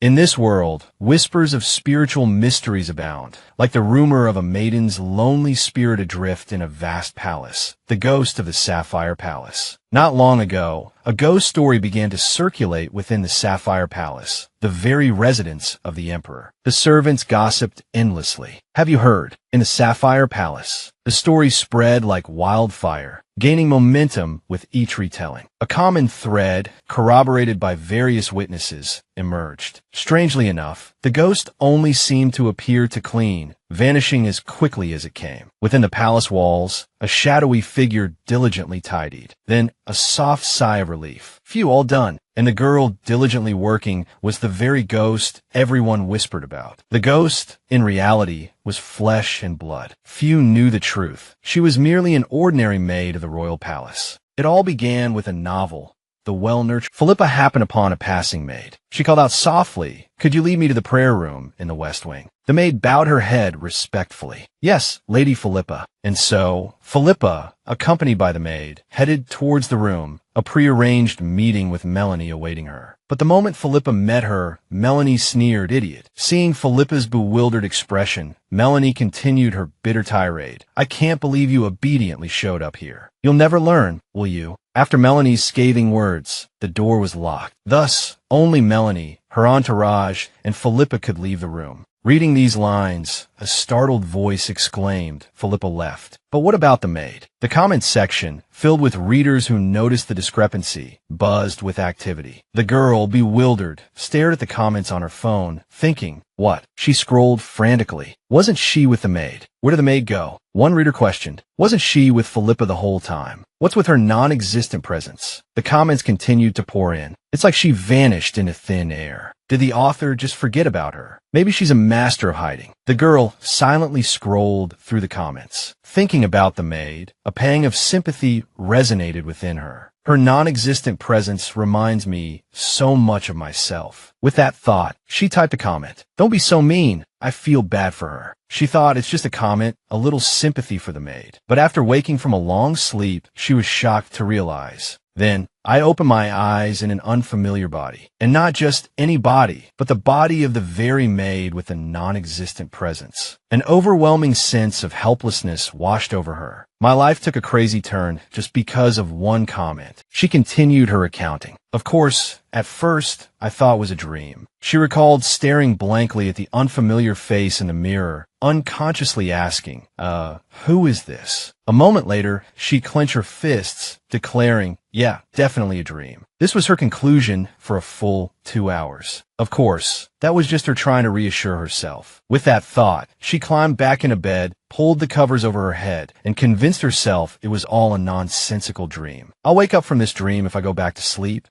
In this world, whispers of spiritual mysteries abound, like the rumor of a maiden's lonely spirit adrift in a vast palace, the ghost of the Sapphire Palace. Not long ago, a ghost story began to circulate within the Sapphire Palace, the very residence of the emperor. The servants gossiped endlessly. Have you heard? In the Sapphire Palace, the story spread like wildfire, gaining momentum with each retelling. A common thread, corroborated by various witnesses, emerged. Strangely enough, the ghost only seemed to appear to clean, vanishing as quickly as it came. Within the palace walls, a shadowy figure diligently tidied. Then, a soft sigh of relief. Phew, all done. And the girl diligently working was the very ghost everyone whispered about. The ghost, in reality, was flesh and blood. Few knew the truth. She was merely an ordinary maid of the royal palace. It all began with a novel. The well-nurtured Philippa happened upon a passing maid. She called out softly, "Could you lead me to the prayer room in the west wing?" The maid bowed her head respectfully. "Yes, Lady Philippa." And so, Philippa, accompanied by the maid, headed towards the room, a prearranged meeting with Melanie awaiting her. But the moment Philippa met her, Melanie sneered, "Idiot." Seeing Philippa's bewildered expression, Melanie continued her bitter tirade. "I can't believe you obediently showed up here. You'll never learn, will you?" After Melanie's scathing words, the door was locked. Thus, only Melanie, her entourage, and Philippa could leave the room. Reading these lines, a startled voice exclaimed. Philippa left. But what about the maid? The comment section, filled with readers who noticed the discrepancy, buzzed with activity. The girl, bewildered, stared at the comments on her phone, thinking, what? She scrolled frantically. Wasn't she with the maid? Where did the maid go? One reader questioned, wasn't she with Philippa the whole time? What's with her non-existent presence? The comments continued to pour in. It's like she vanished into thin air. Did the author just forget about her? Maybe she's a master of hiding. The girl silently scrolled through the comments. Thinking about the maid, a pang of sympathy resonated within her. Her non-existent presence reminds me so much of myself. With that thought, she typed a comment. "Don't be so mean. I feel bad for her." She thought it's just a comment, a little sympathy for the maid. But after waking from a long sleep, she was shocked to realize. Then, I opened my eyes in an unfamiliar body. And not just any body, but the body of the very maid with a non-existent presence. An overwhelming sense of helplessness washed over her. My life took a crazy turn just because of one comment. She continued her recounting. Of course, at first, I thought it was a dream. She recalled staring blankly at the unfamiliar face in the mirror, unconsciously asking, who is this? A moment later, she clenched her fists, declaring, yeah, definitely a dream. This was her conclusion for a full 2 hours. Of course, that was just her trying to reassure herself. With that thought, she climbed back into bed, pulled the covers over her head, and convinced herself it was all a nonsensical dream. I'll wake up from this dream if I go back to sleep.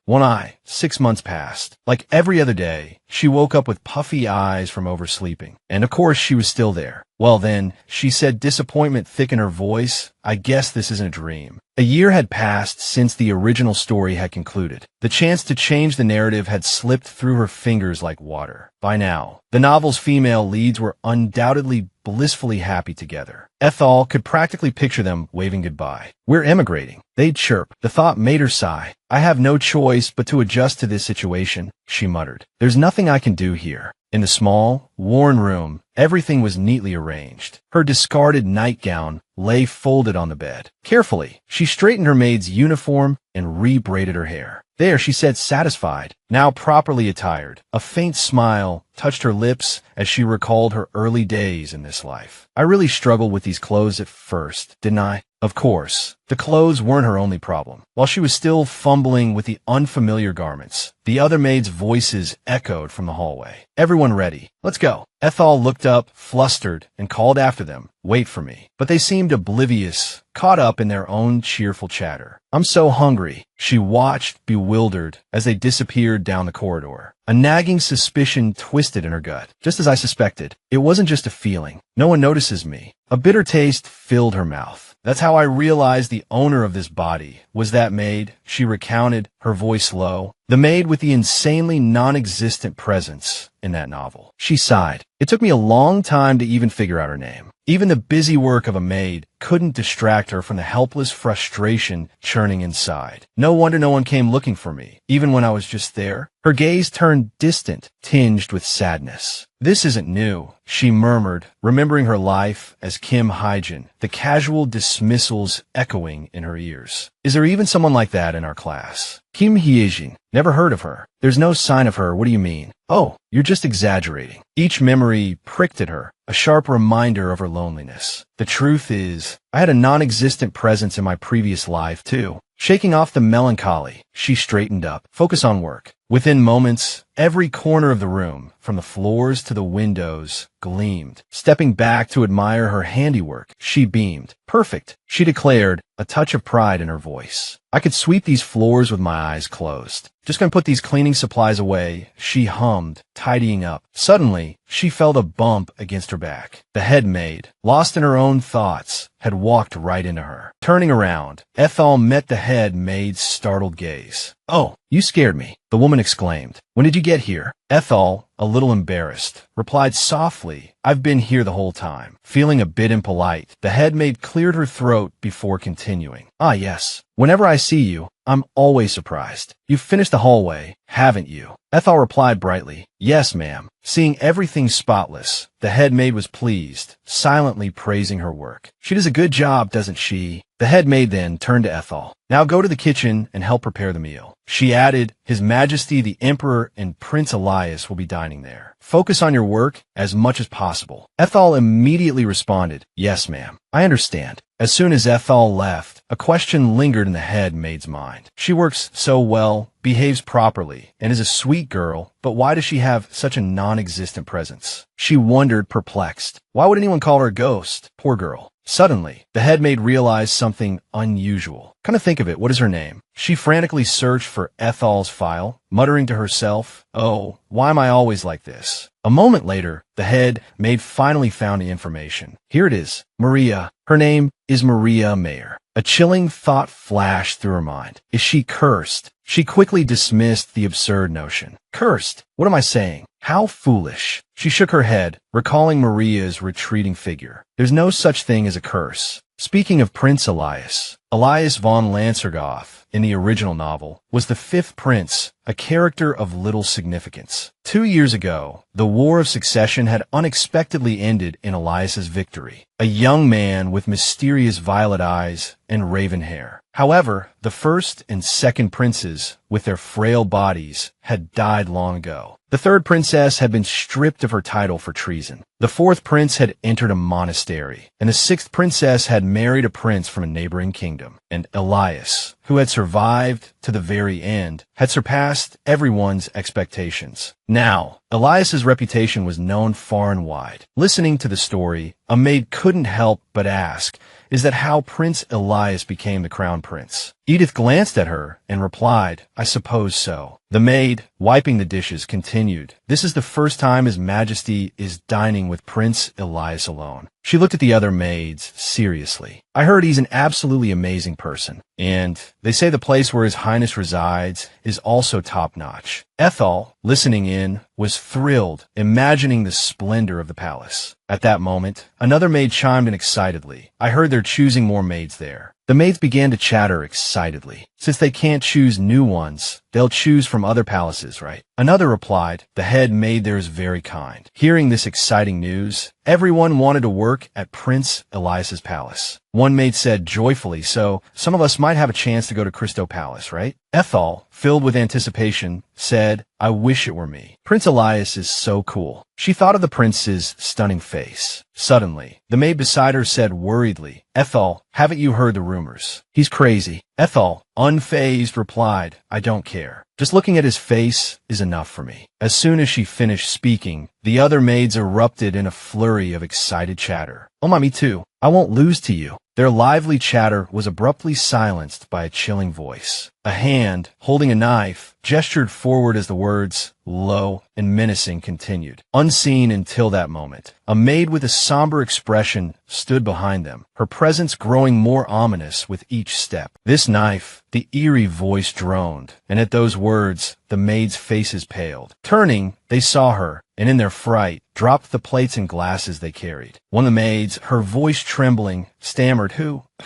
6 months passed. Like every other day, she woke up with puffy eyes from oversleeping. And of course, she was still there. Well then, she said, disappointment thick in her voice, I guess this isn't a dream. A year had passed since the original story had concluded. The chance to change the narrative had slipped through her fingers like water. By now, the novel's female leads were undoubtedly blissfully happy together. Ethel could practically picture them waving goodbye. We're emigrating. They'd chirp. The thought made her sigh. I have no choice but to adjust to this situation, she muttered. There's nothing I can do here. In the small, worn room, everything was neatly arranged. Her discarded nightgown lay folded on the bed. Carefully, she straightened her maid's uniform and re-braided her hair. There, she said, satisfied, now properly attired. A faint smile touched her lips as she recalled her early days in this life. I really struggled with these clothes at first, didn't I? Of course, the clothes weren't her only problem. While she was still fumbling with the unfamiliar garments, the other maids' voices echoed from the hallway. Everyone ready. Let's go. Ethel looked up, flustered, and called after them, wait for me. But they seemed oblivious, caught up in their own cheerful chatter. I'm so hungry. She watched, bewildered, as they disappeared down the corridor. A nagging suspicion twisted in her gut. Just as I suspected, it wasn't just a feeling. No one notices me. A bitter taste filled her mouth. That's how I realized the owner of this body was that maid, she recounted, her voice low, the maid with the insanely non-existent presence in that novel. She sighed. It took me a long time to even figure out her name. Even the busy work of a maid couldn't distract her from the helpless frustration churning inside. No wonder no one came looking for me, even when I was just there. Her gaze turned distant, tinged with sadness. This isn't new, she murmured, remembering her life as Kim Hyjin, the casual dismissals echoing in her ears. Is there even someone like that in our class? Kim Hyjin. Never heard of her. There's no sign of her. What do you mean? Oh, you're just exaggerating. Each memory pricked at her, a sharp reminder of her loneliness. The truth is, I had a non-existent presence in my previous life, too. Shaking off the melancholy, she straightened up. Focus on work. Within moments, every corner of the room, from the floors to the windows, gleamed. Stepping back to admire her handiwork, she beamed. Perfect, she declared, a touch of pride in her voice. I could sweep these floors with my eyes closed. Just gonna put these cleaning supplies away, she hummed, tidying up. Suddenly, she felt a bump against her back. The head maid, lost in her own thoughts, had walked right into her. Turning around, Ethel met the head maid's startled gaze. Oh, you scared me, the woman exclaimed. When did you get here? Ethel, a little embarrassed, replied softly, I've been here the whole time. Feeling a bit impolite, the head maid cleared her throat before continuing. Ah, yes. Whenever I see you, I'm always surprised. You've finished the hallway, haven't you? Ethel replied brightly, Yes, ma'am. Seeing everything spotless, the head maid was pleased, silently praising her work. She does a good job, doesn't she? The head maid then turned to Ethel. Now go to the kitchen and help prepare the meal. She added, His Majesty the Emperor and Prince Elias will be dining there. Focus on your work as much as possible. Ethel immediately responded, Yes, ma'am. I understand. As soon as Ethel left, a question lingered in the head maid's mind. She works so well, behaves properly, and is a sweet girl, but why does she have such a non-existent presence? She wondered, perplexed. Why would anyone call her a ghost? Poor girl. Suddenly, the head maid realized something unusual. Come to think of it, what is her name? She frantically searched for Ethel's file, muttering to herself, Oh, why am I always like this? A moment later, the head maid finally found the information. Here it is. Maria. Her name is Maria Mayer. A chilling thought flashed through her mind. Is she cursed? She quickly dismissed the absurd notion. Cursed? What am I saying? How foolish. She shook her head, recalling Maria's retreating figure. There's no such thing as a curse. Speaking of Prince Elias, Elias von Lancergoth, in the original novel, was the fifth prince, a character of little significance. 2 years ago, the War of Succession had unexpectedly ended in Elias's victory, a young man with mysterious violet eyes and raven hair. However, the first and second princes, with their frail bodies, had died long ago. The third princess had been stripped of her title for treason. The fourth prince had entered a monastery, and the sixth princess had married a prince from a neighboring kingdom. And Elias, who had survived to the very end, had surpassed everyone's expectations. Now, Elias's reputation was known far and wide. Listening to the story, a maid couldn't help but ask, is that how Prince Elias became the crown prince? Edith glanced at her and replied, I suppose so. The maid, wiping the dishes, continued, This is the first time His Majesty is dining with Prince Elias alone. She looked at the other maids seriously. I heard he's an absolutely amazing person, and they say the place where His Highness resides is also top-notch. Ethel, listening in, was thrilled, imagining the splendor of the palace. At that moment, another maid chimed in excitedly. I heard they're choosing more maids there. The maids began to chatter excitedly. Since they can't choose new ones, they'll choose from other palaces, right? Another replied, The head maid there is very kind. Hearing this exciting news, everyone wanted to work at Prince Elias's palace. One maid said joyfully, So some of us might have a chance to go to Crystal Palace, right? Ethel, filled with anticipation, said, I wish it were me. Prince Elias is so cool. She thought of the prince's stunning face. Suddenly, the maid beside her said worriedly, Ethel, haven't you heard the rumors? He's crazy. Ethel, unfazed, replied, I don't care. Just looking at his face is enough for me. As soon as she finished speaking, the other maids erupted in a flurry of excited chatter. "Oh my, me too. I won't lose to you." Their lively chatter was abruptly silenced by a chilling voice. A hand, holding a knife, gestured forward as the words, low and menacing, continued. Unseen until that moment, a maid with a somber expression stood behind them, her presence growing more ominous with each step. "This knife," the eerie voice droned, and at those words, the maids' faces paled. Turning, they saw her, and in their fright, dropped the plates and glasses they carried. One of the maids, her voice trembling, stammered,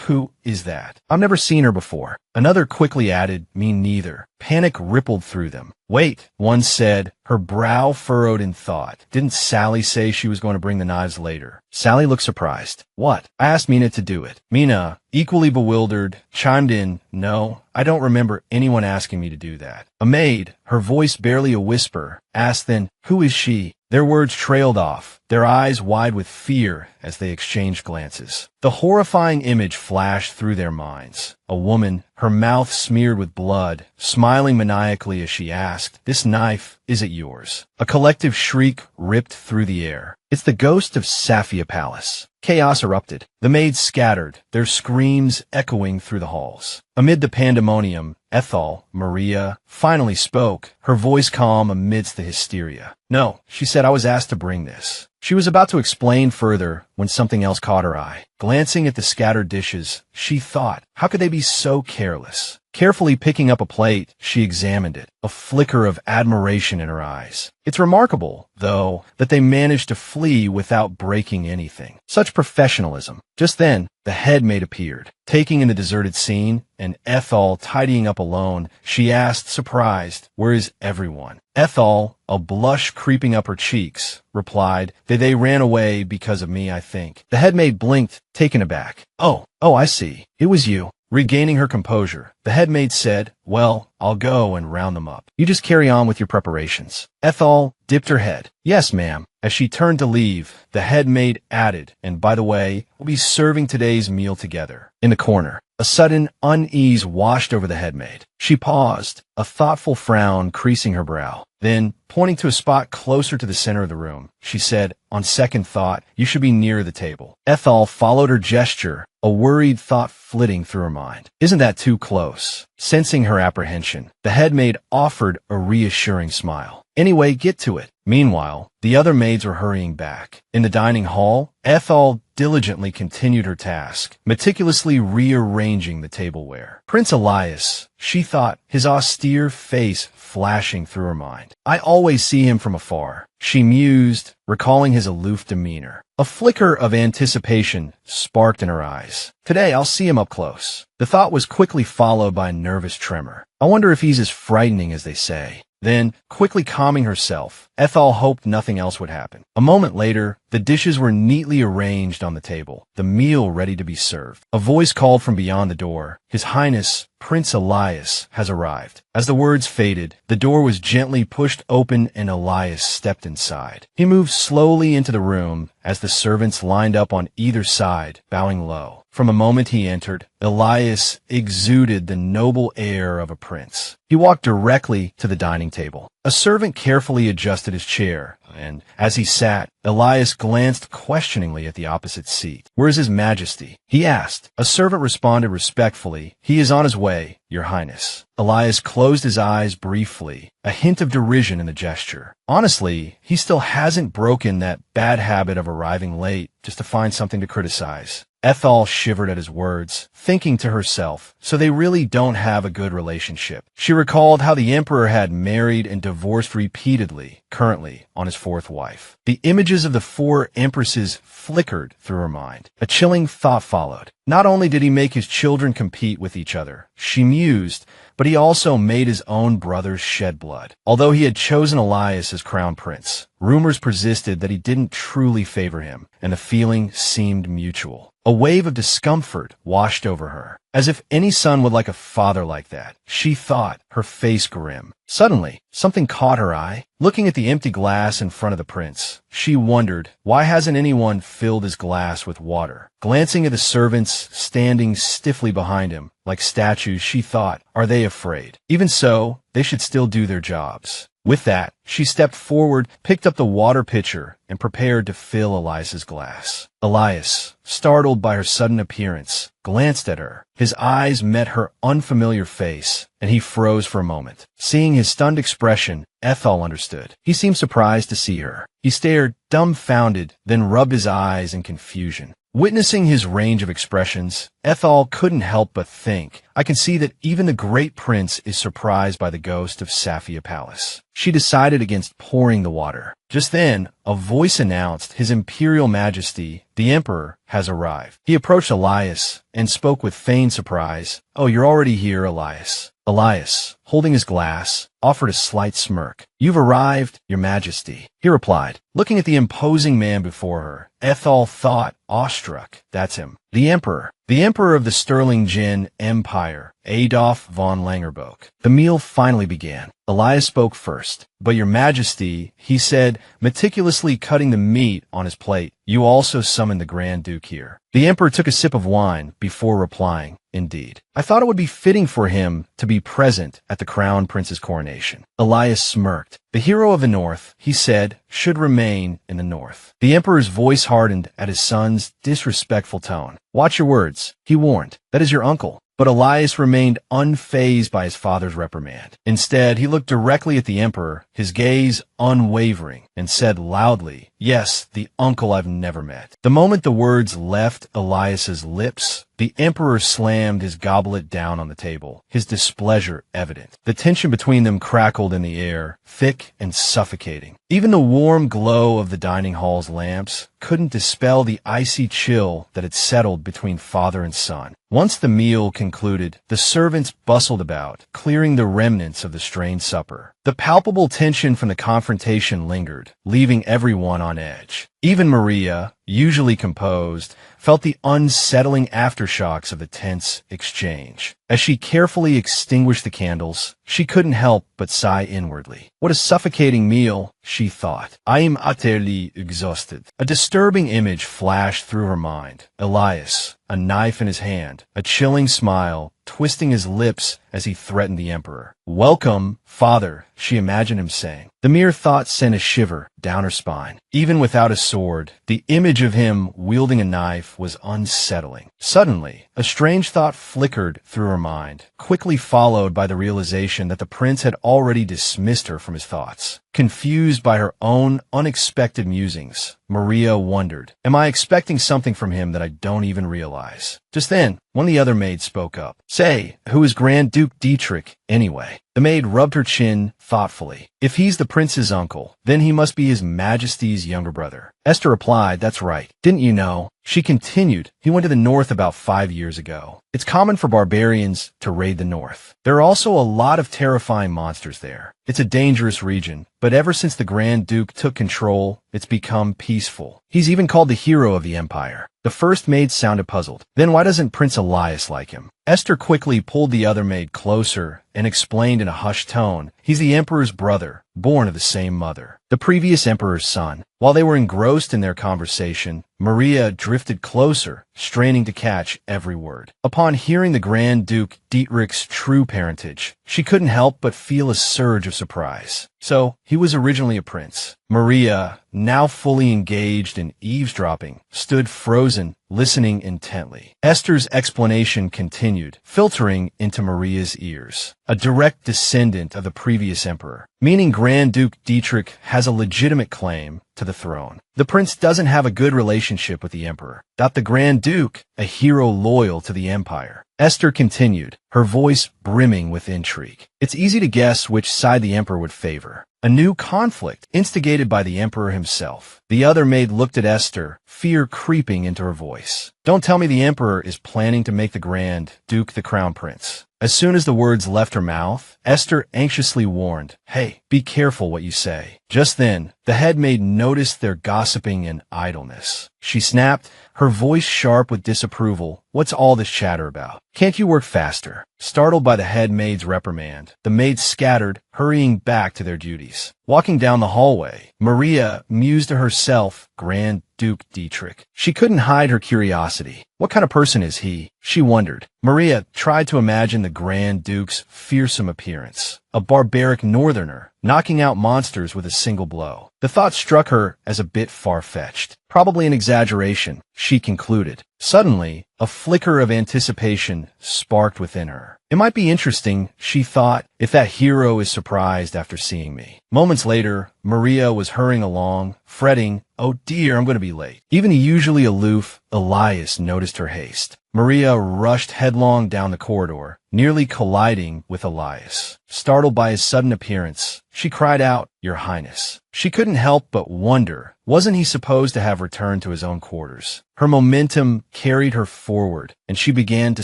Who is that? I've never seen her before." Another quickly added, "Me neither." Panic rippled through them. "Wait," one said, her brow furrowed in thought. "Didn't Sally say she was going to bring the knives later?" Sally looked surprised. "What?" "I asked Mina to do it." Mina, equally bewildered, chimed in, "No, I don't remember anyone asking me to do that." A maid, her voice barely a whisper, asked then, "Who is she?" Their words trailed off, their eyes wide with fear as they exchanged glances. The horrifying image flashed through their minds. A woman, her mouth smeared with blood, smiling maniacally as she asked, "This knife, is it yours?" A collective shriek ripped through the air. "It's the ghost of Saphia Palace." Chaos erupted. The maids scattered, their screams echoing through the halls. Amid the pandemonium, Ethel, Maria, finally spoke, her voice calm amidst the hysteria. "No," she said, "I was asked to bring this." She was about to explain further when something else caught her eye. Glancing at the scattered dishes, she thought, how could they be so careless? Carefully picking up a plate, she examined it, a flicker of admiration in her eyes. It's remarkable, though, that they managed to flee without breaking anything. Such professionalism. Just then, the head maid appeared, taking in the deserted scene, and Ethel tidying up alone. She asked, surprised, "Where is everyone?" Ethel, a blush creeping up her cheeks, replied, They ran away because of me, I think." The head maid blinked, taken aback. Oh, I see. It was you." Regaining her composure, the head maid said, "Well, I'll go and round them up. You just carry on with your preparations." Ethel dipped her head. "Yes, ma'am." As she turned to leave, the head maid added, "And by the way, we'll be serving today's meal together." In the corner, a sudden unease washed over the head maid. She paused, a thoughtful frown creasing her brow. Then, pointing to a spot closer to the center of the room, she said, "On second thought, you should be near the table." Ethel followed her gesture, a worried thought flitting through her mind. "Isn't that too close?" Sensing her apprehension, the head maid offered a reassuring smile. "Anyway, get to it." Meanwhile, the other maids were hurrying back. In the dining hall, Ethel diligently continued her task, meticulously rearranging the tableware. Prince Elias, she thought, his austere face flashing through her mind. "I always see him from afar," she mused, recalling his aloof demeanor. A flicker of anticipation sparked in her eyes. "Today I'll see him up close." The thought was quickly followed by a nervous tremor. "I wonder if he's as frightening as they say." Then, quickly calming herself, Ethel hoped nothing else would happen. A moment later, the dishes were neatly arranged on the table, the meal ready to be served. A voice called from beyond the door, "His Highness, Prince Elias, has arrived." As the words faded, the door was gently pushed open and Elias stepped inside. He moved slowly into the room as the servants lined up on either side, bowing low. From the moment he entered, Elias exuded the noble air of a prince. He walked directly to the dining table. A servant carefully adjusted his chair, and as he sat, Elias glanced questioningly at the opposite seat. "Where is His Majesty?" he asked. A servant responded respectfully, "He is on his way, Your Highness." Elias closed his eyes briefly, a hint of derision in the gesture. Honestly, he still hasn't broken that bad habit of arriving late just to find something to criticize. Ethel shivered at his words, thinking to herself, so they really don't have a good relationship. She recalled how the emperor had married and divorced repeatedly, currently on his fourth wife. The images of the four empresses flickered through her mind. A chilling thought followed. Not only did he make his children compete with each other, she mused, but he also made his own brothers shed blood. Although he had chosen Elias as crown prince, rumors persisted that he didn't truly favor him, and the feeling seemed mutual. A wave of discomfort washed over her. As if any son would like a father like that, she thought, her face grim. Suddenly, something caught her eye. Looking at the empty glass in front of the prince, she wondered, why hasn't anyone filled his glass with water? Glancing at the servants standing stiffly behind him, like statues, she thought, are they afraid? Even so, they should still do their jobs. With that, she stepped forward, picked up the water pitcher, and prepared to fill Elias's glass. Elias, startled by her sudden appearance, glanced at her. His eyes met her unfamiliar face, and he froze for a moment. Seeing his stunned expression, Ethel understood. He seemed surprised to see her. He stared, dumbfounded, then rubbed his eyes in confusion. Witnessing his range of expressions, Ethel couldn't help but think, I can see that even the great prince is surprised by the ghost of Saphia Palace. She decided against pouring the water. Just then, a voice announced, His Imperial Majesty, the Emperor, has arrived. He approached Elias and spoke with feigned surprise. Oh, you're already here, Elias. Elias, holding his glass, offered a slight smirk. You've arrived, Your Majesty. He replied. Looking at the imposing man before her, Ethel thought, awestruck, that's him. The Emperor of the Sterlingen Empire, Adolf von Langerbock. The meal finally began. Elias spoke first. But Your Majesty, he said, meticulously cutting the meat on his plate, you also summoned the Grand Duke here. The Emperor took a sip of wine before replying, Indeed. I thought it would be fitting for him to be present at the Crown Prince's coronation. Elias smirked. The hero of the North, he said, should remain in the North. The Emperor's voice hardened at his son's disrespectful tone. Watch your words, he warned. That is your uncle. But Elias remained unfazed by his father's reprimand. Instead, he looked directly at the Emperor, his gaze unwavering, and said loudly, Yes, the uncle I've never met. The moment the words left Elias's lips, the Emperor slammed his goblet down on the table, his displeasure evident. The tension between them crackled in the air, thick and suffocating. Even the warm glow of the dining hall's lamps couldn't dispel the icy chill that had settled between father and son. Once the meal concluded, the servants bustled about, clearing the remnants of the strained supper. The palpable tension from the confrontation lingered, leaving everyone on edge. Even Maria, usually composed, felt the unsettling aftershocks of the tense exchange. As she carefully extinguished the candles, she couldn't help but sigh inwardly. What a suffocating meal, she thought. I am utterly exhausted. A disturbing image flashed through her mind. Elias, a knife in his hand, a chilling smile, twisting his lips as he threatened the Emperor. Welcome, father, she imagined him saying. The mere thought sent a shiver down her spine. Even without a sword, the image of him wielding a knife was unsettling. Suddenly, a strange thought flickered through her mind, quickly followed by the realization that the prince had already dismissed her from his thoughts. Confused by her own unexpected musings, Maria wondered, Am I expecting something from him that I don't even realize? Just then, one of the other maids spoke up. Say, who is Grand Duke Dietrich, anyway? The maid rubbed her chin thoughtfully. If he's the prince's uncle, then he must be His Majesty's younger brother. Esther replied, That's right. Didn't you know? She continued, He went to the north about 5 years ago. It's common for barbarians to raid the north. There are also a lot of terrifying monsters there. It's a dangerous region, but ever since the Grand Duke took control, it's become peaceful. He's even called the hero of the empire. The first maid sounded puzzled. Then why doesn't Prince Elias like him? Esther quickly pulled the other maid closer and explained in a hushed tone, He's the emperor's brother, born of the same mother, the previous emperor's son. While they were engrossed in their conversation, Maria drifted closer, straining to catch every word. Upon hearing the Grand Duke Dietrich's true parentage, she couldn't help but feel a surge of surprise. So, he was originally a prince. Maria, now fully engaged in eavesdropping, stood frozen, listening intently. Esther's explanation continued, filtering into Maria's ears. A direct descendant of the previous emperor, meaning Grand Duke Dietrich has a legitimate claim to the throne. The prince doesn't have a good relationship with the emperor. The Grand Duke, a hero loyal to the empire. Esther continued, her voice brimming with intrigue. It's easy to guess which side the emperor would favor. A new conflict, instigated by the emperor himself. The other maid looked at Esther, fear creeping into her voice. Don't tell me the emperor is planning to make the Grand Duke the crown prince. As soon as the words left her mouth, Esther anxiously warned, Hey, be careful what you say. Just then, the head maid noticed their gossiping and idleness. She snapped, her voice sharp with disapproval, What's all this chatter about? Can't you work faster? Startled by the head maid's reprimand, the maids scattered, hurrying back to their duties. Walking down the hallway, Maria mused to herself, Grand Duke Dietrich. She couldn't hide her curiosity. What kind of person is he? She wondered. Maria tried to imagine the Grand Duke's fearsome appearance. a barbaric northerner, knocking out monsters with a single blow. The thought struck her as a bit far-fetched. Probably an exaggeration, she concluded. Suddenly, a flicker of anticipation sparked within her. It might be interesting, she thought, if that hero is surprised after seeing me. Moments later, Maria was hurrying along, fretting, "Oh dear, I'm going to be late." Even the usually aloof Elias noticed her haste. Maria rushed headlong down the corridor, nearly colliding with Elias. Startled by his sudden appearance, she cried out, "Your Highness." She couldn't help but wonder, wasn't he supposed to have returned to his own quarters? Her momentum carried her forward, and she began to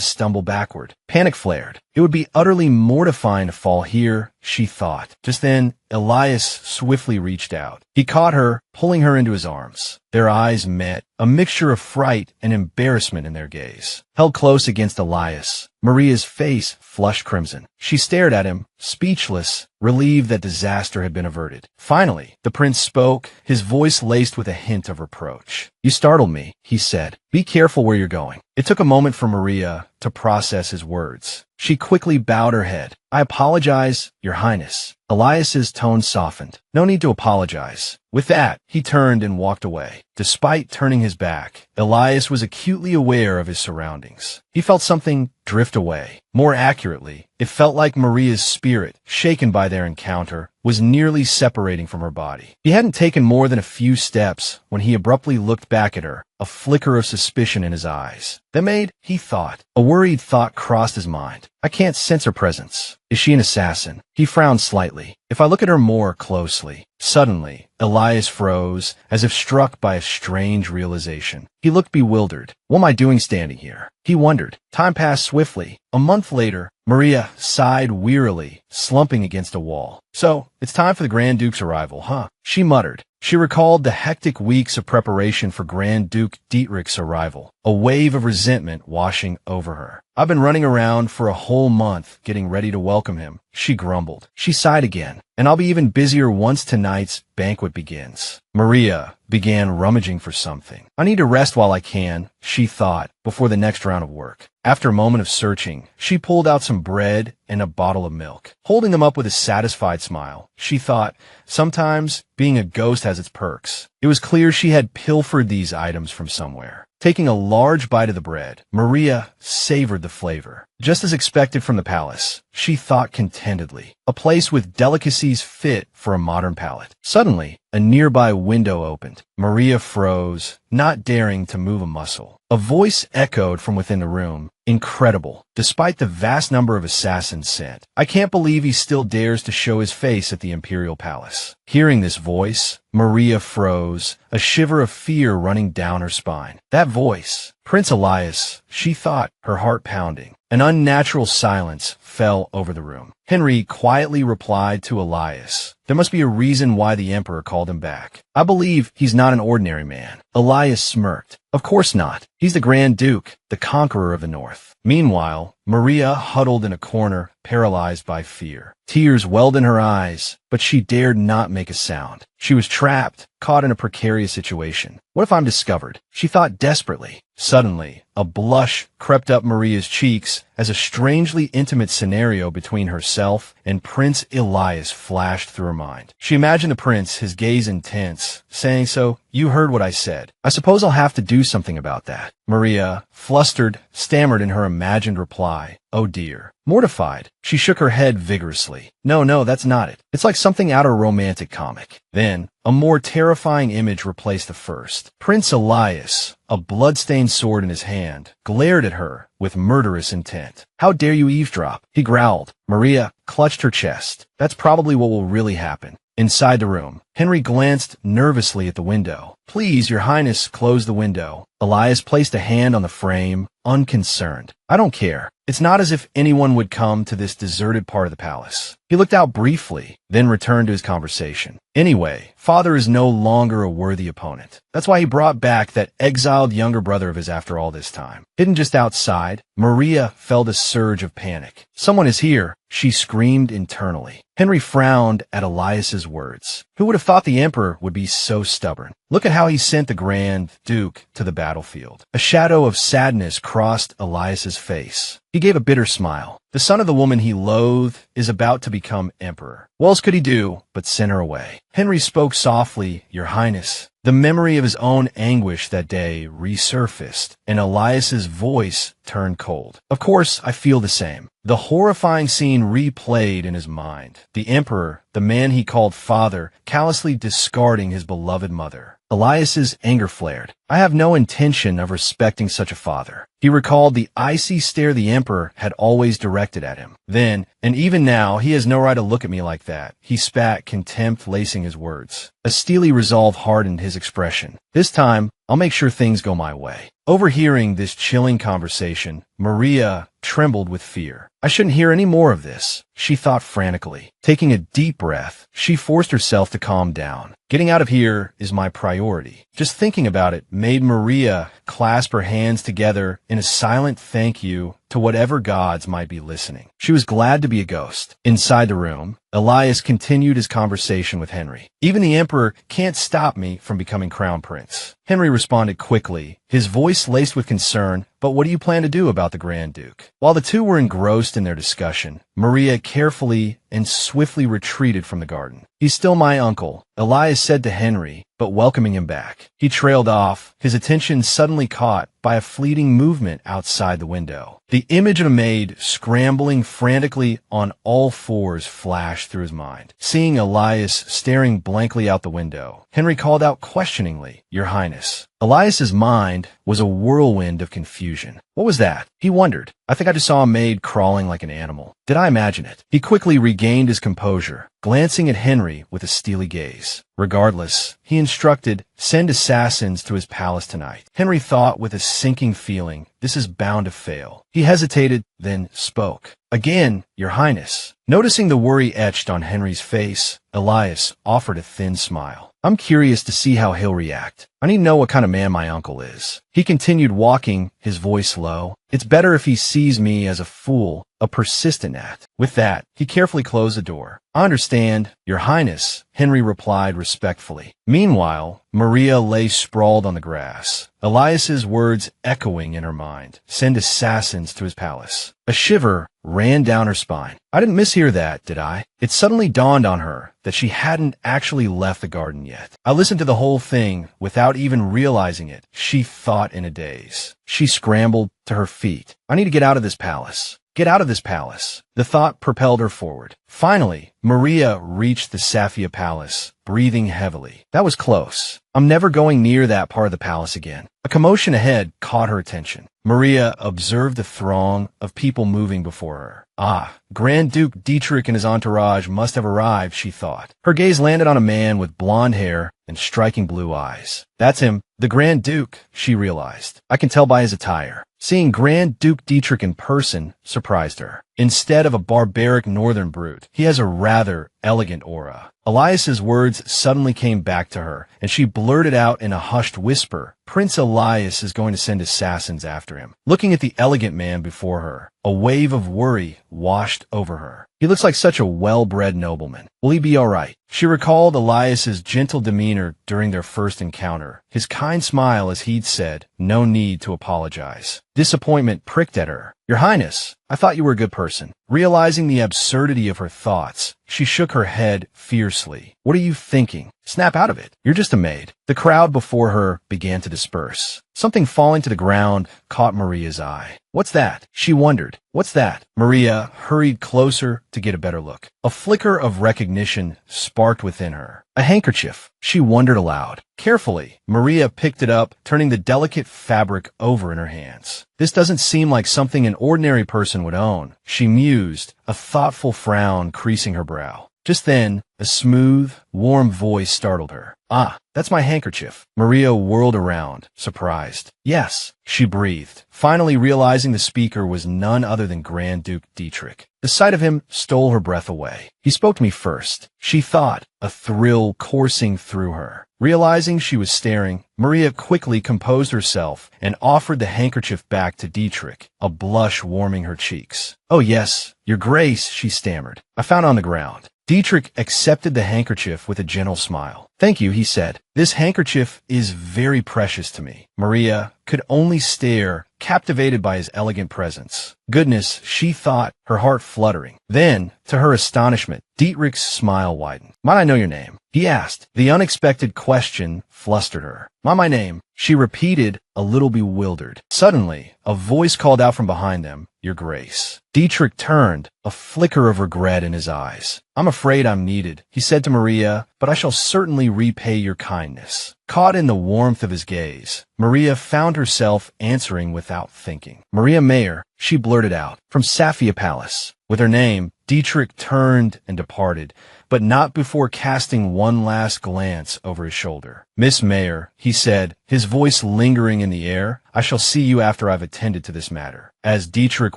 stumble backward. Panic flared. It would be utterly mortifying to fall here, she thought. Just then, Elias swiftly reached out. He caught her, pulling her into his arms. Their eyes met, a mixture of fright and embarrassment in their gaze. Held close against Elias, Maria's face flushed crimson. She stared at him, speechless, relieved that disaster had been averted. Finally, the prince spoke, his voice laced with a hint of reproach. "You startled me," he said. "Be careful where you're going." It took a moment for Maria to process his words. She quickly bowed her head. "I apologize, Your Highness." Elias's tone softened. "No need to apologize." With that, he turned and walked away. Despite turning his back, Elias was acutely aware of his surroundings. He felt something drift away. More accurately, it felt like Maria's spirit, shaken by their encounter, was nearly separating from her body. He hadn't taken more than a few steps when he abruptly looked back at her, a flicker of suspicion in his eyes. "The maid," he thought. A worried thought crossed his mind. "I can't sense her presence. Is she an assassin?" He frowned slightly. "If I look at her more closely." Suddenly, Elias froze, as if struck by a strange realization. He looked bewildered. "What am I doing standing here?" he wondered. Time passed swiftly. A month later, Maria sighed wearily, slumping against a wall. "So, it's time for the Grand Duke's arrival, huh?" she muttered. She recalled the hectic weeks of preparation for Grand Duke Dietrich's arrival, a wave of resentment washing over her. "I've been running around for a whole month getting ready to welcome him," she grumbled. She sighed again. "And I'll be even busier once tonight's banquet begins." Maria began rummaging for something. "I need to rest while I can," she thought, before the next round of work. After a moment of searching, she pulled out some bread and a bottle of milk. Holding them up with a satisfied smile, she thought, sometimes being a ghost has its perks. It was clear she had pilfered these items from somewhere. Taking a large bite of the bread, Maria savored the flavor. Just as expected from the palace, she thought contentedly. A place with delicacies fit for a modern palate. Suddenly, a nearby window opened. Maria froze, not daring to move a muscle. A voice echoed from within the room. "Incredible. Despite the vast number of assassins sent, I can't believe he still dares to show his face at the Imperial Palace." Hearing this voice, Maria froze, a shiver of fear running down her spine. That voice, Prince Elias, she thought, her heart pounding. An unnatural silence fell over the room. Henry quietly replied to Elias, "There must be a reason why the Emperor called him back. I believe he's not an ordinary man." Elias smirked. "Of course not. He's the Grand Duke, the conqueror of the North." Meanwhile, Maria huddled in a corner, paralyzed by fear. Tears welled in her eyes, but she dared not make a sound. She was trapped, caught in a precarious situation. What if I'm discovered? She thought desperately. Suddenly, a blush crept up Maria's cheeks as a strangely intimate scenario between herself and Prince Elias flashed through her mind. She imagined the prince, his gaze intense, saying, "So, you heard what I said. I suppose I'll have to do something about that." Maria, flustered, stammered in her imagined reply, "Oh dear." Mortified, she shook her head vigorously. No, that's not it. It's like something out of a romantic comic." Then, a more terrifying image replaced the first. Prince Elias, a blood-stained sword in his hand, glared at her with murderous intent. "How dare you eavesdrop?" he growled. Maria clutched her chest. "That's probably what will really happen." Inside the room, Henry glanced nervously at the window. "Please, Your Highness, close the window." Elias placed a hand on the frame, unconcerned. "I don't care. It's not as if anyone would come to this deserted part of the palace." He looked out briefly, then returned to his conversation. "Anyway, father is no longer a worthy opponent. That's why he brought back that exiled younger brother of his after all this time." Hidden just outside, Maria felt a surge of panic. "Someone is here," she screamed internally. Henry frowned at Elias's words. Who would have thought the Emperor would be so stubborn? Look at how he sent the Grand Duke to the battlefield. A shadow of sadness crossed Elias's face. He gave a bitter smile. The son of the woman he loathed is about to become emperor. What else could he do but send her away? Henry spoke softly, Your Highness. The memory of his own anguish that day resurfaced, and Elias's voice turned cold. Of course, I feel the same. The horrifying scene replayed in his mind. The emperor, the man he called father, callously discarding his beloved mother. Elias's anger flared. I have no intention of respecting such a father. He recalled the icy stare the emperor had always directed at him. Then, and even now, he has no right to look at me like that. He spat, contempt lacing his words. A steely resolve hardened his expression. This time, I'll make sure things go my way. Overhearing this chilling conversation, Maria trembled with fear. I shouldn't hear any more of this, she thought frantically. Taking a deep breath, she forced herself to calm down. Getting out of here is my priority. Just thinking about it made Maria clasp her hands together in a silent thank you to whatever gods might be listening. She was glad to be a ghost. Inside the room, Elias continued his conversation with Henry. Even the emperor can't stop me from becoming crown prince. Henry responded quickly, his voice laced with concern, but what do you plan to do about the Grand Duke? While the two were engrossed in their discussion, Maria carefully and swiftly retreated from the garden. He's still my uncle, Elias said to Henry, but welcoming him back. He trailed off, his attention suddenly caught by a fleeting movement outside the window. The image of a maid scrambling frantically on all fours flashed through his mind. Seeing Elias staring blankly out the window, Henry called out questioningly, Your Highness. Elias's mind was a whirlwind of confusion. What was that? He wondered. I think I just saw a maid crawling like an animal. Did I imagine it? He quickly regained his composure, glancing at Henry with a steely gaze. Regardless, he instructed, send assassins to his palace tonight. Henry thought with a sinking feeling, this is bound to fail. He hesitated, then spoke. Again, Your Highness. Noticing the worry etched on Henry's face, Elias offered a thin smile. I'm curious to see how he'll react. I need to know what kind of man my uncle is. He continued walking, his voice low. It's better if he sees me as a fool, a persistent gnat. With that, he carefully closed the door. I understand, Your Highness, Henry replied respectfully. Meanwhile, Maria lay sprawled on the grass, Elias's words echoing in her mind. Send assassins to his palace. A shiver ran down her spine. I didn't mishear that, did I? It suddenly dawned on her that she hadn't actually left the garden yet. I listened to the whole thing without even realizing it, she thought in a daze. She scrambled to her feet. I need to get out of this palace. Get out of this palace. The thought propelled her forward. Finally, Maria reached the Safia Palace, breathing heavily. That was close. I'm never going near that part of the palace again. A commotion ahead caught her attention. Maria observed the throng of people moving before her. Ah, Grand Duke Dietrich and his entourage must have arrived, she thought. Her gaze landed on a man with blonde hair and striking blue eyes. That's him, the Grand Duke, she realized. I can tell by his attire. Seeing Grand Duke Dietrich in person surprised her. Instead of a barbaric northern brute, he has a rather elegant aura. Elias's words suddenly came back to her, and she blurted out in a hushed whisper, Prince Elias is going to send assassins after him. Looking at the elegant man before her, a wave of worry washed over her. He looks like such a well-bred nobleman. Will he be all right? She recalled Elias's gentle demeanor during their first encounter, his kind smile as he'd said, no need to apologize. Disappointment pricked at her. Your Highness, I thought you were a good person. Realizing the absurdity of her thoughts, she shook her head fiercely. What are you thinking? Snap out of it. You're just a maid. The crowd before her began to disperse. Something falling to the ground caught Maria's eye. What's that? She wondered. What's that? Maria hurried closer to get a better look. A flicker of recognition sparked within her. A handkerchief. She wondered aloud. Carefully, Maria picked it up, turning the delicate fabric over in her hands. This doesn't seem like something an ordinary person would own, she mused, a thoughtful frown creasing her brow. Just then, a smooth, warm voice startled her. Ah, that's my handkerchief. Maria whirled around, surprised. Yes, she breathed, finally realizing the speaker was none other than Grand Duke Dietrich. The sight of him stole her breath away. He spoke to me first, she thought, a thrill coursing through her. Realizing she was staring, Maria quickly composed herself and offered the handkerchief back to Dietrich, a blush warming her cheeks. Oh yes, Your Grace, she stammered. I found it on the ground. Dietrich accepted the handkerchief with a gentle smile. Thank you, he said. This handkerchief is very precious to me. Maria could only stare, captivated by his elegant presence. Goodness, she thought, her heart fluttering. Then, to her astonishment, Dietrich's smile widened. Might I know your name? He asked. The unexpected question flustered her. My name, she repeated, a little bewildered. Suddenly, a voice called out from behind them, Your Grace. Dietrich turned, a flicker of regret in his eyes. I'm afraid I'm needed, he said to Maria, but I shall certainly repay your kindness. Caught in the warmth of his gaze, Maria found herself answering without thinking. Maria Mayer, she blurted out, from Safia Palace. With her name, Dietrich turned and departed, but not before casting one last glance over his shoulder. Miss Mayer, he said, his voice lingering in the air, I shall see you after I've attended to this matter. As Dietrich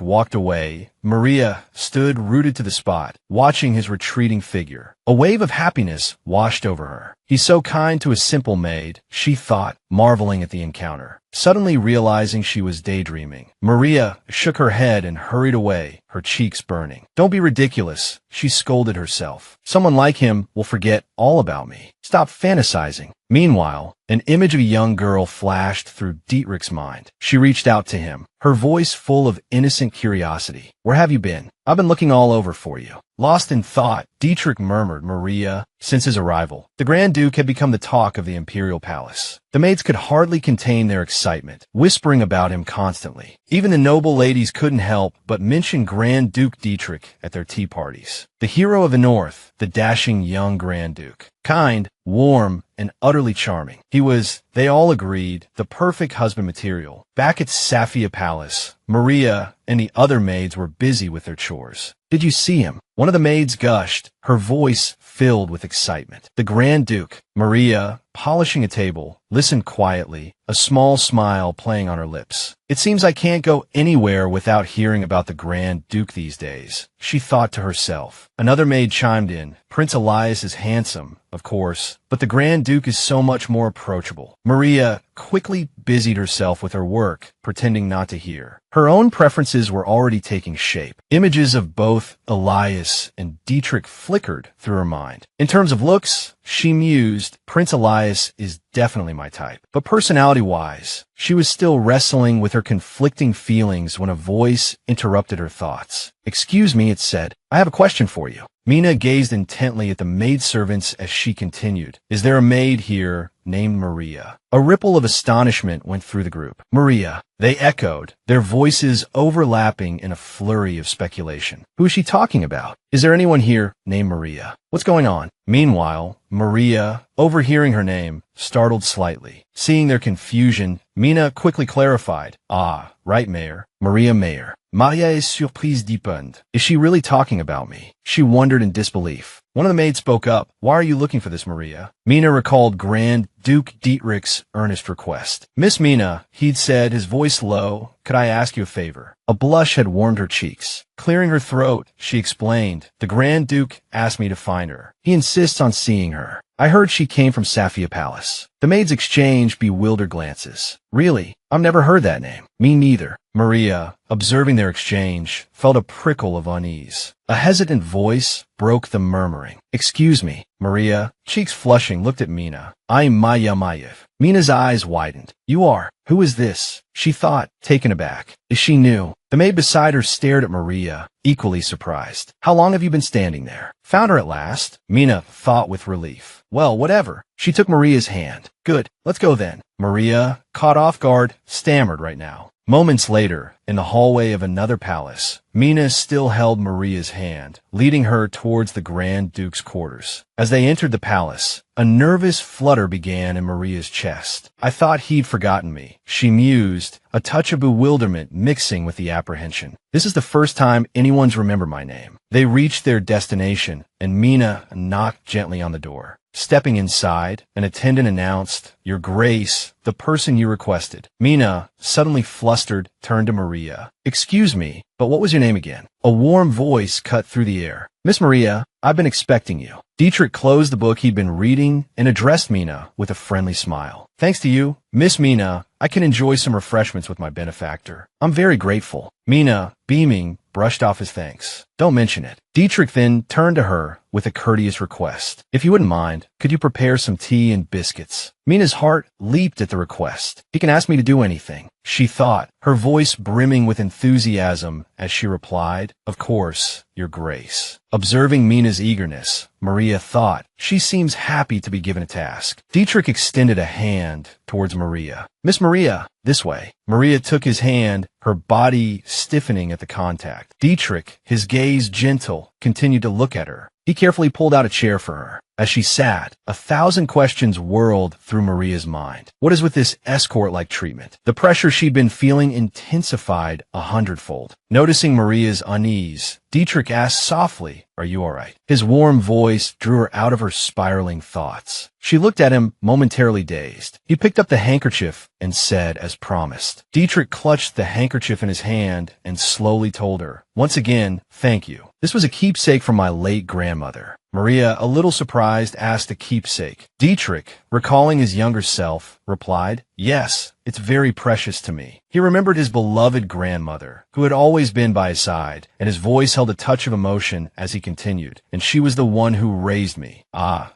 walked away, Maria stood rooted to the spot, watching his retreating figure. A wave of happiness washed over her. He's so kind to a simple maid, she thought, marveling at the encounter. Suddenly realizing she was daydreaming, Maria shook her head and hurried away, her cheeks burning. Don't be ridiculous, she scolded herself. Someone like him will forget all about me. Stop fantasizing. Meanwhile, an image of a young girl flashed through Dietrich's mind. She reached out to him, her voice full of innocent curiosity. Where have you been? I've been looking all over for you. Lost in thought, Dietrich murmured Maria. Since his arrival, the Grand Duke had become the talk of the imperial palace. The maids could hardly contain their excitement, whispering about him constantly. Even the noble ladies couldn't help but mention Grand Duke Dietrich at their tea parties. The hero of the North, the dashing young Grand Duke. Kind, warm, and utterly charming. He was, they all agreed, the perfect husband material. Back at Safia Palace, Maria and the other maids were busy with their chores. Did you see him? One of the maids gushed, her voice filled with excitement. The Grand Duke, Maria, polishing a table, listened quietly, a small smile playing on her lips. It seems I can't go anywhere without hearing about the Grand Duke these days, she thought to herself. Another maid chimed in. Prince Elias is handsome, of course, but the Grand Duke is so much more approachable. Maria quickly busied herself with her work, pretending not to hear. Her own preferences were already taking shape. Images of both Elias and Dietrich flickered through her mind. In terms of looks, she mused, Prince Elias is definitely my type. But personality-wise, she was still wrestling with her conflicting feelings when a voice interrupted her thoughts. Excuse me, it said. I have a question for you. Mina gazed intently at the maidservants as she continued. Is there a maid here named Maria? A ripple of astonishment went through the group. Maria, they echoed, their voices overlapping in a flurry of speculation. Who is she talking about? Is there anyone here named Maria? What's going on? Meanwhile, Maria, overhearing her name, startled slightly. Seeing their confusion, Mina quickly clarified. Ah, right, Mayor. Maria Mayer. Maria est surprise dépend. Is she really talking about me? She wondered in disbelief. One of the maids spoke up. Why are you looking for this, Maria? Mina recalled Grand Duke Dietrich's earnest request. Miss Mina, he'd said, his voice low, could I ask you a favor? A blush had warmed her cheeks. Clearing her throat, she explained, the Grand Duke asked me to find her. He insists on seeing her. I heard she came from Safia Palace. The maids exchanged bewildered glances. Really? I've never heard that name. Me neither. Maria, observing their exchange, felt a prickle of unease. A hesitant voice broke the murmuring. Excuse me. Maria, cheeks flushing, looked at Mina. I'm Maya Mayev. Mina's eyes widened. You are? Who is this? She thought, taken aback. Is she new? The maid beside her stared at Maria, equally surprised. How long have you been standing there? Found her at last? Mina thought with relief. Well, whatever. She took Maria's hand. Good. Let's go then. Maria, caught off guard, stammered right now. Moments later, in the hallway of another palace, Mina still held Maria's hand, leading her towards the Grand Duke's quarters. As they entered the palace, a nervous flutter began in Maria's chest. I thought he'd forgotten me, she mused, a touch of bewilderment mixing with the apprehension. This is the first time anyone's remembered my name. They reached their destination, and Mina knocked gently on the door. Stepping inside, an attendant announced, Your Grace, the person you requested. Mina, suddenly flustered, turned to Maria. Excuse me, but what was your name again? A warm voice cut through the air. Miss Maria, I've been expecting you. Dietrich closed the book he'd been reading and addressed Mina with a friendly smile. Thanks to you, Miss Mina, I can enjoy some refreshments with my benefactor. I'm very grateful. Mina, beaming, brushed off his thanks. Don't mention it. Dietrich then turned to her with a courteous request. If you wouldn't mind, could you prepare some tea and biscuits? Mina's heart leaped at the request. He can ask me to do anything. she thought, her voice brimming with enthusiasm as she replied, "Of course, Your Grace." Observing Mina's eagerness, Maria thought, "She seems happy to be given a task." Dietrich extended a hand towards Maria. "Miss Maria, this way." Maria took his hand, her body stiffening at the contact. Dietrich, his gaze gentle, continued to look at her. He carefully pulled out a chair for her. As she sat, 1,000 questions whirled through Maria's mind. What is with this escort-like treatment? The pressure she'd been feeling intensified 100-fold. Noticing Maria's unease, Dietrich asked softly, "Are you all right?" His warm voice drew her out of her spiraling thoughts. She looked at him, momentarily dazed. He picked up the handkerchief and said, as promised. Dietrich clutched the handkerchief in his hand and slowly told her, "Once again, thank you. This was a keepsake from my late grandmother." Maria, a little surprised, asked a keepsake. Dietrich, recalling his younger self, replied, "Yes, it's very precious to me." He remembered his beloved grandmother, who had always been by his side, and his voice held a touch of emotion as he continued, "And she was the one who raised me.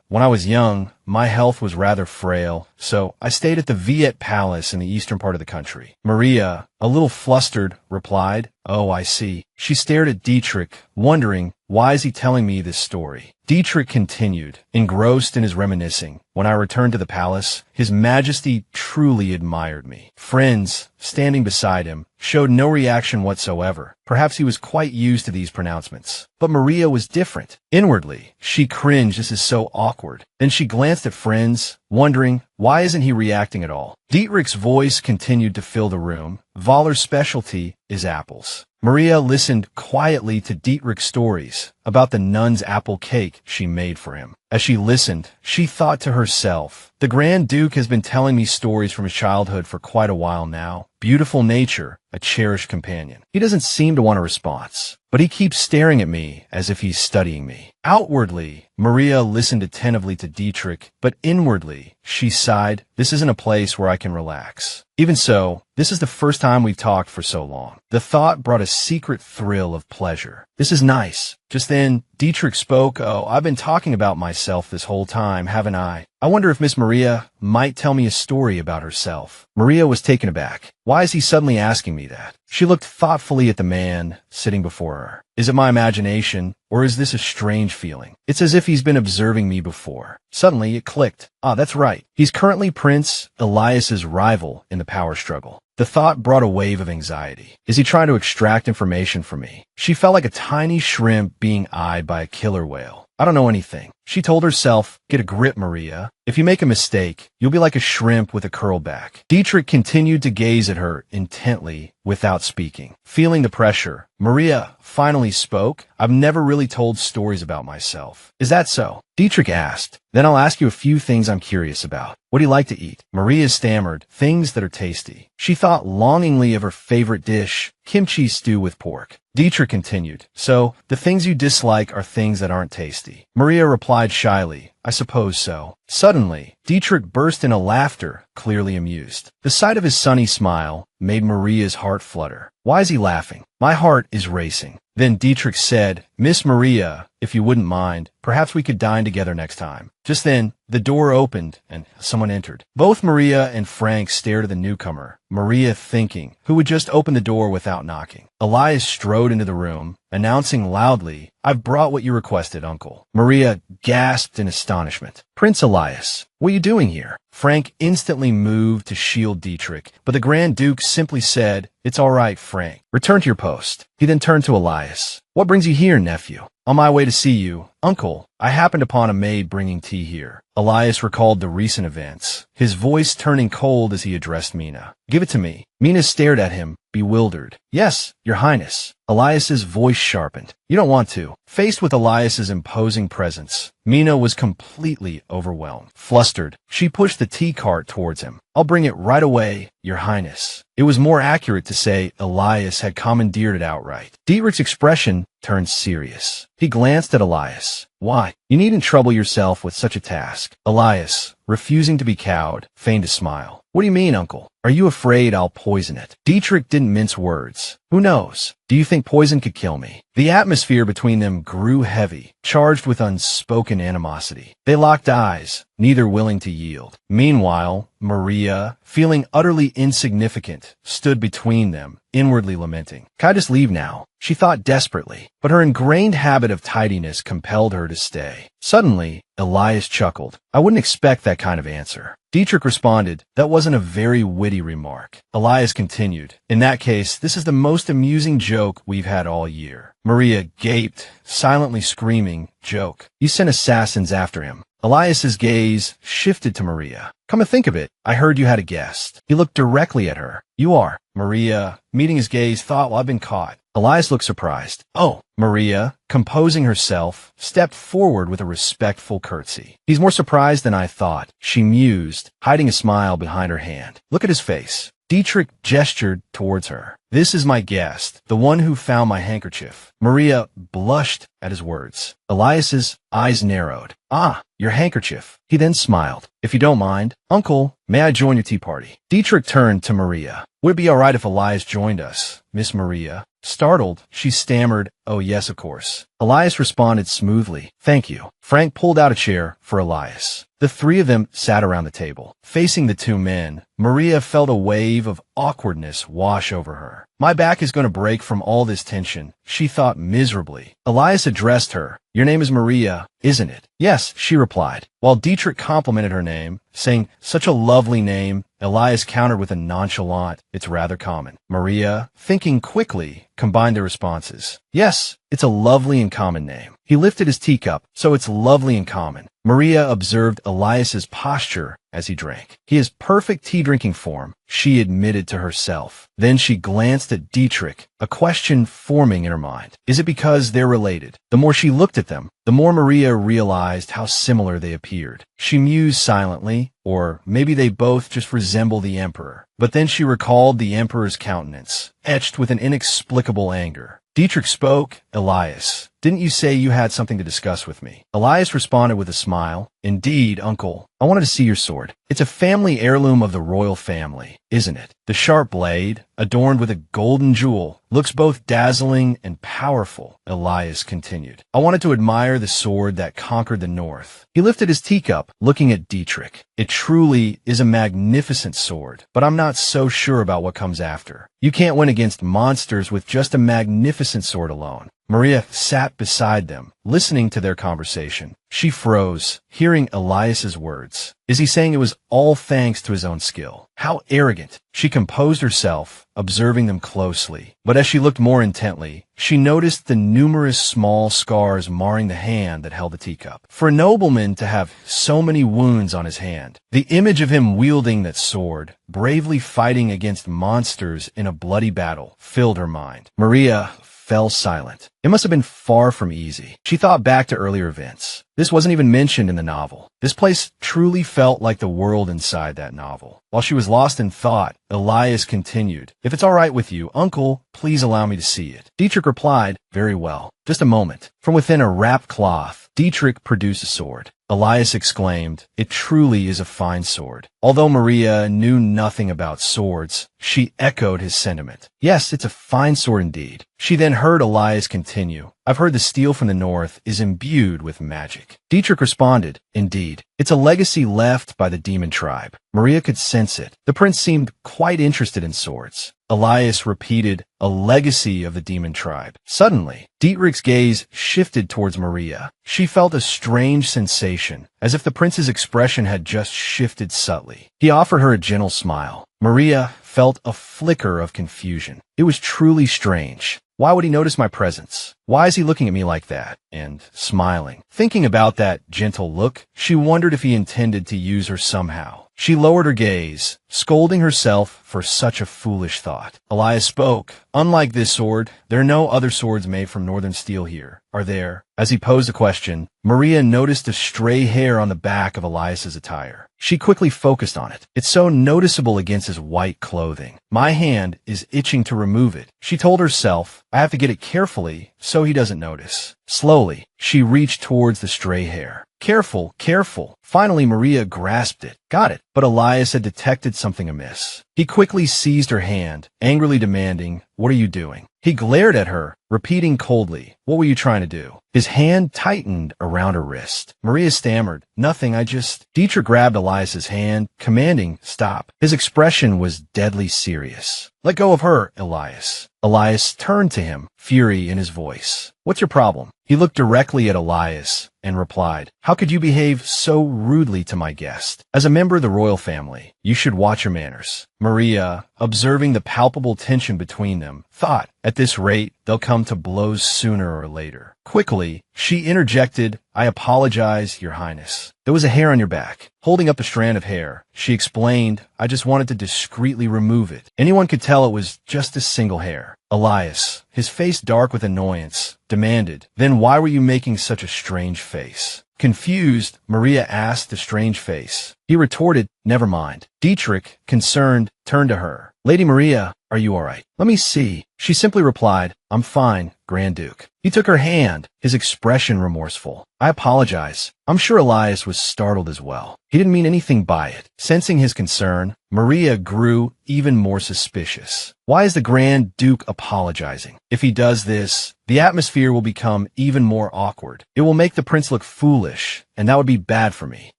When I was young, my health was rather frail, so I stayed at the Viet Palace in the eastern part of the country." Maria, a little flustered, replied, "Oh, I see." She stared at Dietrich, wondering, why is he telling me this story? Dietrich continued, engrossed in his reminiscing. "When I returned to the palace, His Majesty truly admired me." Friends, standing beside him, showed no reaction whatsoever. Perhaps he was quite used to these pronouncements. But Maria was different. Inwardly, she cringed. This is so awkward. Then she glanced at friends, wondering, why isn't he reacting at all? Dietrich's voice continued to fill the room. "Waller's specialty is apples." Maria listened quietly to Dietrich's stories about the nun's apple cake she made for him. As she listened, she thought to herself, "The Grand Duke has been telling me stories from his childhood for quite a while now. Beautiful nature, a cherished companion. He doesn't seem to want a response, but he keeps staring at me as if he's studying me." Outwardly, Maria listened attentively to Dietrich, but inwardly, she sighed, "This isn't a place where I can relax." Even so, this is the first time we've talked for so long. The thought brought a secret thrill of pleasure. "This is nice." Just then, Dietrich spoke. "Oh, I've been talking about myself this whole time, haven't I? I wonder if Miss Maria might tell me a story about herself." Maria was taken aback. Why is he suddenly asking me that? She looked thoughtfully at the man sitting before her. Is it my imagination, or is this a strange feeling? It's as if he's been observing me before. Suddenly, it clicked. That's right. He's currently Prince Elias's rival in the power struggle. The thought brought a wave of anxiety. Is he trying to extract information from me? She felt like a tiny shrimp being eyed by a killer whale. "I don't know anything." She told herself, "Get a grip, Maria. If you make a mistake, you'll be like a shrimp with a curled back." Dietrich continued to gaze at her intently without speaking. Feeling the pressure, Maria finally spoke. "I've never really told stories about myself." "Is that so?" Dietrich asked. "Then I'll ask you a few things I'm curious about. What do you like to eat?" Maria stammered, "Things that are tasty." She thought longingly of her favorite dish, kimchi stew with pork. Dietrich continued, "So, the things you dislike are things that aren't tasty." Maria replied shyly, "I suppose so." Suddenly, Dietrich burst into laughter, clearly amused. The sight of his sunny smile made Maria's heart flutter. Why is he laughing? My heart is racing. Then Dietrich said, "Miss Maria, if you wouldn't mind, perhaps we could dine together next time." Just then, the door opened and someone entered. Both Maria and Frank stared at the newcomer, Maria thinking, who would just open the door without knocking. Elias strode into the room, announcing loudly, "I've brought what you requested, Uncle." Maria gasped in astonishment. "Prince Elias, what are you doing here?" Frank instantly moved to shield Dietrich, but the Grand Duke simply said, "It's all right, Frank. Return to your post." He then turned to Elias. "What brings you here, nephew?" "On my way to see you. Uncle, I happened upon a maid bringing tea here." Elias recalled the recent events, his voice turning cold as he addressed Mina. "Give it to me." Mina stared at him, bewildered. "Yes, Your Highness." Elias's voice sharpened. "You don't want to." Faced with Elias's imposing presence, Mina was completely overwhelmed. Flustered, she pushed the tea cart towards him. "I'll bring it right away, Your Highness." It was more accurate to say Elias had commandeered it outright. Dietrich's expression turned serious. He glanced at Elias. "Why? You needn't trouble yourself with such a task." Elias, refusing to be cowed, feigned a smile. "What do you mean, Uncle? Are you afraid I'll poison it?" Dietrich didn't mince words. "Who knows?" Do you think poison could kill me? The atmosphere between them grew heavy, charged with unspoken animosity. They locked eyes, neither willing to yield. Meanwhile, Maria, feeling utterly insignificant, stood between them, inwardly lamenting. Can I just leave now? She thought desperately, but her ingrained habit of tidiness compelled her to stay. Suddenly, Elias chuckled. I wouldn't expect that kind of answer. Dietrich responded, that wasn't a very witty remark. Elias continued, in that case, this is the most amusing joke we've had all year. Maria gaped, silently screaming, joke. You sent assassins after him. Elias's gaze shifted to Maria. Come to think of it, I heard you had a guest. He looked directly at her. You are. Maria, meeting his gaze, thought, well, I've been caught. Elias looked surprised. Oh, Maria, composing herself, stepped forward with a respectful curtsy. He's more surprised than I thought, she mused, hiding a smile behind her hand. Look at his face. Dietrich gestured towards her. This is my guest, the one who found my handkerchief. Maria blushed at his words. Elias's eyes narrowed. Ah, your handkerchief. He then smiled. If you don't mind, Uncle, may I join your tea party? Dietrich turned to Maria. Would it be all right if Elias joined us, Miss Maria? Startled, she stammered, oh yes, of course. Elias responded smoothly, thank you. Frank pulled out a chair for Elias. The three of them sat around the table. Facing the two men, Maria felt a wave of awkwardness wash over her. My back is going to break from all this tension, she thought miserably. Elias addressed her. Your name is Maria, isn't it? Yes, she replied. While Dietrich complimented her name, saying, such a lovely name, Elias countered with a nonchalant, it's rather common. Maria, thinking quickly, combined their responses. Yes, it's a lovely and common name. He lifted his teacup, so it's lovely and common. Maria observed Elias's posture as he drank. He has perfect tea-drinking form, she admitted to herself. Then she glanced at Dietrich, a question forming in her mind. Is it because they're related? The more she looked at them, the more Maria realized how similar they appeared. She mused silently, or maybe they both just resemble the emperor. But then she recalled the emperor's countenance, etched with an inexplicable anger. Dietrich spoke, Elias, didn't you say you had something to discuss with me? Elias responded with a smile. Indeed, uncle. I wanted to see your sword. It's a family heirloom of the royal family, isn't it? The sharp blade, adorned with a golden jewel, looks both dazzling and powerful, Elias continued. I wanted to admire the sword that conquered the north. He lifted his teacup, looking at Dietrich. It truly is a magnificent sword, but I'm not so sure about what comes after. You can't win against monsters with just a magnificent sword alone. Maria sat beside them, listening to their conversation. She froze, hearing Elias's words. Is he saying it was all thanks to his own skill? How arrogant! She composed herself, observing them closely. But as she looked more intently, she noticed the numerous small scars marring the hand that held the teacup. For a nobleman to have so many wounds on his hand, the image of him wielding that sword, bravely fighting against monsters in a bloody battle, filled her mind. Maria fell silent. It must have been far from easy. She thought back to earlier events. This wasn't even mentioned in the novel. This place truly felt like the world inside that novel. While she was lost in thought, Elias continued, If it's all right with you, Uncle, please allow me to see it. Dietrich replied, Very well. Just a moment. From within a wrapped cloth, Dietrich produced a sword. Elias exclaimed, It truly is a fine sword. Although Maria knew nothing about swords, she echoed his sentiment. Yes, it's a fine sword indeed. She then heard Elias continue, I've heard the steel from the north is imbued with magic. Dietrich responded, Indeed. It's a legacy left by the demon tribe. Maria could sense it. The prince seemed quite interested in swords. Elias repeated, a legacy of the demon tribe. Suddenly, Dietrich's gaze shifted towards Maria. She felt a strange sensation, as if the prince's expression had just shifted subtly. He offered her a gentle smile. Maria felt a flicker of confusion. It was truly strange. Why would he notice my presence? Why is he looking at me like that? And smiling. Thinking about that gentle look, she wondered if he intended to use her somehow. She lowered her gaze, scolding herself for such a foolish thought. Elias spoke. Unlike this sword, there are no other swords made from northern steel here, are there? As he posed the question, Maria noticed a stray hair on the back of Elias's attire. She quickly focused on it. It's so noticeable against his white clothing. My hand is itching to remove it. She told herself, I have to get it carefully so he doesn't notice. Slowly, she reached towards the stray hair. Careful, careful. Finally, Maria grasped it. Got it. But Elias had detected something amiss. He quickly seized her hand, angrily demanding, "What are you doing?" He glared at her, repeating coldly, "What were you trying to do?" His hand tightened around her wrist. Maria stammered, "Nothing, I just—" Dietrich grabbed Elias's hand, commanding, "Stop." His expression was deadly serious. "Let go of her, Elias." Elias turned to him, fury in his voice. "What's your problem?" He looked directly at Elias and replied, "How could you behave so rudely to my guest? As a member of the royal family, you should watch your manners." Maria, observing the palpable tension between them, thought, "At this rate, they'll come to blows sooner or later." Quickly, she interjected, "I apologize, Your Highness. There was a hair on your back." Holding up the strand of hair, she explained, "I just wanted to discreetly remove it. Anyone could tell it was just a single hair." Elias, his face dark with annoyance, demanded, "Then why were you making such a strange face?" Confused, Maria asked the strange face. He retorted, "Never mind." Dietrich, concerned, turned to her. "Lady Maria, are you all right?" "Let me see." She simply replied, "I'm fine, Grand Duke." He took her hand, his expression remorseful. "I apologize." I'm sure Elias was startled as well. He didn't mean anything by it. Sensing his concern, Maria grew even more suspicious. Why is the Grand Duke apologizing? If he does this, the atmosphere will become even more awkward. It will make the prince look foolish, and that would be bad for me.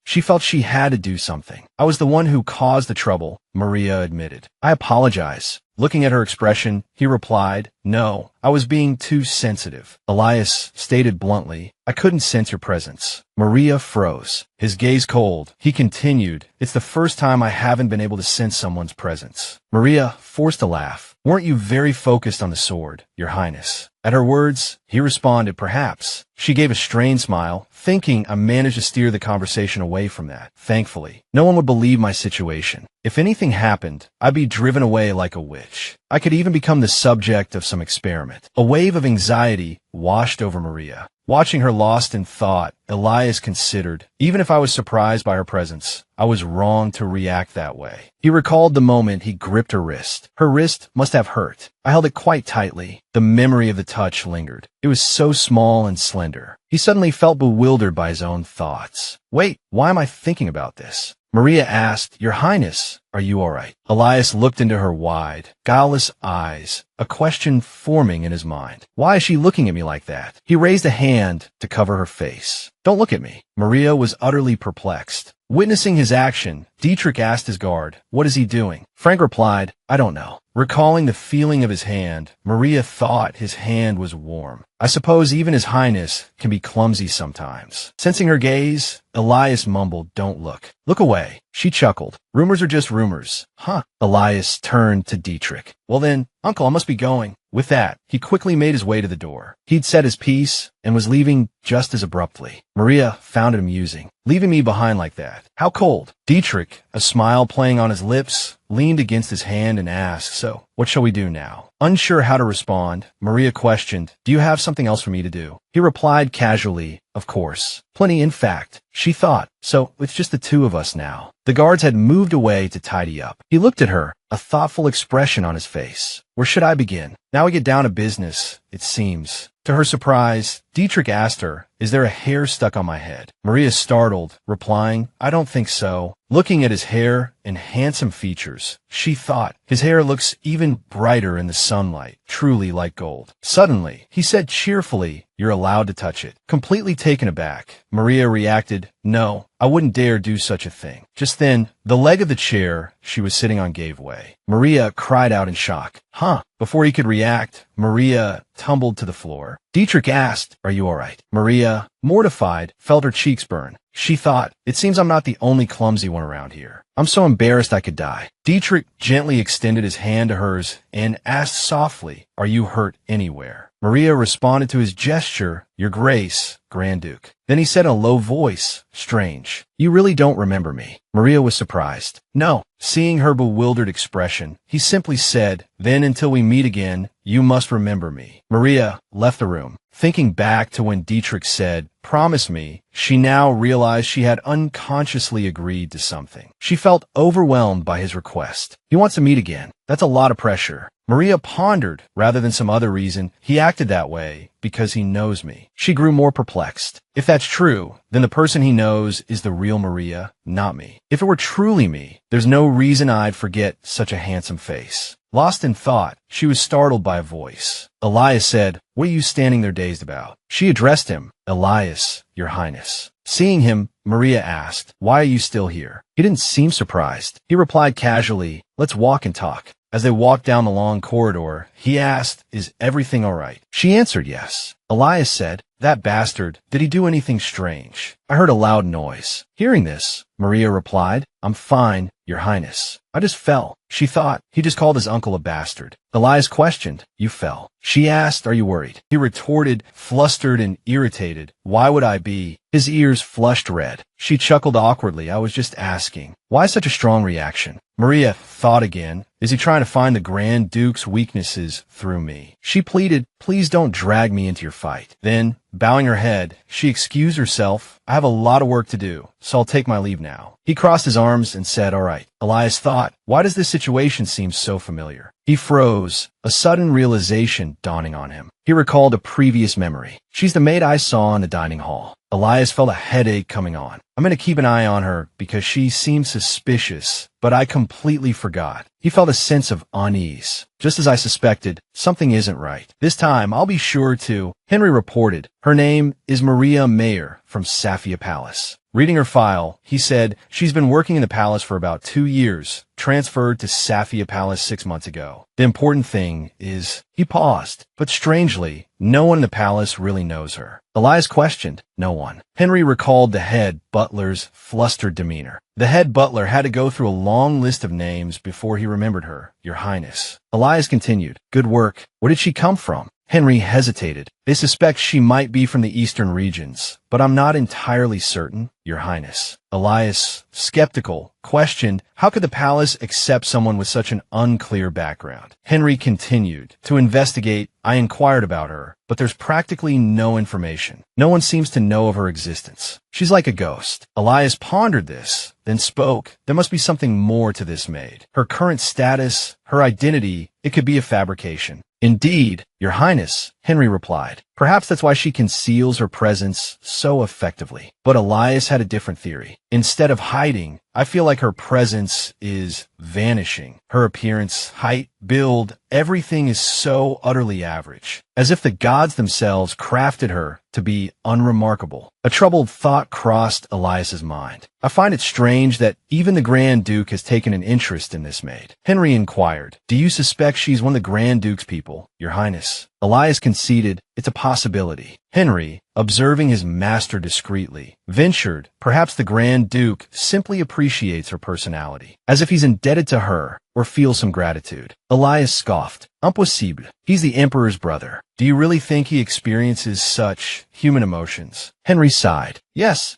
She felt she had to do something. "I was the one who caused the trouble," Maria admitted. "I apologize." Looking at her expression, he replied, "No, I was being too sensitive." Elias stated bluntly, "I couldn't sense your presence." Maria froze, his gaze cold. He continued, "It's the first time I haven't been able to sense someone's presence." Maria forced a laugh. "Weren't you very focused on the sword, Your Highness?" At her words, he responded, "Perhaps." She gave a strained smile, thinking I managed to steer the conversation away from that. Thankfully, no one would believe my situation. If anything happened, I'd be driven away like a witch. I could even become the subject of some experiment. A wave of anxiety washed over Maria. Watching her lost in thought, Elias considered, even if I was surprised by her presence, I was wrong to react that way. He recalled the moment he gripped her wrist. Her wrist must have hurt. I held it quite tightly. The memory of the touch lingered. It was so small and slender. He suddenly felt bewildered by his own thoughts. "Wait, why am I thinking about this?" Maria asked, "Your Highness, are you all right?" Elias looked into her wide, guileless eyes, a question forming in his mind. Why is she looking at me like that? He raised a hand to cover her face. "Don't look at me." Maria was utterly perplexed. Witnessing his action, Dietrich asked his guard, "What is he doing?" Frank replied, "I don't know." Recalling the feeling of his hand, Maria thought his hand was warm. I suppose even His Highness can be clumsy sometimes. Sensing her gaze, Elias mumbled, "Don't look. Look away." She chuckled. "Rumors are just rumors." "Huh." Elias turned to Dietrich. "Well then, Uncle, I must be going." With that, he quickly made his way to the door. He'd said his piece and was leaving just as abruptly. Maria found it amusing. "Leaving me behind like that. How cold." Dietrich, a smile playing on his lips, leaned against his hand and asked, "So, what shall we do now?" Unsure how to respond, Maria questioned, "Do you have something else for me to do?" He replied casually, "Of course. Plenty, in fact." She thought, "So, it's just the two of us now." The guards had moved away to tidy up. He looked at her, a thoughtful expression on his face. "Where should I begin?" "Now we get down to business, it seems." To her surprise, Dietrich asked her, "Is there a hair stuck on my head?" Maria startled, replying, "I don't think so." Looking at his hair and handsome features, she thought, "His hair looks even brighter in the sunlight, truly like gold." Suddenly, he said cheerfully, "You're allowed to touch it." Completely taken aback, Maria reacted, "No, I wouldn't dare do such a thing." Just then, the leg of the chair she was sitting on gave way. Maria cried out in shock, "Huh!" Before he could react, Maria tumbled to the floor. Dietrich asked, "Are you all right?" Maria, mortified, felt her cheeks burn. She thought, "It seems I'm not the only clumsy one around here. I'm so embarrassed I could die." Dietrich gently extended his hand to hers and asked softly, "Are you hurt anywhere?" Maria responded to his gesture, "Your Grace, Grand Duke." Then he said in a low voice, "Strange. You really don't remember me." Maria was surprised. "No." Seeing her bewildered expression, he simply said, "Then until we meet again, you must remember me." Maria left the room. Thinking back to when Dietrich said, "Promise me," she now realized she had unconsciously agreed to something. She felt overwhelmed by his request. He wants to meet again. That's a lot of pressure. Maria pondered, rather than some other reason, he acted that way because he knows me. She grew more perplexed. If that's true, then the person he knows is the real Maria, not me. If it were truly me, there's no reason I'd forget such a handsome face. Lost in thought, she was startled by a voice. Elias said, "What are you standing there dazed about?" She addressed him, "Elias, your highness." Seeing him, Maria asked, "Why are you still here?" He didn't seem surprised. He replied casually, "Let's walk and talk." As they walked down the long corridor, he asked, "Is everything all right?" She answered yes. Elias said, "That bastard, did he do anything strange?" I heard a loud noise. Hearing this, Maria replied, "I'm fine, your highness. I just fell." She thought, he just called his uncle a bastard. Elias questioned, "You fell?" She asked, "Are you worried?" He retorted, flustered and irritated, "Why would I be?" His ears flushed red. She chuckled awkwardly, "I was just asking." Why such a strong reaction? Maria thought again, is he trying to find the Grand Duke's weaknesses through me? She pleaded, "Please don't drag me into your fight." Then, bowing her head, she excused herself. "I have a lot of work to do, so I'll take my leave now." He crossed his arms and said, "All right." Elias thought, why does this situation seem so familiar? He froze, a sudden realization dawning on him. He recalled a previous memory. "She's the maid I saw in the dining hall." Elias felt a headache coming on. "I'm going to keep an eye on her because she seems suspicious, but I completely forgot." He felt a sense of unease. Just as I suspected, something isn't right. "This time, I'll be sure to." Henry reported, "Her name is Maria Mayer from Safia Palace." Reading her file, he said, "She's been working in the palace for about 2 years, transferred to Safia Palace 6 months ago. The important thing is," he paused, "but strangely, no one in the palace really knows her." Elias questioned, "No one." Henry recalled the head butler's flustered demeanor. The head butler had to go through a long list of names before he remembered her, "Your Highness." Elias continued, "Good work. Where did she come from?" Henry hesitated. "They suspect she might be from the eastern regions, but I'm not entirely certain, Your Highness." Elias, skeptical, questioned, how could the palace accept someone with such an unclear background? Henry continued, "To investigate, I inquired about her, but there's practically no information. No one seems to know of her existence. She's like a ghost." Elias pondered this, then spoke. There must be something more to this maid. Her current status, her identity, it could be a fabrication. "Indeed, Your Highness," Henry replied. "Perhaps that's why she conceals her presence so effectively." But Elias had a different theory. "Instead of hiding, I feel like her presence is vanishing. Her appearance, height, build, everything is so utterly average, as if the gods themselves crafted her to be unremarkable." A troubled thought crossed Elias's mind. "I find it strange that even the Grand Duke has taken an interest in this maid." Henry inquired, "Do you suspect she's one of the Grand Duke's people, Your Highness?" Elias conceded, "It's a possibility." Henry, observing his master discreetly, ventured, "Perhaps the Grand Duke simply appreciates her personality, as if he's indebted to her or feels some gratitude." Elias scoffed, "Impossible. He's the Emperor's brother. Do you really think he experiences such human emotions?" Henry sighed. Yes,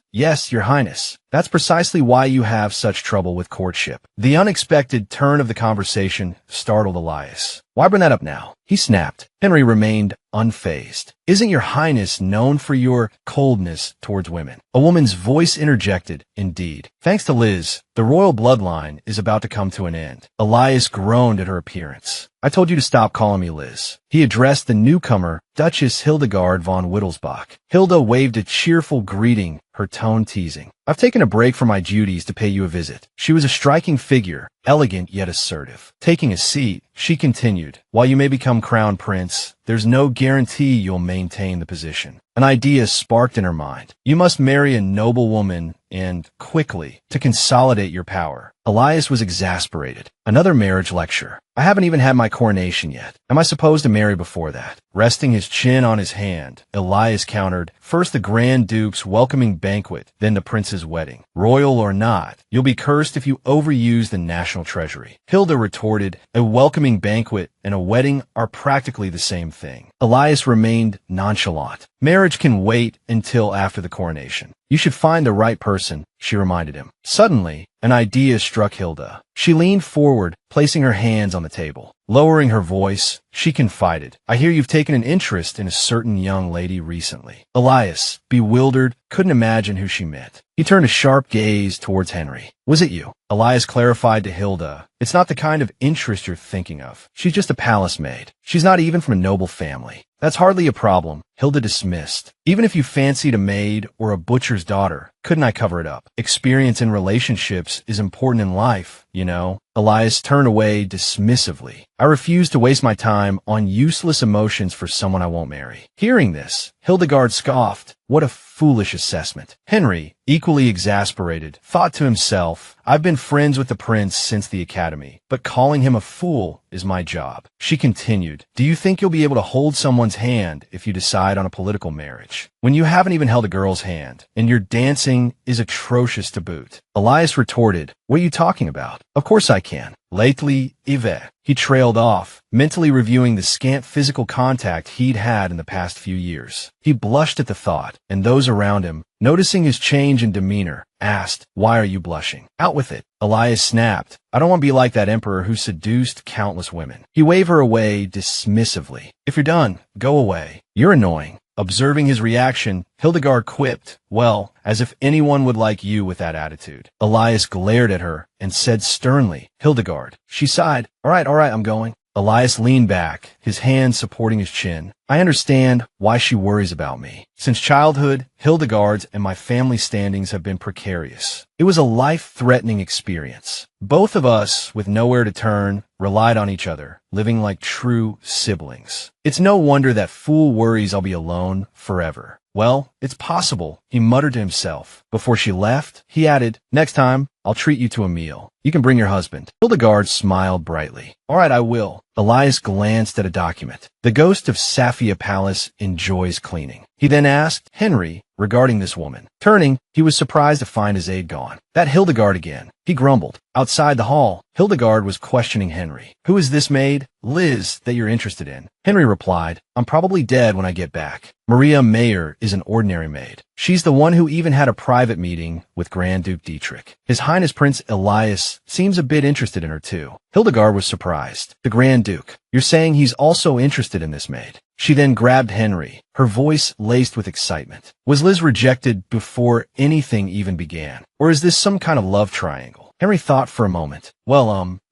Your Highness. That's precisely why you have such trouble with courtship." The unexpected turn of the conversation startled Elias. "Why bring that up now?" he snapped. Henry remained unfazed. "Isn't Your Highness known for your coldness towards women?" A woman's voice interjected, "Indeed. Thanks to Liz, the royal bloodline is about to come to an end." Elias groaned at her appearance. "I told you to stop calling me Liz." He addressed the newcomer, Duchess Hildegard von Wittelsbach. Hilda waved a cheerful greeting, her tone teasing. "I've taken a break from my duties to pay you a visit." She was a striking figure, elegant yet assertive. Taking a seat, she continued, "While you may become crown prince, there's no guarantee you'll maintain the position." An idea sparked in her mind. "You must marry a noble woman, and quickly, to consolidate your power." Elias was exasperated. Another marriage lecture. "I haven't even had my coronation yet. Am I supposed to marry before that?" Resting his chin on his hand, Elias countered, "First the Grand Duke's welcoming banquet, then the prince's wedding. Royal or not, you'll be cursed if you overuse the national treasury." Hilda retorted, "A welcoming banquet and a wedding are practically the same thing." Elias remained nonchalant. "Marriage can wait until after the coronation. You should find the right person," she reminded him. Suddenly, an idea struck Hilda. She leaned forward, placing her hands on the table. Lowering her voice, she confided, "I hear you've taken an interest in a certain young lady recently." Elias, bewildered, couldn't imagine who she meant. He turned a sharp gaze towards Henry. "Was it you?" Elias clarified to Hilda, "It's not the kind of interest you're thinking of. She's just a palace maid. She's not even from a noble family." "That's hardly a problem," Hilda dismissed. "Even if you fancied a maid or a butcher's daughter, couldn't I cover it up? Experience in relationships is important in life, you know." Elias turned away dismissively. "I refuse to waste my time on useless emotions for someone I won't marry." Hearing this, Hildegard scoffed. What a foolish assessment. Henry, equally exasperated, thought to himself, "I've been friends with the prince since the academy, but calling him a fool is my job." She continued, "Do you think you'll be able to hold someone's hand if you decide on a political marriage, when you haven't even held a girl's hand, and your dancing is atrocious to boot?" Elias retorted, "What are you talking about? Of course I can. Lately, Yves." He trailed off, mentally reviewing the scant physical contact he'd had in the past few years. He blushed at the thought, and those around him, noticing his change in demeanor, asked, "Why are you blushing?" "Out with it." Elias snapped, "I don't want to be like that emperor who seduced countless women." He waved her away dismissively. "If you're done, go away. You're annoying." Observing his reaction, Hildegard quipped, "Well, as if anyone would like you with that attitude." Elias glared at her and said sternly, "Hildegard." She sighed, all right, I'm going." Elias leaned back, his hands supporting his chin. "I understand why she worries about me. Since childhood, Hildegard's and my family standings have been precarious. It was a life-threatening experience. Both of us, with nowhere to turn, relied on each other, living like true siblings. It's no wonder that fool worries I'll be alone forever." "Well, it's possible," he muttered to himself. Before she left, he added, "Next time, I'll treat you to a meal. You can bring your husband." Hildegard smiled brightly. "All right, I will." Elias glanced at a document. "The ghost of Safia Palace enjoys cleaning." He then asked Henry regarding this woman. Turning, he was surprised to find his aide gone. "That Hildegard again," he grumbled. Outside the hall, Hildegard was questioning Henry. "Who is this maid, Liz, that you're interested in?" Henry replied, "I'm probably dead when I get back. Maria Mayer is an ordinary maid. She's the one who even had a private meeting with Grand Duke Dietrich. His Highness Prince Elias seems a bit interested in her too." Hildegard was surprised. "The Grand Duke? You're saying he's also interested in this maid?" She then grabbed Henry, her voice laced with excitement. Was Liz rejected before anything even began? Or is this some kind of love triangle? Henry thought for a moment.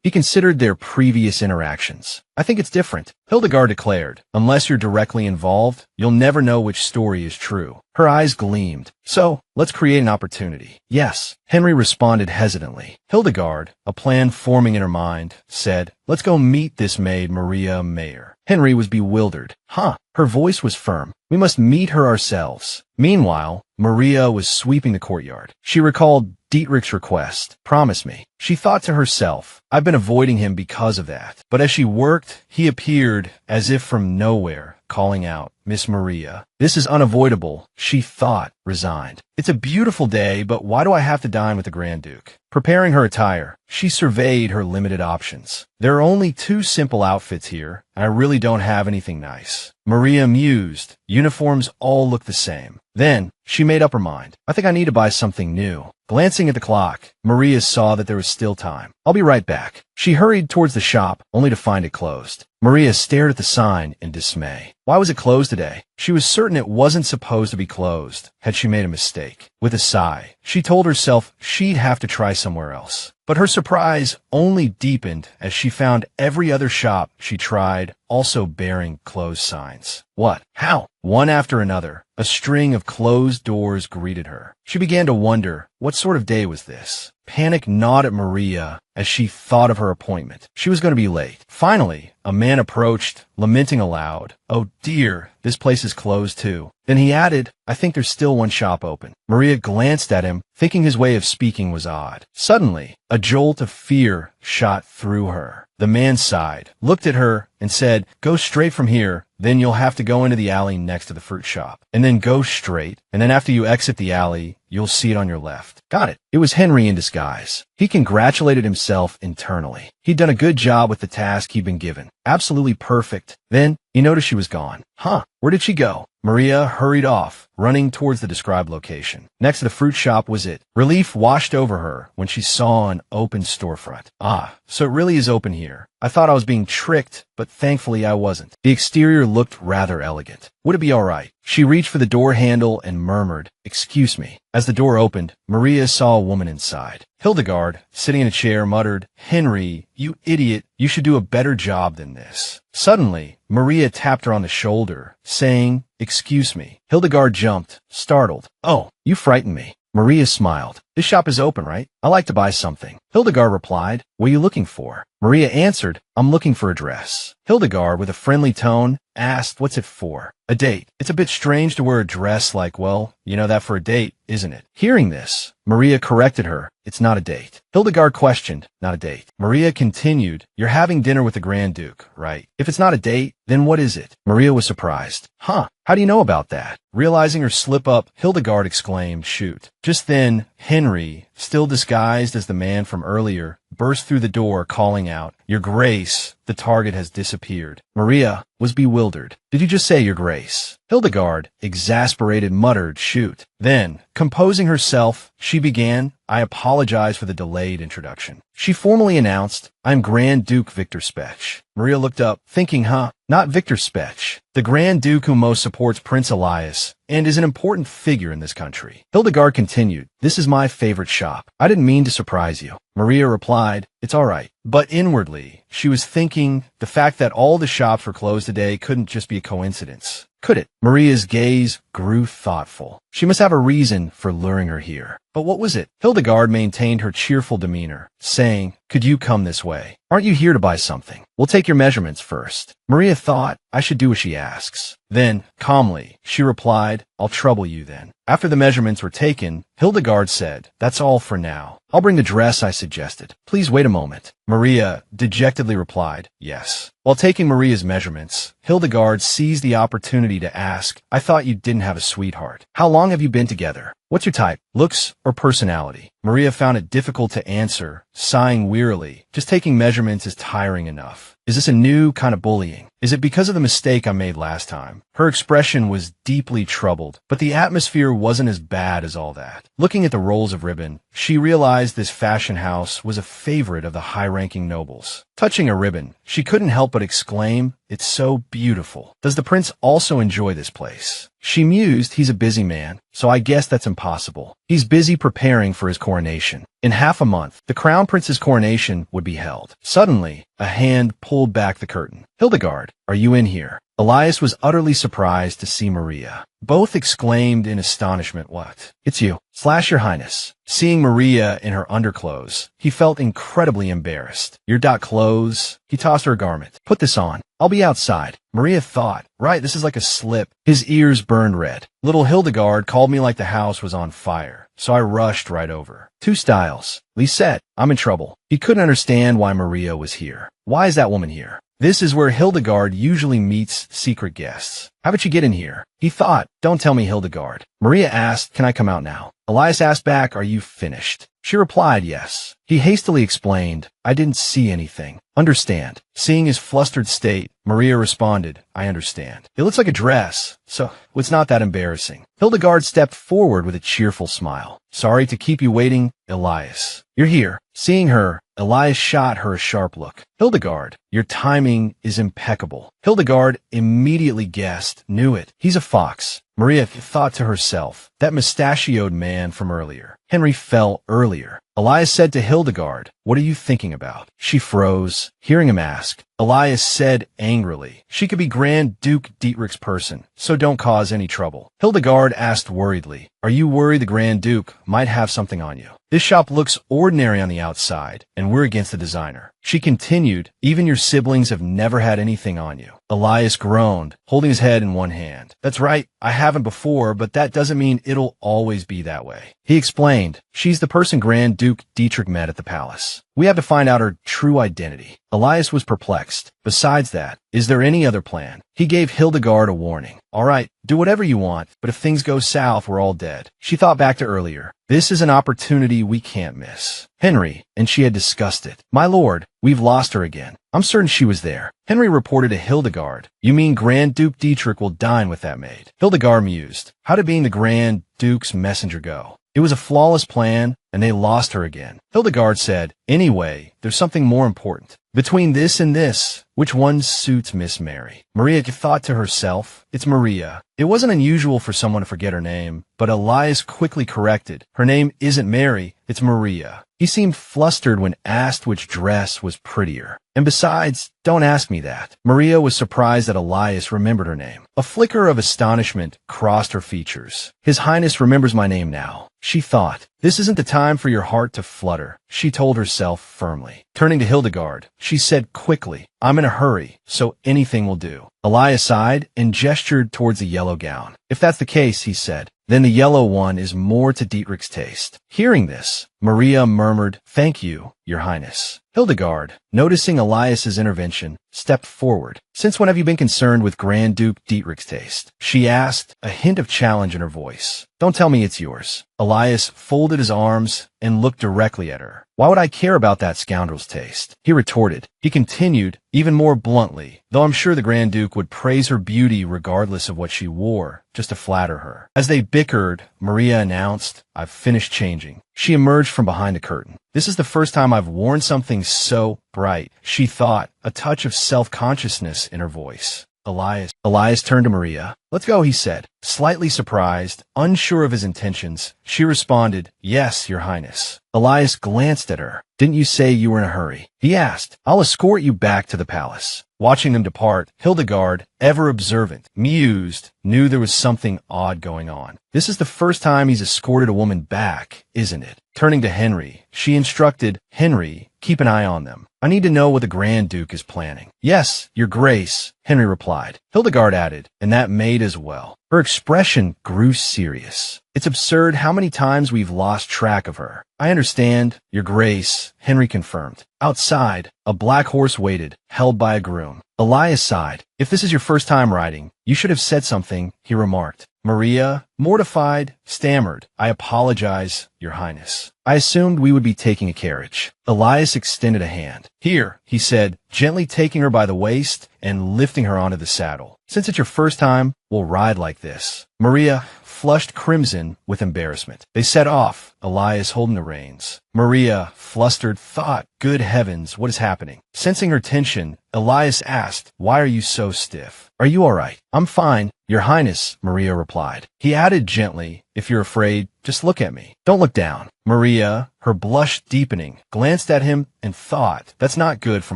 He considered their previous interactions. "I think it's different," Hildegard declared. "Unless you're directly involved, you'll never know which story is true." Her eyes gleamed. "So, let's create an opportunity." "Yes," Henry responded hesitantly. Hildegard, a plan forming in her mind, said, "Let's go meet this maid Maria Mayer." Henry was bewildered. "Huh?" Her voice was firm. "We must meet her ourselves." Meanwhile, Maria was sweeping the courtyard. She recalled Dietrich's request. "Promise me." She thought to herself, "I've been avoiding him because of that." But as she worked, he appeared as if from nowhere, calling out, "Miss Maria." "This is unavoidable," she thought, resigned. "It's a beautiful day, but why do I have to dine with the Grand Duke?" Preparing her attire, she surveyed her limited options. "There are only 2 simple outfits here, and I really don't have anything nice." Maria mused. Uniforms all look the same. Then, she made up her mind. "I think I need to buy something new." Glancing at the clock, Maria saw that there was still time. "I'll be right back." She hurried towards the shop, only to find it closed. Maria stared at the sign in dismay. Why was it closed today? She was certain it wasn't supposed to be closed. Had she made a mistake? With a sigh, she told herself she'd have to try somewhere else. But her surprise only deepened as she found every other shop she tried also bearing closed signs. What? How? One after another, a string of closed doors greeted her. She began to wonder, what sort of day was this? Panic gnawed at Maria as she thought of her appointment. She was going to be late. Finally, a man approached, lamenting aloud, "Oh dear, this place is closed too." Then he added, "I think there's still one shop open." Maria glanced at him, thinking his way of speaking was odd. Suddenly, a jolt of fear shot through her. The man sighed, looked at her, and said, "Go straight from here, then you'll have to go into the alley next to the fruit shop. And then go straight, and then after you exit the alley, you'll see it on your left." Got it. It was Henry in disguise. He congratulated himself internally. He'd done a good job with the task he'd been given. Absolutely perfect. Then, he noticed she was gone. Huh, where did she go? Maria hurried off, running towards the described location. Next to the fruit shop was it. Relief washed over her when she saw an open storefront. Ah, so it really is open here. I thought I was being tricked, but thankfully I wasn't. The exterior looked rather elegant. Would it be all right? She reached for the door handle and murmured, "Excuse me." As the door opened, Maria saw a woman inside. Hildegard, sitting in a chair, muttered, "Henry, you idiot, you should do a better job than this." Suddenly, Maria tapped her on the shoulder, saying, "Excuse me." Hildegard jumped, startled. "Oh, you frightened me." Maria smiled. "This shop is open, right? I like to buy something." Hildegard replied, "What are you looking for?" Maria answered, "I'm looking for a dress." Hildegard, with a friendly tone, asked, "What's it for?" "A date." "It's a bit strange to wear a dress like, well, you know that for a date, isn't it?" Hearing this, Maria corrected her, "It's not a date." Hildegard questioned, "Not a date." Maria continued, "You're having dinner with the Grand Duke, right? If it's not a date, then what is it?" Maria was surprised. "Huh, how do you know about that?" Realizing her slip-up, Hildegard exclaimed, "Shoot." Just then, Henry, still disguised as the man from earlier, burst through the door calling out, "Your Grace, the target has disappeared." Maria was bewildered. "Did you just say, Your Grace?" Hildegard, exasperated, muttered, "Shoot." Then, composing herself, she began, "I apologize for the delayed introduction." She formally announced, "I'm Grand Duke Victor Spetch." Maria looked up, thinking, not Victor Spetch, the Grand Duke who most supports Prince Elias, and is an important figure in this country. Hildegard continued, "This is my favorite shop. I didn't mean to surprise you." Maria replied, "It's all right." But inwardly, she was thinking the fact that all the shops were closed today couldn't just be a coincidence. Could it? Maria's gaze grew thoughtful. She must have a reason for luring her here. But what was it? Hildegard maintained her cheerful demeanor, saying, "Could you come this way? Aren't you here to buy something? We'll take your measurements first." Maria thought, I should do as she asks. Then, calmly, she replied, "I'll trouble you then." After the measurements were taken, Hildegard said, "That's all for now. I'll bring the dress I suggested. Please wait a moment." Maria dejectedly replied, "Yes." While taking Maria's measurements, Hildegard seized the opportunity to ask, "I thought you didn't have a sweetheart. How long have you been together? What's your type, looks or personality?" Maria found it difficult to answer, sighing wearily. Just taking measurements is tiring enough. Is this a new kind of bullying? Is it because of the mistake I made last time? Her expression was deeply troubled, but the atmosphere wasn't as bad as all that. Looking at the rolls of ribbon, she realized this fashion house was a favorite of the high-ranking nobles. Touching a ribbon, she couldn't help but exclaim, "It's so beautiful. Does the prince also enjoy this place?" She mused, "He's a busy man, so I guess that's impossible. He's busy preparing for his coronation. In half a month, the crown prince's coronation would be held." Suddenly, a hand pulled back the curtain. "Hildegard, are you in here?" Elias was utterly surprised to see Maria. Both exclaimed in astonishment, "What? It's you." "Your Highness." Seeing Maria in her underclothes, he felt incredibly embarrassed. "Your clothes?" He tossed her a garment. "Put this on. I'll be outside." Maria thought, right, this is like a slip. His ears burned red. Little Hildegard called me like the house was on fire, so I rushed right over. Two styles. Lisette, I'm in trouble. He couldn't understand why Maria was here. Why is that woman here? This is where Hildegard usually meets secret guests. How did she get in here? He thought, don't tell me, Hildegard. Maria asked, can I come out now? Elias asked back, are you finished? She replied, yes. He hastily explained, I didn't see anything. Understand. Seeing his flustered state, Maria responded, I understand. It looks like a dress, so it's not that embarrassing. Hildegard stepped forward with a cheerful smile. Sorry to keep you waiting, Elias. You're here. Seeing her, Elias shot her a sharp look. Hildegard, your timing is impeccable. Hildegard immediately guessed, knew it. He's a fox. Maria thought to herself, that mustachioed man from earlier. Henry fell earlier. Elias said to Hildegard, what are you thinking about? She froze, hearing him ask. Elias said angrily, she could be Grand Duke Dietrich's person, so don't cause any trouble. Hildegard asked worriedly, are you worried the Grand Duke might have something on you? This shop looks ordinary on the outside, and we're against the designer. She continued, even your siblings have never had anything on you. Elias groaned, holding his head in one hand. That's right, I haven't before, but that doesn't mean it'll always be that way. He explained, she's the person Grand Duke Dietrich met at the palace. We have to find out her true identity. Elias was perplexed. Besides that, is there any other plan? He gave Hildegard a warning. All right, do whatever you want, but if things go south, we're all dead. She thought back to earlier. This is an opportunity we can't miss. Henry, and she had discussed it. My lord, We've lost her again. I'm certain she was there. Henry reported to Hildegard. You mean Grand Duke Dietrich will dine with that maid? Hildegard mused. How did being the Grand Duke's messenger go? It was a flawless plan, and they lost her again. Hildegard said, Anyway, there's something more important. Between this and this, which one suits Miss Mary? Maria thought to herself, It's Maria. It wasn't unusual for someone to forget her name, but Elias quickly corrected. Her name isn't Mary, it's Maria. He seemed flustered when asked which dress was prettier. And besides, don't ask me that. Maria was surprised that Elias remembered her name. A flicker of astonishment crossed her features. His Highness remembers my name now, she thought. This isn't the time for your heart to flutter, she told herself firmly. Turning to Hildegard, she said quickly, I'm in a hurry, so anything will do. Elias sighed and gestured towards the yellow gown. If that's the case, he said, then the yellow one is more to Dietrich's taste. Hearing this, Maria murmured, Thank you, Your Highness. Hildegard, noticing Elias's intervention, stepped forward. Since when have you been concerned with Grand Duke Dietrich's taste? She asked, a hint of challenge in her voice. Don't tell me it's yours. Elias folded his arms and looked directly at her. Why would I care about that scoundrel's taste? He retorted. He continued, even more bluntly, though I'm sure the Grand Duke would praise her beauty regardless of what she wore, just to flatter her. As they bickered, Maria announced, I've finished changing. She emerged from behind the curtain. This is the first time I've worn something so bright, she thought, a touch of self-consciousness in her voice. Elias turned to Maria. Let's go, he said. Slightly surprised, unsure of his intentions, she responded, Yes, Your Highness. Elias glanced at her. Didn't you say you were in a hurry? He asked. I'll escort you back to the palace. Watching them depart, Hildegard, ever observant, mused, knew there was something odd going on. This is the first time he's escorted a woman back, isn't it? Turning to Henry, she instructed, Henry, keep an eye on them. I need to know what the Grand Duke is planning. Yes, Your Grace, Henry replied. Hildegard added, and that maid as well. Her expression grew serious. It's absurd how many times we've lost track of her. I understand, Your Grace, Henry confirmed. Outside, a black horse waited, held by a groom. Elias sighed. If this is your first time riding, you should have said something, he remarked. Maria, mortified, stammered, I apologize, Your Highness. I assumed we would be taking a carriage. Elias extended a hand. Here, he said, gently taking her by the waist and lifting her onto the saddle. Since it's your first time, we'll ride like this. Maria flushed crimson with embarrassment. They set off, Elias holding the reins. Maria, flustered, thought, Good heavens, what is happening? Sensing her tension, Elias asked, Why are you so stiff? Are you all right? I'm fine, Your Highness, Maria replied. He added gently, If you're afraid, just look at me. Don't look down. Maria, her blush deepening, glanced at him and thought, That's not good for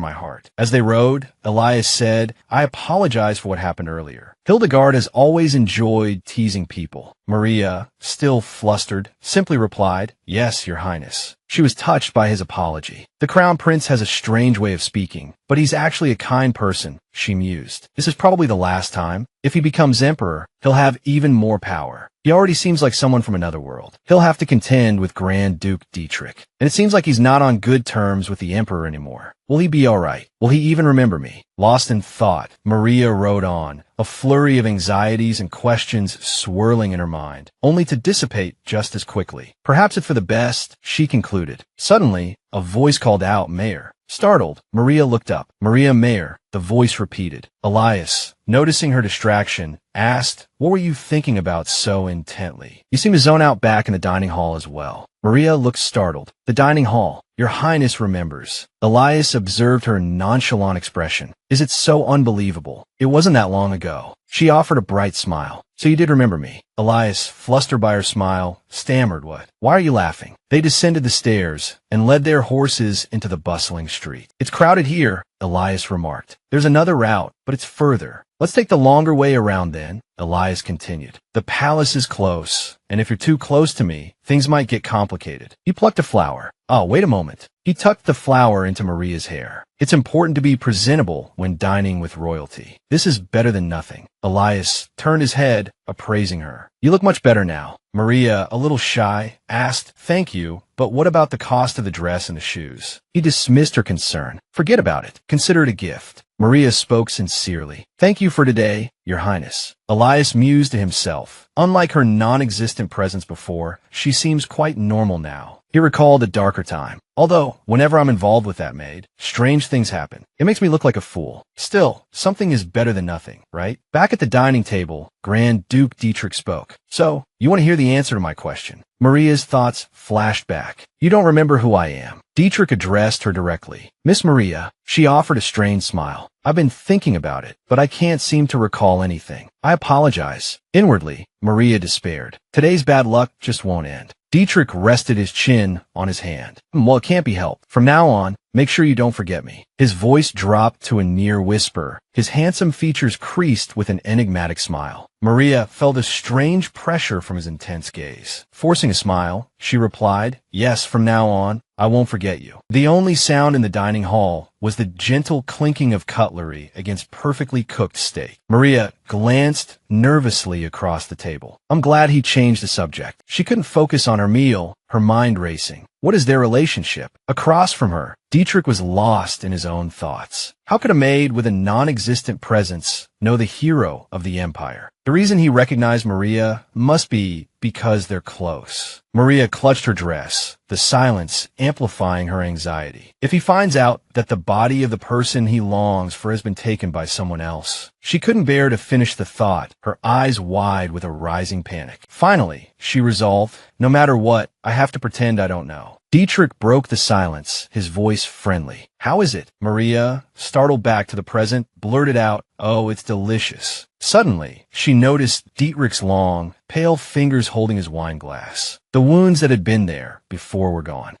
my heart. As they rode, Elias said, I apologize for what happened earlier. Hildegard has always enjoyed teasing people. Maria, still flustered, simply replied, Yes, Your Highness. She was touched by his apology. The Crown Prince has a strange way of speaking, but he's actually a kind person, she mused. This is probably the last time. If he becomes emperor, he'll have even more power. He already seems like someone from another world. He'll have to contend with Grand Duke Dietrich. And it seems like he's not on good terms with the emperor anymore. Will he be all right? Will he even remember me? Lost in thought, Maria rode on, a flurry of anxieties and questions swirling in her mind, only to dissipate just as quickly. Perhaps it's for the best, she concluded. Suddenly, a voice called out, Mayor. Startled, Maria looked up. Maria Mayor, the voice repeated. Elias, noticing her distraction, asked, What were you thinking about so intently? You seem to zone out back in the dining hall as well. Maria looked startled. The dining hall. Your Highness remembers. Elias observed her nonchalant expression. Is it so unbelievable? It wasn't that long ago. She offered a bright smile. So you did remember me. Elias, flustered by her smile, stammered, What? Why are you laughing? They descended the stairs and led their horses into the bustling street. It's crowded here, Elias remarked. There's another route, but it's further. Let's take the longer way around then, Elias continued. The palace is close, and if you're too close to me, things might get complicated. He plucked a flower. Oh, wait a moment. He tucked the flower into Maria's hair. It's important to be presentable when dining with royalty. This is better than nothing. Elias turned his head, appraising her. You look much better now. Maria, a little shy, asked, Thank you, but what about the cost of the dress and the shoes? He dismissed her concern. Forget about it. Consider it a gift. Maria spoke sincerely. Thank you for today, Your Highness. Elias mused to himself. Unlike her non-existent presence before, she seems quite normal now. He recalled a darker time. Although, whenever I'm involved with that maid, strange things happen. It makes me look like a fool. Still, something is better than nothing, right? Back at the dining table, Grand Duke Dietrich spoke. So, you want to hear the answer to my question? Maria's thoughts flashed back. You don't remember who I am. Dietrich addressed her directly. Miss Maria, she offered a strained smile. I've been thinking about it, but I can't seem to recall anything. I apologize. Inwardly, Maria despaired. Today's bad luck just won't end. Dietrich rested his chin on his hand. Well, it can't be helped. From now on, make sure you don't forget me. His voice dropped to a near whisper. His handsome features creased with an enigmatic smile. Maria felt a strange pressure from his intense gaze. Forcing a smile, she replied, yes, from now on, I won't forget you. The only sound in the dining hall was the gentle clinking of cutlery against perfectly cooked steak. Maria glanced nervously across the table. I'm glad he changed the subject. She couldn't focus on her meal, her mind racing. What is their relationship? Across from her, Dietrich was lost in his own thoughts. How could a maid with a non-existent presence know the hero of the empire? The reason he recognized Maria must be because they're close. Maria clutched her dress, the silence amplifying her anxiety. If he finds out that the body of the person he longs for has been taken by someone else, she couldn't bear to finish the thought, her eyes wide with a rising panic. Finally, she resolved, no matter what, I have to pretend I don't know. Dietrich broke the silence, his voice friendly. How is it? Maria, startled back to the present, blurted out, oh, it's delicious. Suddenly, she noticed Dietrich's long, pale fingers holding his wine glass. The wounds that had been there before were gone.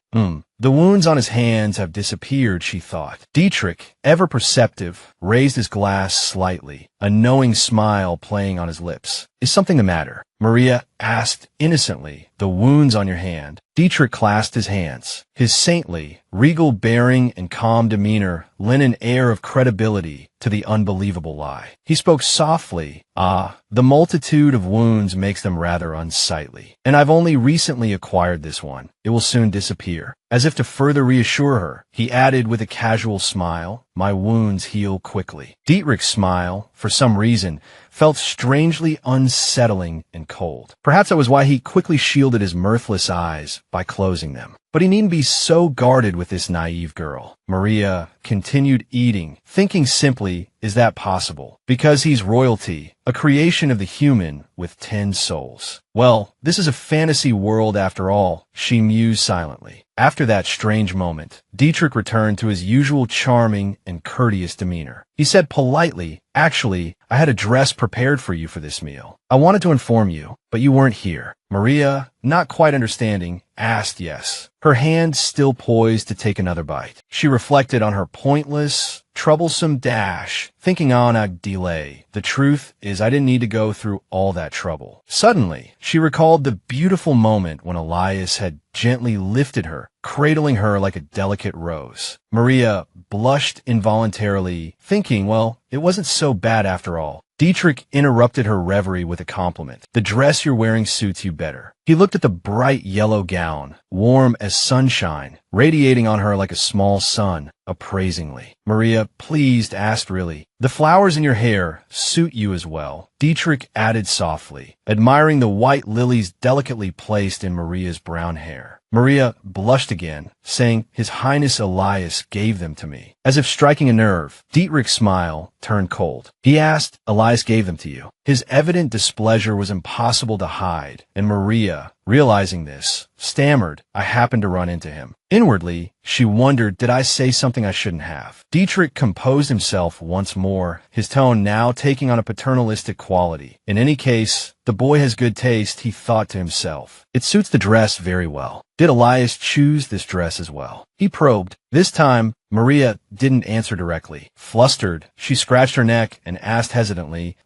The wounds on his hands have disappeared, she thought. Dietrich, ever perceptive, raised his glass slightly, a knowing smile playing on his lips. Is something the matter? Maria asked innocently. The wounds on your hand. Dietrich clasped his hands. His saintly, regal bearing and calm demeanor lent an air of credibility to the unbelievable lie. He spoke softly. The multitude of wounds makes them rather unsightly, and I've only recently acquired this one. It will soon disappear. As if to further reassure her, he added with a casual smile, my wounds heal quickly. Dietrich's smile, for some reason, felt strangely unsettling and cold. Perhaps that was why he quickly shielded his mirthless eyes by closing them. But he needn't be so guarded with this naive girl. Maria continued eating, thinking simply, is that possible? Because he's royalty, a creation of the human with 10 souls. Well, this is a fantasy world after all, she mused silently. After that strange moment, Dietrich returned to his usual charming and courteous demeanor. He said politely, actually, I had a dress prepared for you for this meal. I wanted to inform you, but you weren't here. Maria, not quite understanding, asked yes, her hand still poised to take another bite. She reflected on her pointless, troublesome dash, thinking on a delay. The truth is I didn't need to go through all that trouble. Suddenly, she recalled the beautiful moment when Elias had gently lifted her, cradling her like a delicate rose. Maria blushed involuntarily, thinking, well, it wasn't so bad after all. Dietrich interrupted her reverie with a compliment. The dress you're wearing suits you better. He looked at the bright yellow gown, warm as sunshine, radiating on her like a small sun, appraisingly. Maria, pleased, asked really, the flowers in your hair suit you as well. Dietrich added softly, admiring the white lilies delicately placed in Maria's brown hair. Maria blushed again, saying, His Highness Elias gave them to me. As if striking a nerve, Dietrich's smile turned cold. He asked, Elias gave them to you. His evident displeasure was impossible to hide, and Maria, realizing this, stammered, I happened to run into him. Inwardly, she wondered, did I say something I shouldn't have? Dietrich composed himself once more, his tone now taking on a paternalistic quality. In any case, the boy has good taste, he thought to himself. It suits the dress very well. Did Elias choose this dress as well? He probed. This time, Maria didn't answer directly. Flustered, she scratched her neck and asked hesitantly,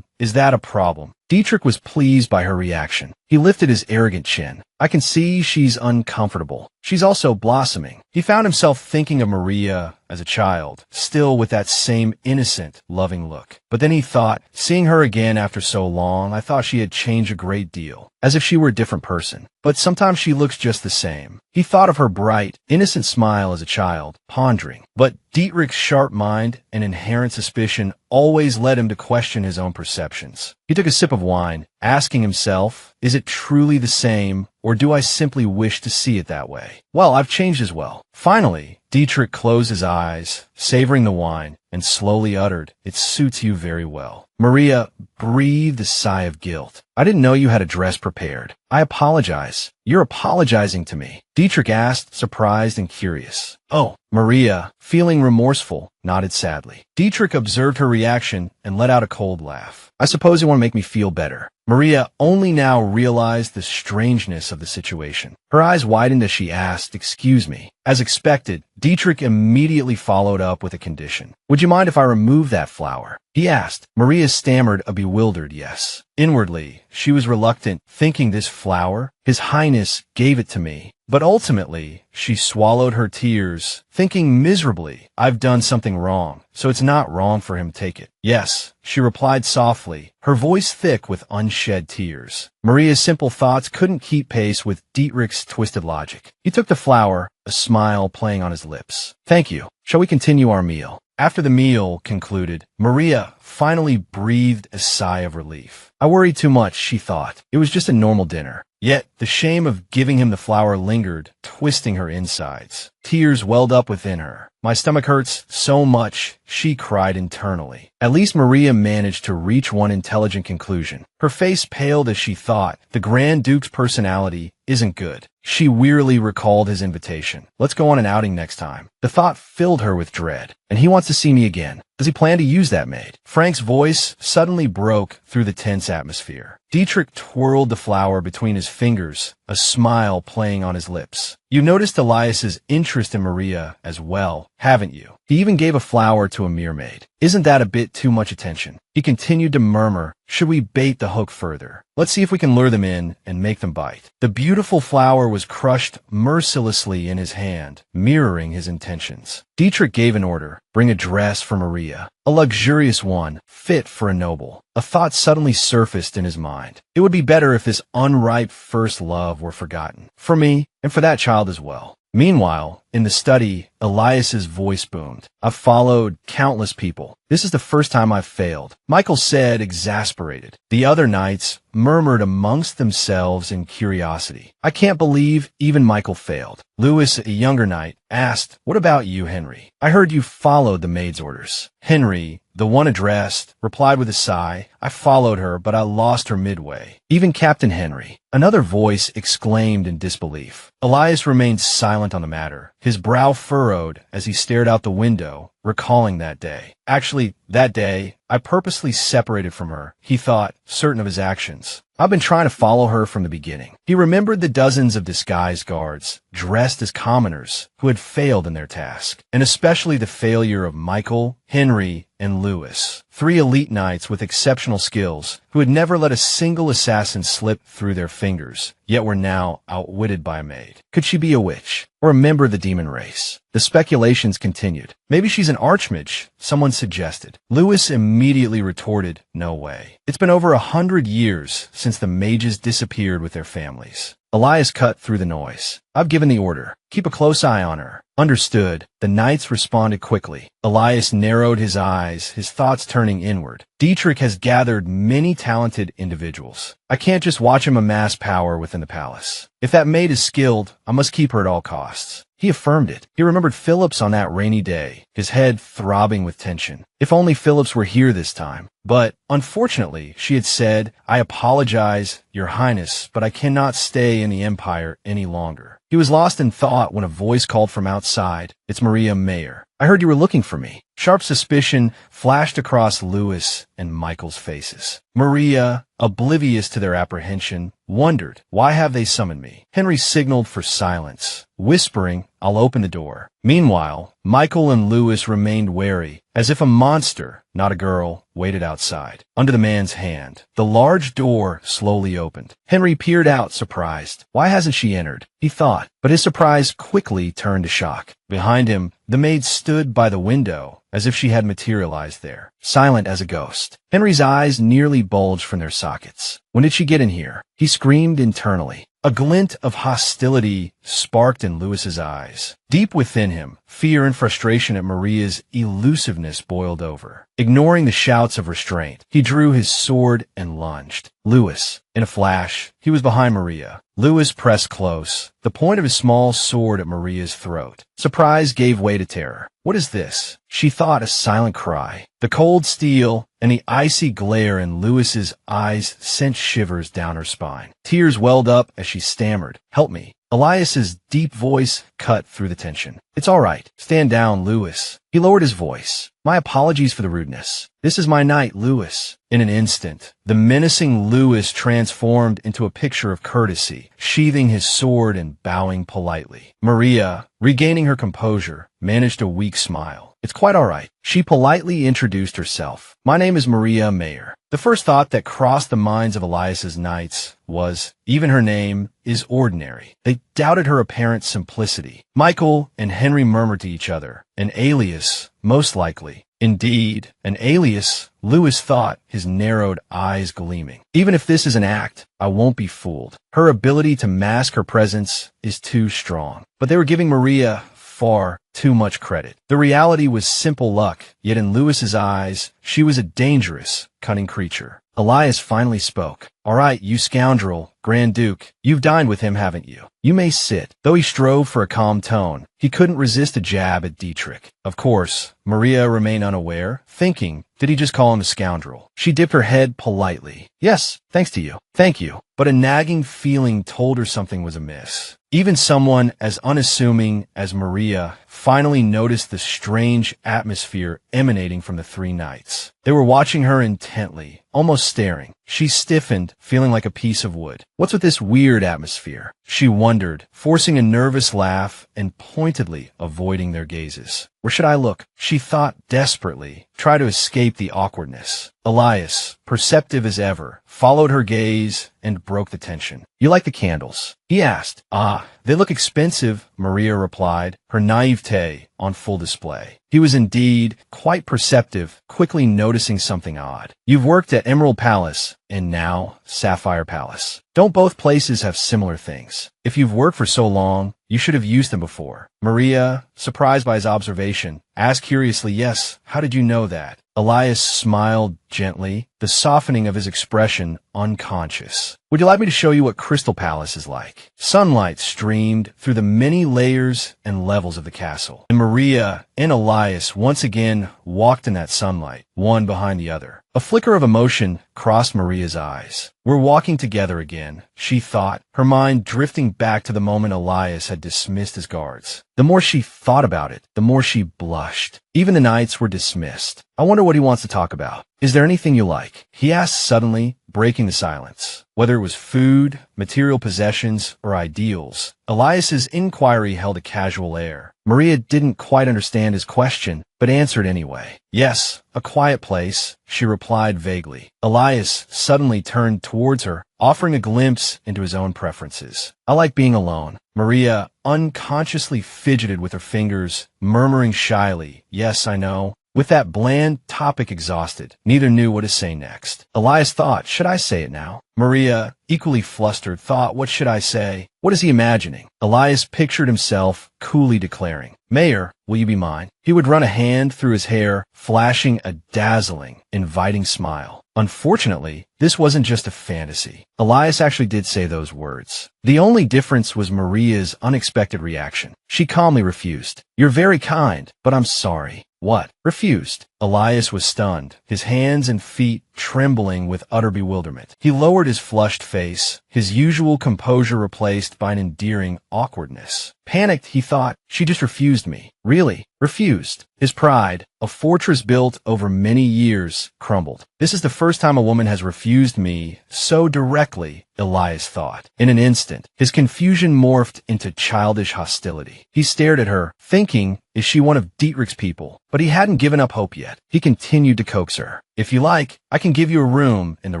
is that a problem? Dietrich was pleased by her reaction. He lifted his arrogant chin. I can see she's uncomfortable. She's also blossoming. He found himself thinking of Maria as a child, still with that same innocent, loving look. But then he thought, seeing her again after so long, I thought she had changed a great deal, as if she were a different person. But sometimes she looks just the same. He thought of her bright, innocent innocent smile as a child, pondering. But Dietrich's sharp mind and inherent suspicion always led him to question his own perceptions. He took a sip of wine, asking himself, is it truly the same, or do I simply wish to see it that way? Well, I've changed as well. Finally, Dietrich closed his eyes, savoring the wine, and slowly uttered, it suits you very well. Maria breathed a sigh of guilt. I didn't know you had a dress prepared. I apologize. You're apologizing to me, Dietrich asked, surprised and curious. Oh, Maria, feeling remorseful, nodded sadly. Dietrich observed her reaction and let out a cold laugh. I suppose you want to make me feel better. Maria only now realized the strangeness of the situation. Her eyes widened as she asked, excuse me. As expected, Dietrich immediately followed up with a condition. Would you mind if I remove that flower? He asked. Maria stammered a bewildered yes. Inwardly, she was reluctant, thinking this flower, His Highness gave it to me. But ultimately, she swallowed her tears, thinking miserably, I've done something wrong, so it's not wrong for him to take it. Yes, she replied softly, her voice thick with unshed tears. Maria's simple thoughts couldn't keep pace with Dietrich's twisted logic. He took the flower, a smile playing on his lips. Thank you. Shall we continue our meal? After the meal concluded, Maria finally breathed a sigh of relief. I worried too much, she thought. It was just a normal dinner. Yet, the shame of giving him the flower lingered, twisting her insides. Tears welled up within her. My stomach hurts so much, she cried internally. At least Maria managed to reach one intelligent conclusion. Her face paled as she thought, the Grand Duke's personality isn't good. She wearily recalled his invitation. Let's go on an outing next time. The thought filled her with dread. And he wants to see me again. Does he plan to use that maid? Frank's voice suddenly broke through the tense atmosphere. Dietrich twirled the flower between his fingers, a smile playing on his lips. You noticed Elias's interest in Maria as well, haven't you? He even gave a flower to a mermaid. Isn't that a bit too much attention? He continued to murmur, should we bait the hook further? Let's see if we can lure them in and make them bite. The beautiful flower was crushed mercilessly in his hand, mirroring his intentions. Dietrich gave an order, bring a dress for Maria. A luxurious one, fit for a noble. A thought suddenly surfaced in his mind. It would be better if this unripe first love were forgotten. For me, and for that child as well. Meanwhile, in the study, Elias's voice boomed. I've followed countless people. This is the first time I've failed. Michael said, exasperated. The other knights murmured amongst themselves in curiosity. I can't believe even Michael failed. Lewis, a younger knight, asked, what about you, Henry? I heard you followed the maid's orders. Henry, the one addressed, replied with a sigh, I followed her, but I lost her midway. Even Captain Henry. Another voice exclaimed in disbelief. Elias remained silent on the matter, his brow furrowed as he stared out the window, recalling that day. Actually, that day, I purposely separated from her, he thought, certain of his actions. I've been trying to follow her from the beginning. He remembered the dozens of disguised guards, dressed as commoners, who had failed in their task, and especially the failure of Michael, Henry, and Lewis, 3 elite knights with exceptional skills, who had never let a single assassin slip through their fingers, yet were now outwitted by a maid. Could she be a witch, or a member of the demon race? The speculations continued. Maybe she's an archmage, someone suggested. Lewis immediately retorted, no way. It's been over 100 years since the mages disappeared with their families. Elias cut through the noise. I've given the order. Keep a close eye on her. Understood. The knights responded quickly. Elias narrowed his eyes, his thoughts turning inward. Dietrich has gathered many talented individuals. I can't just watch him amass power within the palace. If that maid is skilled, I must keep her at all costs. He affirmed it. He remembered Phillips on that rainy day, his head throbbing with tension. If only Phillips were here this time. But, unfortunately, she had said, I apologize, Your Highness, but I cannot stay in the Empire any longer. He was lost in thought when a voice called from outside. It's Maria Mayer. I heard you were looking for me. Sharp suspicion flashed across Lewis and Michael's faces. Maria, oblivious to their apprehension, wondered, why have they summoned me? Henry signaled for silence, whispering, I'll open the door. Meanwhile, Michael and Lewis remained wary, as if a monster, not a girl, waited outside. Under the man's hand, the large door slowly opened. Henry peered out, surprised. Why hasn't she entered? He thought, but his surprise quickly turned to shock. Behind him, the maid stood by the window, as if she had materialized there, silent as a ghost. Henry's eyes nearly bulged from their sockets. When did she get in here? He screamed internally. A glint of hostility sparked in Louis's eyes. Deep within him, fear and frustration at Maria's elusiveness boiled over. Ignoring the shouts of restraint, he drew his sword and lunged. Louis. In a flash, he was behind Maria. Louis pressed close, the point of his small sword at Maria's throat. Surprise gave way to terror. What is this? She thought, a silent cry. The cold steel and the icy glare in Louis's eyes sent shivers down her spine. Tears welled up as she stammered, "Help me." Elias's deep voice cut through the tension. "It's all right. Stand down, Louis." He lowered his voice. "My apologies for the rudeness. This is my night, Louis." In an instant, the menacing Louis transformed into a picture of courtesy, sheathing his sword and bowing politely. Maria, regaining her composure, managed a weak smile. "It's quite all right." She politely introduced herself. "My name is Maria Mayer." The first thought that crossed the minds of Elias's knights was, even her name is ordinary. They doubted her apparent simplicity. Michael and Henry murmured to each other, "An alias, most likely." Indeed, an alias, Louis thought, his narrowed eyes gleaming. Even if this is an act, I won't be fooled. Her ability to mask her presence is too strong. But they were giving Maria far too much credit. The reality was simple luck, yet in Louis's eyes, she was a dangerous, cunning creature. Elias finally spoke. "All right, you scoundrel, Grand Duke, you've dined with him, haven't you? You may sit." Though he strove for a calm tone, he couldn't resist a jab at Dietrich. Of course, Maria remained unaware, thinking, did he just call him a scoundrel? She dipped her head politely. "Yes, thanks to you. Thank you." But a nagging feeling told her something was amiss. Even someone as unassuming as Maria finally noticed the strange atmosphere emanating from the three knights. They were watching her intently, almost staring. She stiffened, feeling like a piece of wood. What's with this weird atmosphere? She wondered, forcing a nervous laugh and pointedly avoiding their gazes. Where should I look? She thought desperately, try to escape the awkwardness. Elias, perceptive as ever, followed her gaze and broke the tension. "You like the candles?" he asked. "Ah, they look expensive," Maria replied, her naivete on full display. He was indeed quite perceptive, quickly noticing something odd. "You've worked at Emerald Palace, and now Sapphire Palace. Don't both places have similar things? If you've worked for so long, you should have used them before." Maria, surprised by his observation, asked curiously, "Yes, how did you know that?" Elias smiled gently, the softening of his expression unconscious. "Would you like me to show you what Crystal Palace is like?" Sunlight streamed through the many layers and levels of the castle, and Maria and Elias once again walked in that sunlight, one behind the other. A flicker of emotion crossed Maria's eyes. "We're walking together again," she thought, her mind drifting back to the moment Elias had dismissed his guards. The more she thought about it, the more she blushed. Even the knights were dismissed. "I wonder what he wants to talk about. Is there anything you like?" he asked suddenly, breaking the silence. Whether it was food, material possessions, or ideals, Elias's inquiry held a casual air. Maria didn't quite understand his question, but answered anyway. "Yes, a quiet place," she replied vaguely. Elias suddenly turned towards her, offering a glimpse into his own preferences. "I like being alone." Maria unconsciously fidgeted with her fingers, murmuring shyly, "Yes, I know." With that bland topic exhausted, neither knew what to say next. Elias thought, should I say it now? Maria, equally flustered, thought, what should I say? What is he imagining? Elias pictured himself coolly declaring, "Mayor, will you be mine?" He would run a hand through his hair, flashing a dazzling, inviting smile. Unfortunately, this wasn't just a fantasy. Elias actually did say those words. The only difference was Maria's unexpected reaction. She calmly refused. "You're very kind, but I'm sorry." "What?" "Refused." Elias was stunned, his hands and feet trembling with utter bewilderment. He lowered his flushed face, his usual composure replaced by an endearing awkwardness. Panicked, he thought, she just refused me. Really? Refused. His pride, a fortress built over many years, crumbled. This is the first time a woman has refused me so directly, Elias thought. In an instant, his confusion morphed into childish hostility. He stared at her, thinking, is she one of Dietrich's people? But he hadn't given up hope yet. He continued to coax her. "If you like, I can give you a room in the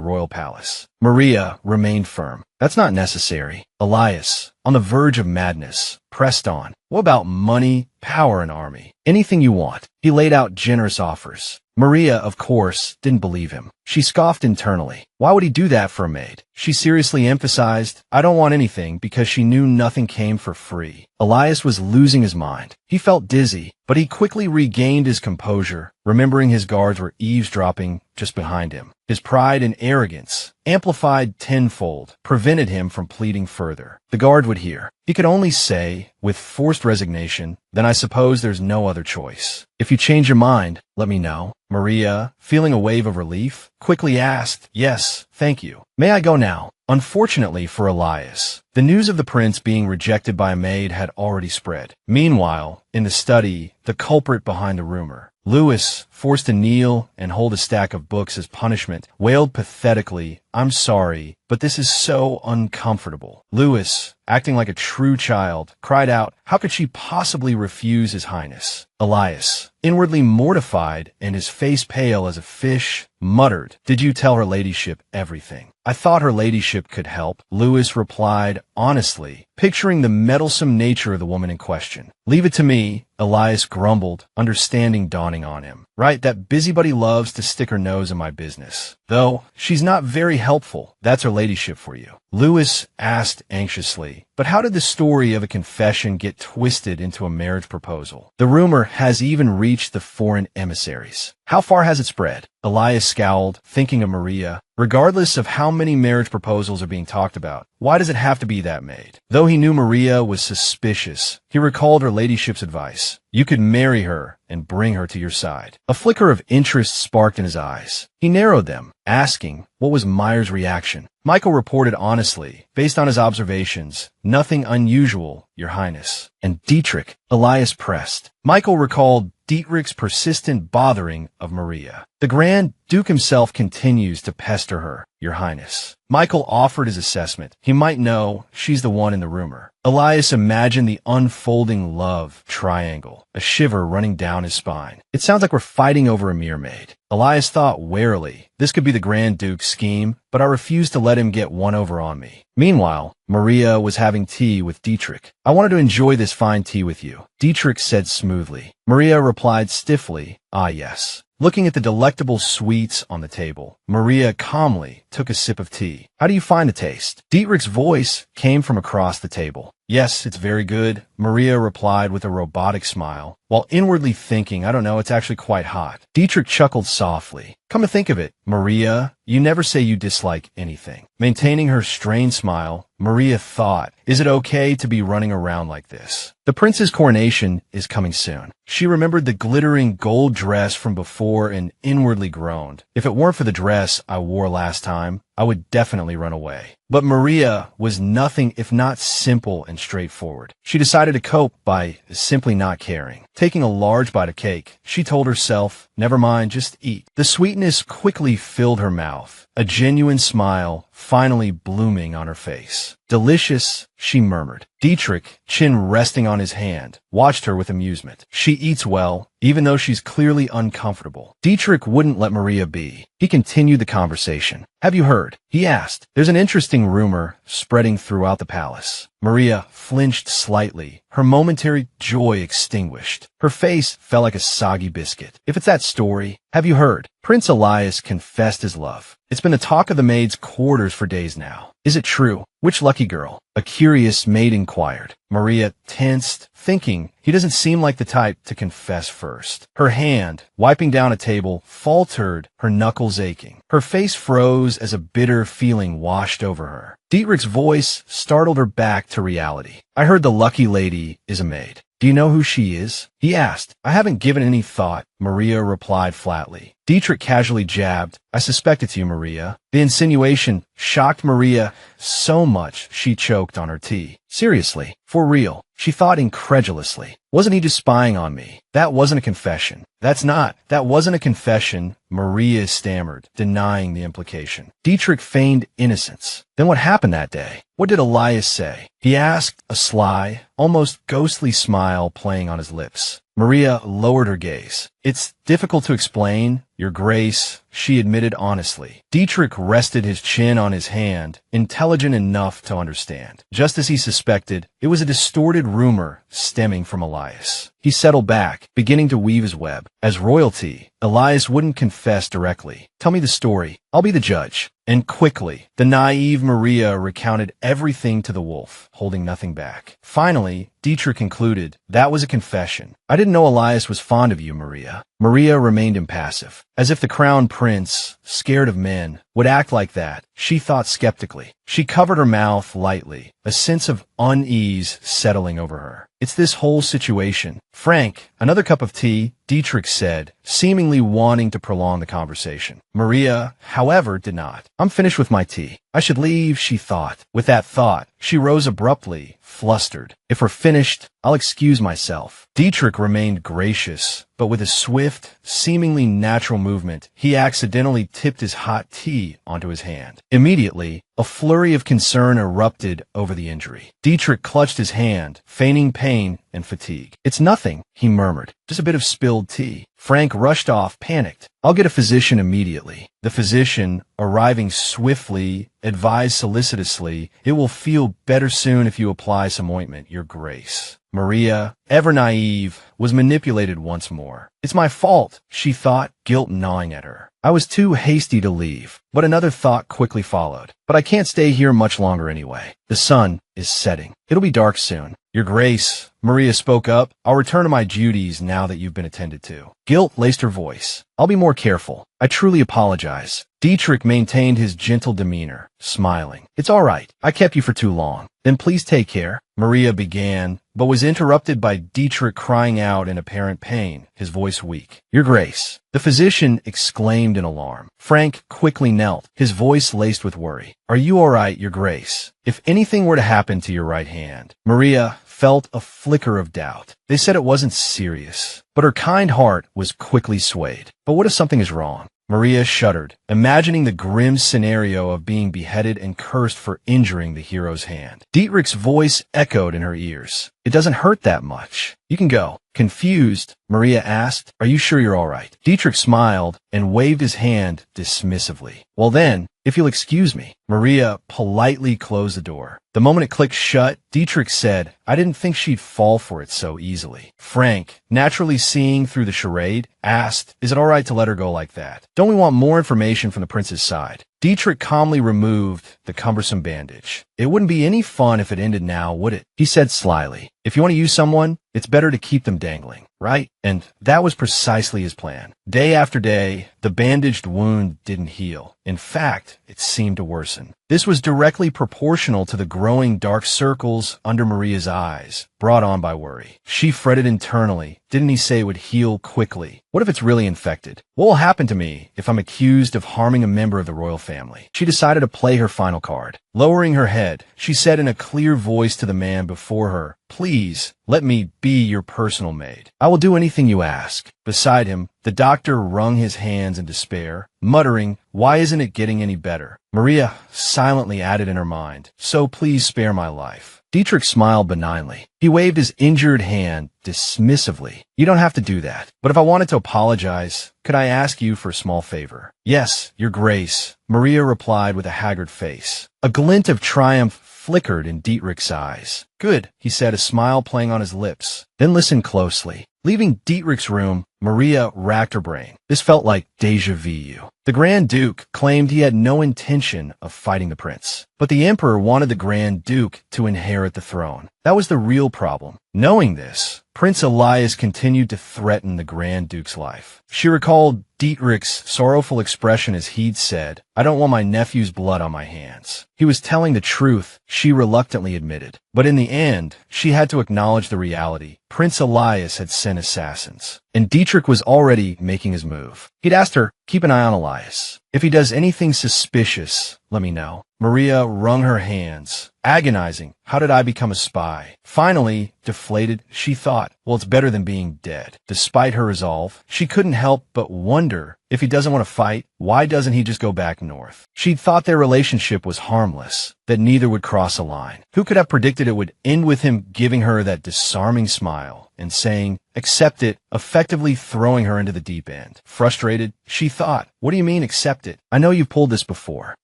royal palace." Maria remained firm. "That's not necessary." Elias, on the verge of madness, pressed on. "What about money, power, an army. Anything you want. He laid out generous offers. Maria, of course, didn't believe him. She scoffed internally. Why would he do that for a maid? She seriously emphasized, I don't want anything, because she knew nothing came for free. Elias was losing his mind. He felt dizzy, but he quickly regained his composure, remembering his guards were eavesdropping just behind him. His pride and arrogance, amplified tenfold, prevented him from pleading further. The guard would hear. He could only say, with forced resignation, then I suppose there's no other choice. If you change your mind, let me know. Maria, feeling a wave of relief, quickly asked, Yes, thank you. May I go now? Unfortunately for Elias, the news of the prince being rejected by a maid had already spread. Meanwhile, in the study, the culprit behind the rumor, Louis, forced to kneel and hold a stack of books as punishment, wailed pathetically, I'm sorry, but this is so uncomfortable. Louis, acting like a true child, cried out, how could she possibly refuse His Highness? Elias, inwardly mortified and his face pale as a fish, muttered, Did you tell her ladyship everything? I thought her ladyship could help, Louis replied honestly, picturing the meddlesome nature of the woman in question. Leave it to me, Elias grumbled, understanding dawning on him. Right, that busybody loves to stick her nose in my business. Though, she's not very helpful. That's her ladyship for you. Louis asked anxiously, but how did the story of a confession get twisted into a marriage proposal? The rumor has even reached the foreign emissaries. How far has it spread? Elias scowled, thinking of Maria. Regardless of how many marriage proposals are being talked about, why does it have to be that maid? Though he knew Maria was suspicious, he recalled her ladyship's advice. You could marry her and bring her to your side. A flicker of interest sparked in his eyes. He narrowed them, asking, what was Meyer's reaction? Michael reported honestly, based on his observations, nothing unusual, Your Highness. And Dietrich, Elias pressed. Michael recalled Dietrich's persistent bothering of Maria. The Grand Duke himself continues to pester her, Your Highness. Michael offered his assessment. He might know she's the one in the rumor. Elias imagined the unfolding love triangle, a shiver running down his spine. It sounds like we're fighting over a mere maid. Elias thought warily, this could be the Grand Duke's scheme, but I refuse to let him get one over on me. Meanwhile, Maria was having tea with Dietrich. I wanted to enjoy this fine tea with you, Dietrich said smoothly. Maria replied stiffly, ah yes. Looking at the delectable sweets on the table, Maria calmly took a sip of tea. How do you find the taste? Dietrich's voice came from across the table. Yes, it's very good, Maria replied with a robotic smile, while inwardly thinking, I don't know, it's actually quite hot. Dietrich chuckled softly. Come to think of it, Maria, you never say you dislike anything. Maintaining her strained smile, Maria thought, is it okay to be running around like this? The prince's coronation is coming soon. She remembered the glittering gold dress from before and inwardly groaned. If it weren't for the dress I wore last time, I would definitely run away. But Maria was nothing if not simple and straightforward. She decided to cope by simply not caring. Taking a large bite of cake, she told herself, never mind, just eat. The sweetness quickly filled her mouth, a genuine smile finally blooming on her face. Delicious, she murmured. Dietrich, chin resting on his hand, watched her with amusement. She eats well, even though she's clearly uncomfortable. Dietrich wouldn't let Maria be. He continued the conversation. Have you heard? He asked. There's an interesting rumor spreading throughout the palace. Maria flinched slightly, her momentary joy extinguished. Her face fell like a soggy biscuit. If it's that story, have you heard? Prince Elias confessed his love. It's been the talk of the maid's quarters for days now. Is it true? Which lucky girl? A curious maid inquired. Maria tensed, thinking he doesn't seem like the type to confess first. Her hand, wiping down a table, faltered, her knuckles aching. Her face froze as a bitter feeling washed over her. Dietrich's voice startled her back to reality. I heard the lucky lady is a maid. Do you know who she is? He asked. I haven't given any thought, Maria replied flatly. Dietrich casually jabbed. I suspect it's you, Maria. The insinuation shocked Maria so much she choked on her tea. Seriously, for real, she thought incredulously. Wasn't he just spying on me? That wasn't a confession. That wasn't a confession, Maria stammered, denying the implication. Dietrich feigned innocence. Then what happened that day? What did Elias say? He asked, a sly, almost ghostly smile playing on his lips. Maria lowered her gaze. It's difficult to explain, Your Grace, she admitted honestly. Dietrich rested his chin on his hand, intelligent enough to understand. Just as he suspected, it was a distorted rumor stemming from Elias. He settled back, beginning to weave his web. As royalty, Elias wouldn't confess directly. Tell me the story. I'll be the judge. And quickly, the naive Maria recounted everything to the wolf, holding nothing back. Finally, Dietrich concluded, that was a confession. I didn't know Elias was fond of you, Maria. Maria remained impassive. As if the crown prince, scared of men, would act like that, she thought skeptically. She covered her mouth lightly, a sense of unease settling over her. It's this whole situation. Frank, another cup of tea, Dietrich said, seemingly wanting to prolong the conversation. Maria, however, did not. I'm finished with my tea. I should leave, she thought. With that thought, she rose abruptly, flustered. If we're finished, I'll excuse myself. Dietrich remained gracious, but with a swift, seemingly natural movement, he accidentally tipped his hot tea onto his hand. Immediately, a flurry of concern erupted over the injury. Dietrich clutched his hand, feigning pain and fatigue. It's nothing, he murmured. Just a bit of spilled tea. Frank rushed off, panicked. I'll get a physician immediately. The physician, arriving swiftly, advised solicitously, it will feel better soon if you apply some ointment, Your Grace. Maria, ever naive, was manipulated once more. It's my fault, she thought, guilt gnawing at her. I was too hasty to leave, but another thought quickly followed. But I can't stay here much longer anyway. The sun is setting. It'll be dark soon. Your Grace, Maria spoke up, I'll return to my duties now that you've been attended to. Guilt laced her voice. I'll be more careful. I truly apologize. Dietrich maintained his gentle demeanor, smiling. It's all right. I kept you for too long. Then please take care. Maria began, but was interrupted by Dietrich crying out in apparent pain, his voice weak. Your Grace. The physician exclaimed in alarm. Frank quickly knelt, his voice laced with worry. Are you all right, Your Grace? If anything were to happen to your right hand. Maria felt a flicker of doubt. They said it wasn't serious, but her kind heart was quickly swayed. But what if something is wrong? Maria shuddered, imagining the grim scenario of being beheaded and cursed for injuring the hero's hand. Dietrich's voice echoed in her ears. It doesn't hurt that much. You can go. Confused, Maria asked, Are you sure you're all right? Dietrich smiled and waved his hand dismissively. Well then, if you'll excuse me. Maria politely closed the door. The moment it clicked shut, Dietrich said, I didn't think she'd fall for it so easily. Frank, naturally seeing through the charade, asked, Is it all right to let her go like that? Don't we want more information from the prince's side? Dietrich calmly removed the cumbersome bandage. It wouldn't be any fun if it ended now, would it? He said slyly. If you want to use someone, it's better to keep them dangling, right? And that was precisely his plan. Day after day, the bandaged wound didn't heal. In fact, it seemed to worsen. This was directly proportional to the growing dark circles under Maria's eyes, brought on by worry. She fretted internally. Didn't he say it would heal quickly? What if it's really infected? What will happen to me if I'm accused of harming a member of the royal family? She decided to play her final card. Lowering her head, she said in a clear voice to the man before her, Please, let me be your personal maid. I will do anything you ask. Beside him, the doctor wrung his hands in despair, muttering, Why isn't it getting any better? Maria silently added in her mind, So please spare my life. Dietrich smiled benignly. He waved his injured hand dismissively. You don't have to do that. But if I wanted to apologize, could I ask you for a small favor? Yes, Your Grace, Maria replied with a haggard face. A glint of triumph flickered in Dietrich's eyes. Good, he said, a smile playing on his lips. Then listen closely. Leaving Dietrich's room, Maria racked her brain. This felt like déjà vu. The Grand Duke claimed he had no intention of fighting the prince, but the Emperor wanted the Grand Duke to inherit the throne. That was the real problem. Knowing this, Prince Elias continued to threaten the Grand Duke's life. She recalled Dietrich's sorrowful expression as he'd said, I don't want my nephew's blood on my hands. He was telling the truth, she reluctantly admitted. But in the end, she had to acknowledge the reality. Prince Elias had sent assassins, and Dietrich was already making his move. He'd asked her, keep an eye on Elias. If he does anything suspicious, let me know. Maria wrung her hands, agonizing. How did I become a spy? Finally, deflated, she thought, well, it's better than being dead. Despite her resolve, she couldn't help but wonder, if he doesn't want to fight, why doesn't he just go back north? She'd thought their relationship was harmless, that neither would cross a line. Who could have predicted it would end with him giving her that disarming smile? and saying, "Accept it," effectively throwing her into the deep end. Frustrated, she thought, "What do you mean, accept it? I know you've pulled this before."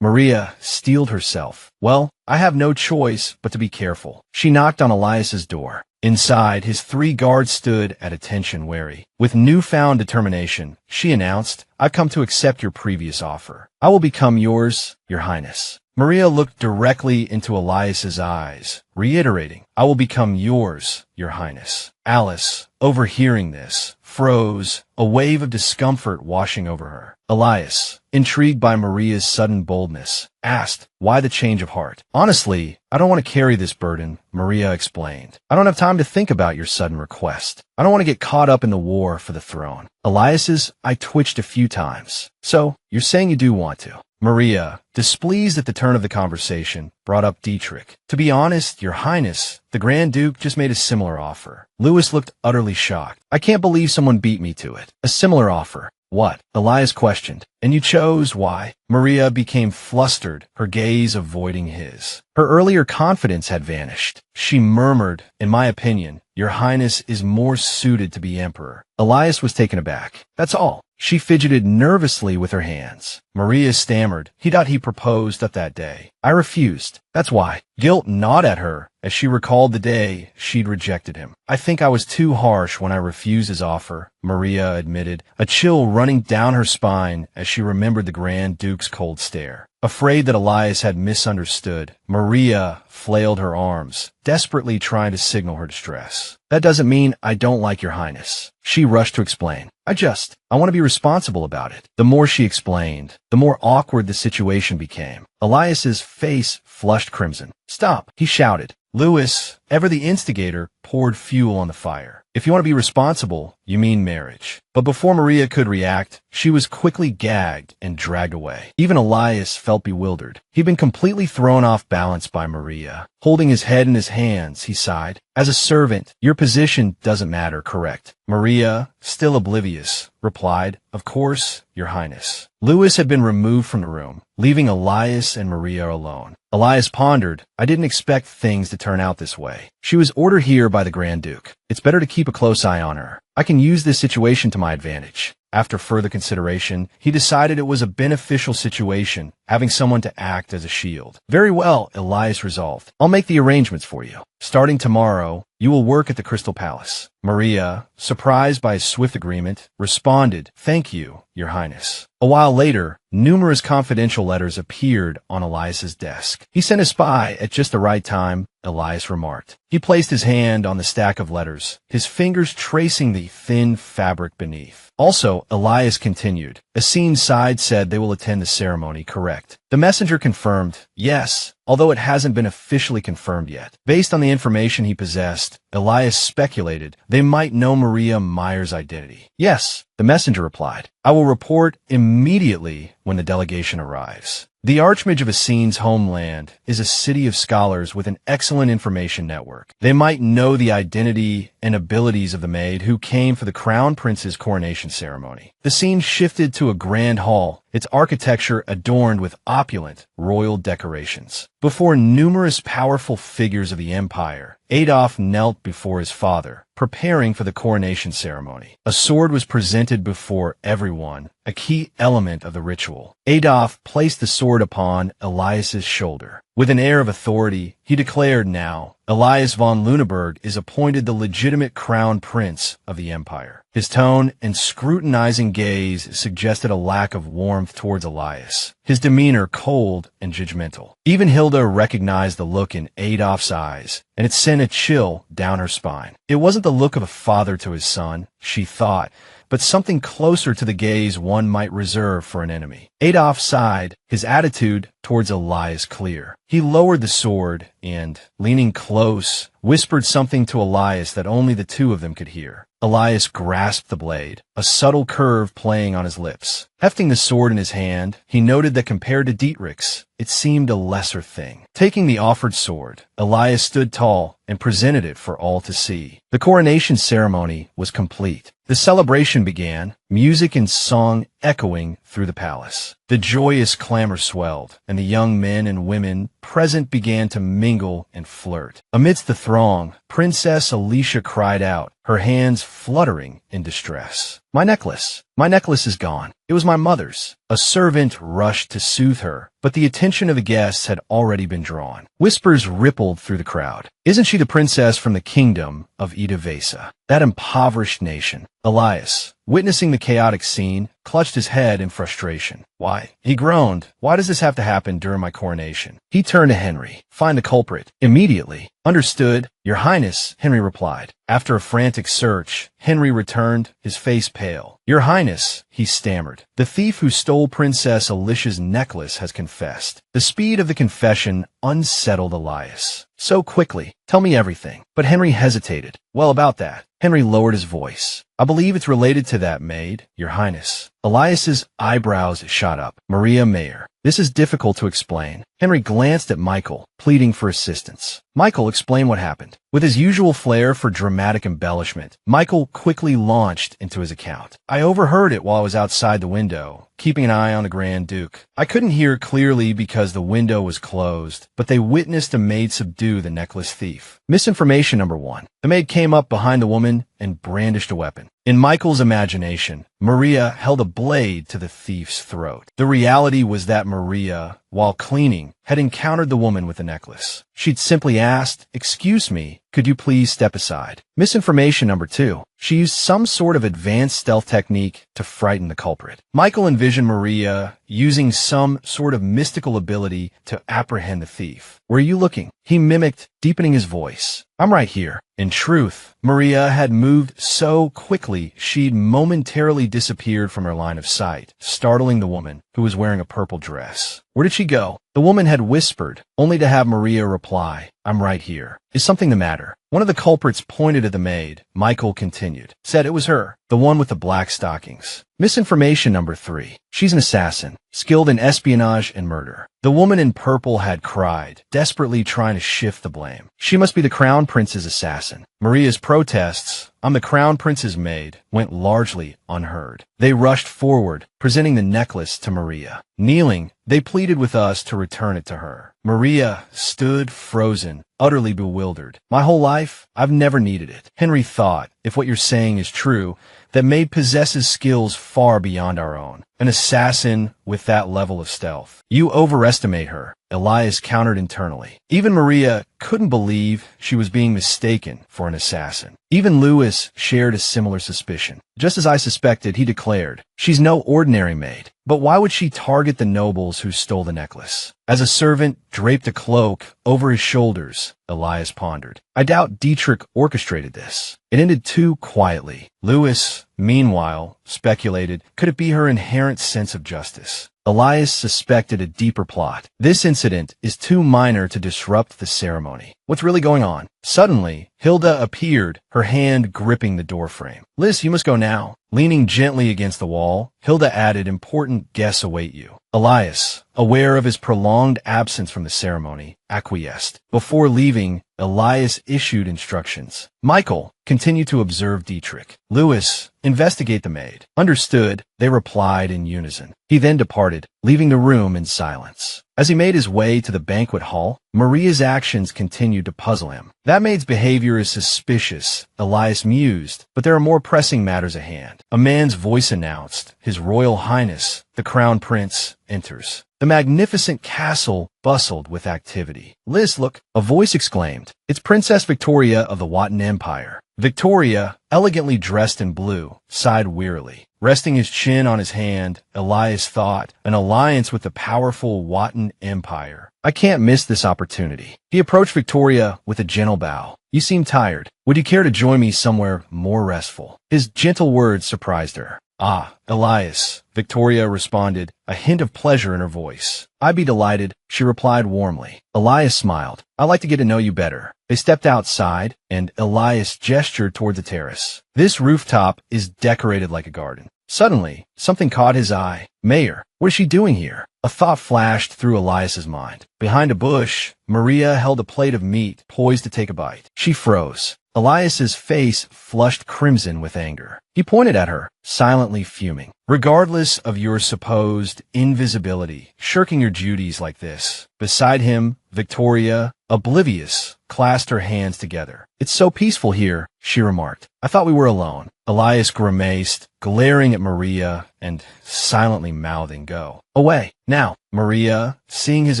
Maria steeled herself. "Well, I have no choice but to be careful." She knocked on Elias's door. Inside, his 3 guards stood at attention, wary. With newfound determination, she announced, "I've come to accept your previous offer. I will become yours, Your Highness." Maria looked directly into Elias's eyes, reiterating, "I will become yours, Your Highness." Alice, overhearing this, froze, a wave of discomfort washing over her. Elias, intrigued by Maria's sudden boldness, asked, "Why the change of heart?" "Honestly, I don't want to carry this burden," Maria explained. "I don't have time to think about your sudden request. I don't want to get caught up in the war for the throne." Elias's eye twitched a few times. "So, you're saying you do want to?" Maria, displeased at the turn of the conversation, brought up Dietrich. "To be honest, Your Highness, the Grand Duke just made a similar offer." Louis looked utterly shocked. "I can't believe someone beat me to it. A similar offer. What?" Elias questioned. "And you chose why?" Maria became flustered, her gaze avoiding his. Her earlier confidence had vanished. She murmured, "In my opinion, Your Highness is more suited to be emperor." Elias was taken aback. "That's all." She fidgeted nervously with her hands. Maria stammered. "He thought he proposed that day. I refused. That's why." Guilt gnawed at her as she recalled the day she'd rejected him. "I think I was too harsh when I refused his offer," Maria admitted, a chill running down her spine as she remembered the Grand Duke's cold stare. Afraid that Elias had misunderstood, Maria flailed her arms, desperately trying to signal her distress. "That doesn't mean I don't like Your Highness." She rushed to explain. I want to be responsible about it." The more she explained, the more awkward the situation became. Elias's face flushed crimson. "Stop," he shouted. Louis, ever the instigator, poured fuel on the fire. "If you want to be responsible, you mean marriage." But before Maria could react, she was quickly gagged and dragged away. Even Elias felt bewildered. He'd been completely thrown off balance by Maria. Holding his head in his hands, he sighed. "As a servant, your position doesn't matter, correct?" Maria, still oblivious, replied, "Of course, Your Highness." Louis had been removed from the room, leaving Elias and Maria alone. Elias pondered, "I didn't expect things to turn out this way. She was ordered here by the Grand Duke. It's better to keep a close eye on her. I can use this situation to my advantage." After further consideration, he decided it was a beneficial situation, having someone to act as a shield. "Very well," Elias resolved. "I'll make the arrangements for you. Starting tomorrow, you will work at the Crystal Palace." Maria, surprised by his swift agreement, responded, "Thank you, Your Highness." A while later, numerous confidential letters appeared on Elias's desk. "He sent a spy at just the right time," Elias remarked. He placed his hand on the stack of letters, his fingers tracing the thin fabric beneath. "Also," Elias continued, "Essene's side said they will attend the ceremony, correct?" The messenger confirmed, "Yes, although it hasn't been officially confirmed yet." Based on the information he possessed, Elias speculated they might know Maria Meyer's identity. "Yes," the messenger replied. "I will report immediately when the delegation arrives." The Archmage of Essene's homeland is a city of scholars with an excellent information network. They might know the identity and abilities of the maid who came for the Crown Prince's coronation ceremony. The scene shifted to a grand hall, its architecture adorned with opulent royal decorations. Before numerous powerful figures of the empire, Adolf knelt before his father, preparing for the coronation ceremony. A sword was presented before everyone, a key element of the ritual. Adolf placed the sword upon Elias's shoulder. With an air of authority, he declared, "Now, Elias von Lüneburg is appointed the legitimate crown prince of the empire." His tone and scrutinizing gaze suggested a lack of warmth towards Elias, his demeanor cold and judgmental. Even Hilda recognized the look in Adolf's eyes, and it sent a chill down her spine. It wasn't the look of a father to his son, she thought, but something closer to the gaze one might reserve for an enemy. Adolf sighed, his attitude towards Elias clear. He lowered the sword and, leaning close, whispered something to Elias that only the two of them could hear. Elias grasped the blade, a subtle curve playing on his lips. Hefting the sword in his hand, he noted that compared to Dietrich's, it seemed a lesser thing. Taking the offered sword, Elias stood tall and presented it for all to see. The coronation ceremony was complete. The celebration began. music and song echoing through the palace. The joyous clamor swelled, and the young men and women present began to mingle and flirt. Amidst the throng, Princess Alicia cried out, her hands fluttering in distress. My necklace! My necklace is gone. It was my mother's." A servant rushed to soothe her, but the attention of the guests had already been drawn. Whispers rippled through the crowd. "Isn't she the princess from the kingdom of Idavesa, that impoverished nation?" Elias, witnessing the chaotic scene, clutched his head in frustration. "Why?" he groaned. "Why does this have to happen during my coronation?" He turned to Henry. "Find the culprit. Immediately." "Understood, Your Highness," Henry replied. After a frantic search, Henry returned, his face pale. "Your Highness," he stammered, "the thief who stole Princess Alicia's necklace has confessed." The speed of the confession unsettled Elias. "So quickly. Tell me everything." But Henry hesitated. "Well, about that." Henry lowered his voice. "I believe it's related to that maid, Your Highness." Elias's eyebrows shot up. "Maria Mayer. This is difficult to explain." Henry glanced at Michael, pleading for assistance. "Michael, explain what happened." With his usual flair for dramatic embellishment, Michael quickly launched into his account. "I overheard it while I was outside the window, keeping an eye on the Grand Duke. I couldn't hear clearly because the window was closed, but they witnessed a maid subdue the necklace thief. Misinformation number 1. The maid came up behind the woman and brandished a weapon. In Michael's imagination, Maria held a blade to the thief's throat. The reality was that Maria, while cleaning, had encountered the woman with the necklace. She'd simply asked, "Excuse me, could you please step aside?" Misinformation number 2. She used some sort of advanced stealth technique to frighten the culprit. Michael envisioned Maria using some sort of mystical ability to apprehend the thief. "Where are you looking?" he mimicked, deepening his voice. "I'm right here." In truth, Maria had moved so quickly she'd momentarily disappeared from her line of sight, startling the woman, who was wearing a purple dress. "Where did she go?" The woman had whispered, only to have Maria reply, "I'm right here. Is something the matter?" One of the culprits pointed at the maid. Michael continued, said it was her, the one with the black stockings. Misinformation number 3. She's an assassin, skilled in espionage and murder. The woman in purple had cried, desperately trying to shift the blame. She must be the crown prince's assassin. Maria's protests, "I'm the crown prince's maid," went largely unheard. They rushed forward, presenting the necklace to Maria. Kneeling, they pleaded with us to return it to her. Maria stood frozen, utterly bewildered. "My whole life, I've never needed it." Henry thought, if what you're saying is true, that Maid possesses skills far beyond our own. An assassin with that level of stealth. "You overestimate her," Elias countered internally. Even Maria couldn't believe she was being mistaken for an assassin. Even Lewis shared a similar suspicion. "Just as I suspected," he declared. "She's no ordinary maid. But why would she target the nobles who stole the necklace?" As a servant draped a cloak over his shoulders, Elias pondered. "I doubt Dietrich orchestrated this." It ended too quietly. Lewis, meanwhile, speculated, could it be her inherent sense of justice? Elias suspected a deeper plot. This incident is too minor to disrupt the ceremony. What's really going on? Suddenly, Hilda appeared, her hand gripping the doorframe. "Liz, you must go now." Leaning gently against the wall, Hilda added, "Important guests await you." Elias, aware of his prolonged absence from the ceremony, acquiesced. Before leaving, Elias issued instructions. "Michael, continue to observe Dietrich. Lewis, investigate the maid." "Understood," they replied in unison. He then departed, leaving the room in silence. As he made his way to the banquet hall, Maria's actions continued to puzzle him. "That maid's behavior is suspicious," Elias mused, "but there are more pressing matters at hand." A man's voice announced, "His Royal Highness, the Crown Prince, enters." The magnificent castle bustled with activity. "Liz, look!" a voice exclaimed. "It's Princess Victoria of the Wotton Empire." Victoria, elegantly dressed in blue, sighed wearily. Resting his chin on his hand, Elias thought, an alliance with the powerful Wotton Empire. "I can't miss this opportunity." He approached Victoria with a gentle bow. "You seem tired. Would you care to join me somewhere more restful?" His gentle words surprised her. "Ah, Elias," Victoria responded, a hint of pleasure in her voice. "I'd be delighted," she replied warmly. Elias smiled. "I'd like to get to know you better." They stepped outside, and Elias gestured toward the terrace. "This rooftop is decorated like a garden." Suddenly, something caught his eye. "Mayor, what is she doing here?" A thought flashed through Elias's mind. Behind a bush, Maria held a plate of meat, poised to take a bite. She froze. Elias's face flushed crimson with anger. He pointed at her, silently fuming. Regardless of your supposed invisibility, shirking your duties like this. Beside him, Victoria, oblivious, clasped her hands together. It's so peaceful here, she remarked. I thought we were alone. Elias grimaced, glaring at Maria and silently mouthing, "Go away, now." Maria, seeing his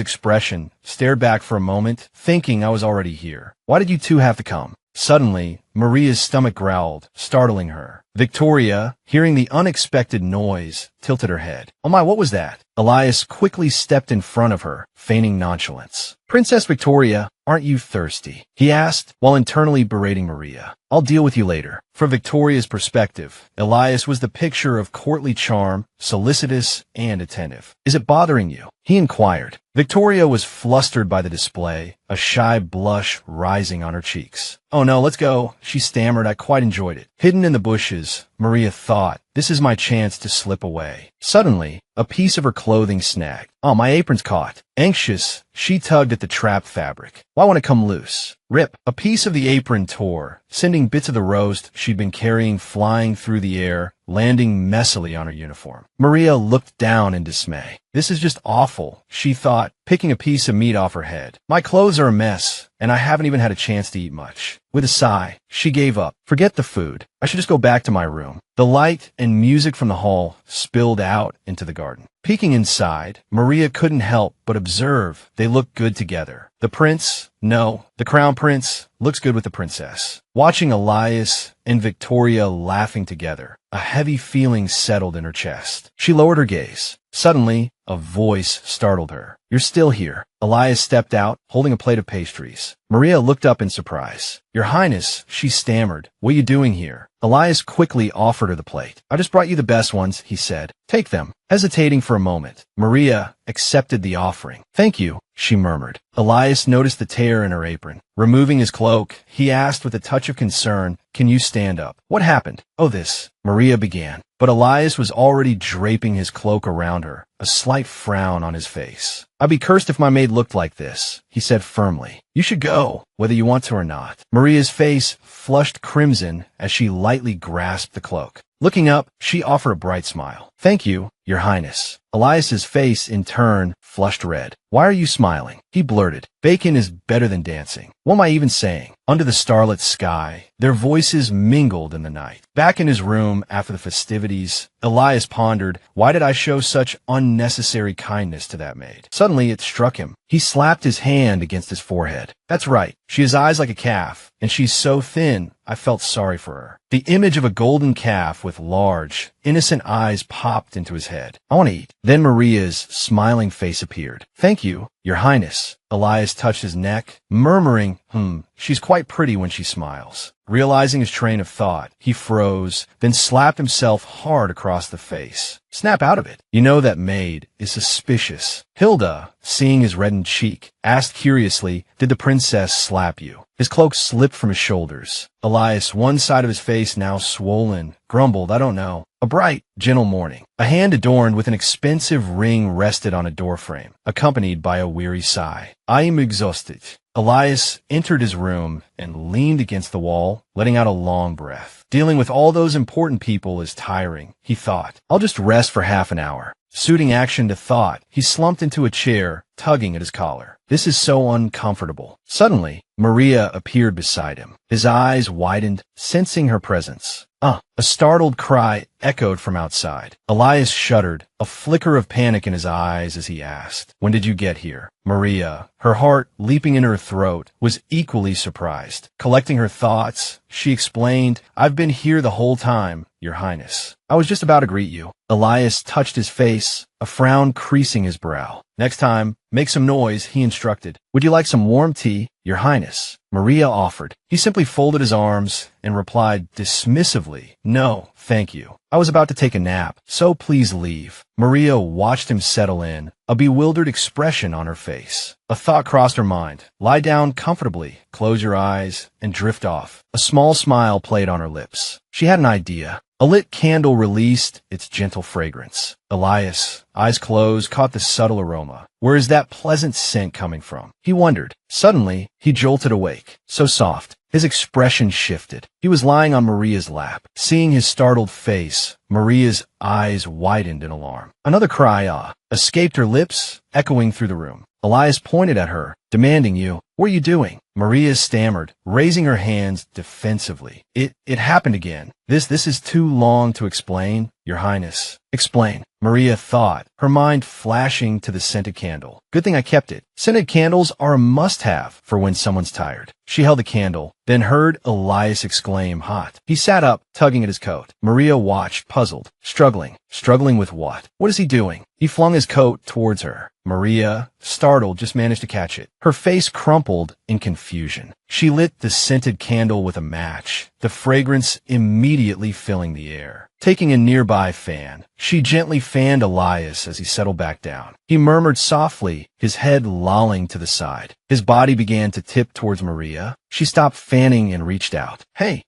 expression, stared back for a moment, thinking I was already here. Why did you two have to come? Suddenly, Maria's stomach growled, startling her. Victoria, hearing the unexpected noise, tilted her head. Oh my, what was that? Elias quickly stepped in front of her, feigning nonchalance. Princess Victoria, aren't you thirsty? He asked, while internally berating Maria. I'll deal with you later. From Victoria's perspective, Elias was the picture of courtly charm, solicitous and attentive. Is it bothering you? He inquired. Victoria was flustered by the display, a shy blush rising on her cheeks. Oh no, let's go, she stammered. I quite enjoyed it. Hidden in the bushes, Maria thought, this is my chance to slip away. Suddenly, a piece of her clothing snagged. Oh, my apron's caught. Anxious, she tugged at the trapped fabric. Why won't it come loose? Rip. A piece of the apron tore, sending bits of the roast she'd been carrying flying through the air, landing messily on her uniform. Maria looked down in dismay. This is just awful, she thought, picking a piece of meat off her head. My clothes are a mess, and I haven't even had a chance to eat much. With a sigh, she gave up. Forget the food. I should just go back to my room. The light and music from the hall spilled out into the garden. Peeking inside, Maria couldn't help but observe they looked good together. The prince, no, the crown prince, looks good with the princess. Watching Elias and Victoria laughing together, a heavy feeling settled in her chest. She lowered her gaze. Suddenly, a voice startled her. You're still here. Elias stepped out, holding a plate of pastries. Maria looked up in surprise. Your Highness, she stammered. What are you doing here? Elias quickly offered her the plate. I just brought you the best ones, he said. Take them. Hesitating for a moment, Maria accepted the offering. Thank you, she murmured. Elias noticed the tear in her apron. Removing his cloak, he asked with a touch of concern, can you stand up? What happened? Oh, this, Maria began. But Elias was already draping his cloak around her, a slight frown on his face. I'd be cursed if my maid looked like this, he said firmly. You should go, whether you want to or not. Maria's face flushed crimson as she lightly grasped the cloak. Looking up, she offered a bright smile. Thank you, Your Highness. Elias's face, in turn, flushed red. Why are you smiling? He blurted. Bacon is better than dancing. What am I even saying? Under the starlit sky, their voices mingled in the night. Back in his room after the festivities, Elias pondered, why did I show such unnecessary kindness to that maid? Suddenly it struck him. He slapped his hand against his forehead. That's right. She has eyes like a calf, and she's so thin, I felt sorry for her. The image of a golden calf with large, innocent eyes popped into his head. I want to eat. Then Maria's smiling face appeared. Thank you, Your Highness. Elias touched his neck, murmuring, she's quite pretty when she smiles. Realizing his train of thought, he froze, then slapped himself hard across the face. Snap out of it. You know that Maid is suspicious. Hilda, seeing his reddened cheek, asked curiously, did the princess slap you? His cloak slipped from his shoulders. Elias, one side of his face now swollen, grumbled, I don't know. A bright, gentle morning. A hand adorned with an expensive ring rested on a doorframe, accompanied by a weary sigh. I am exhausted. Elias entered his room and leaned against the wall, letting out a long breath. Dealing with all those important people is tiring, he thought. I'll just rest for half an hour. Suiting action to thought, he slumped into a chair, tugging at his collar. This is so uncomfortable. Suddenly, Maria appeared beside him. His eyes widened, sensing her presence. A startled cry echoed from outside. Elias shuddered, a flicker of panic in his eyes as he asked, when did you get here? Maria, her heart leaping in her throat, was equally surprised. Collecting her thoughts, she explained, I've been here the whole time, Your Highness. I was just about to greet you. Elias touched his face, a frown creasing his brow. Next time, make some noise, he instructed. Would you like some warm tea, Your Highness? Maria offered. He simply folded his arms and replied dismissively, no, thank you. I was about to take a nap, so please leave. Maria watched him settle in, a bewildered expression on her face. A thought crossed her mind. Lie down comfortably, close your eyes, and drift off. A small smile played on her lips. She had an idea. A lit candle released its gentle fragrance. Elias, eyes closed, caught the subtle aroma. Where is that pleasant scent coming from? He wondered. Suddenly, he jolted awake. So soft, His expression shifted. He was lying on Maria's lap. Seeing his startled face, Maria's eyes widened in alarm. Another cry, escaped her lips, echoing through the room. Elias pointed at her, demanding, what are you doing? Maria stammered, raising her hands defensively. It happened again. This is too long to explain, Your Highness. Explain. Maria thought, her mind flashing to the scented candle. Good thing I kept it. Scented candles are a must-have for when someone's tired. She held the candle, then heard Elias exclaim, hot. He sat up, tugging at his coat. Maria watched, puzzled, struggling. Struggling with what? What is he doing? He flung his coat towards her. Maria, startled, just managed to catch it. Her face crumpled in confusion. She lit the scented candle with a match, the fragrance immediately filling the air. Taking a nearby fan, she gently fanned Elias as he settled back down. He murmured softly, his head lolling to the side. His body began to tip towards Maria. She stopped fanning and reached out. Hey!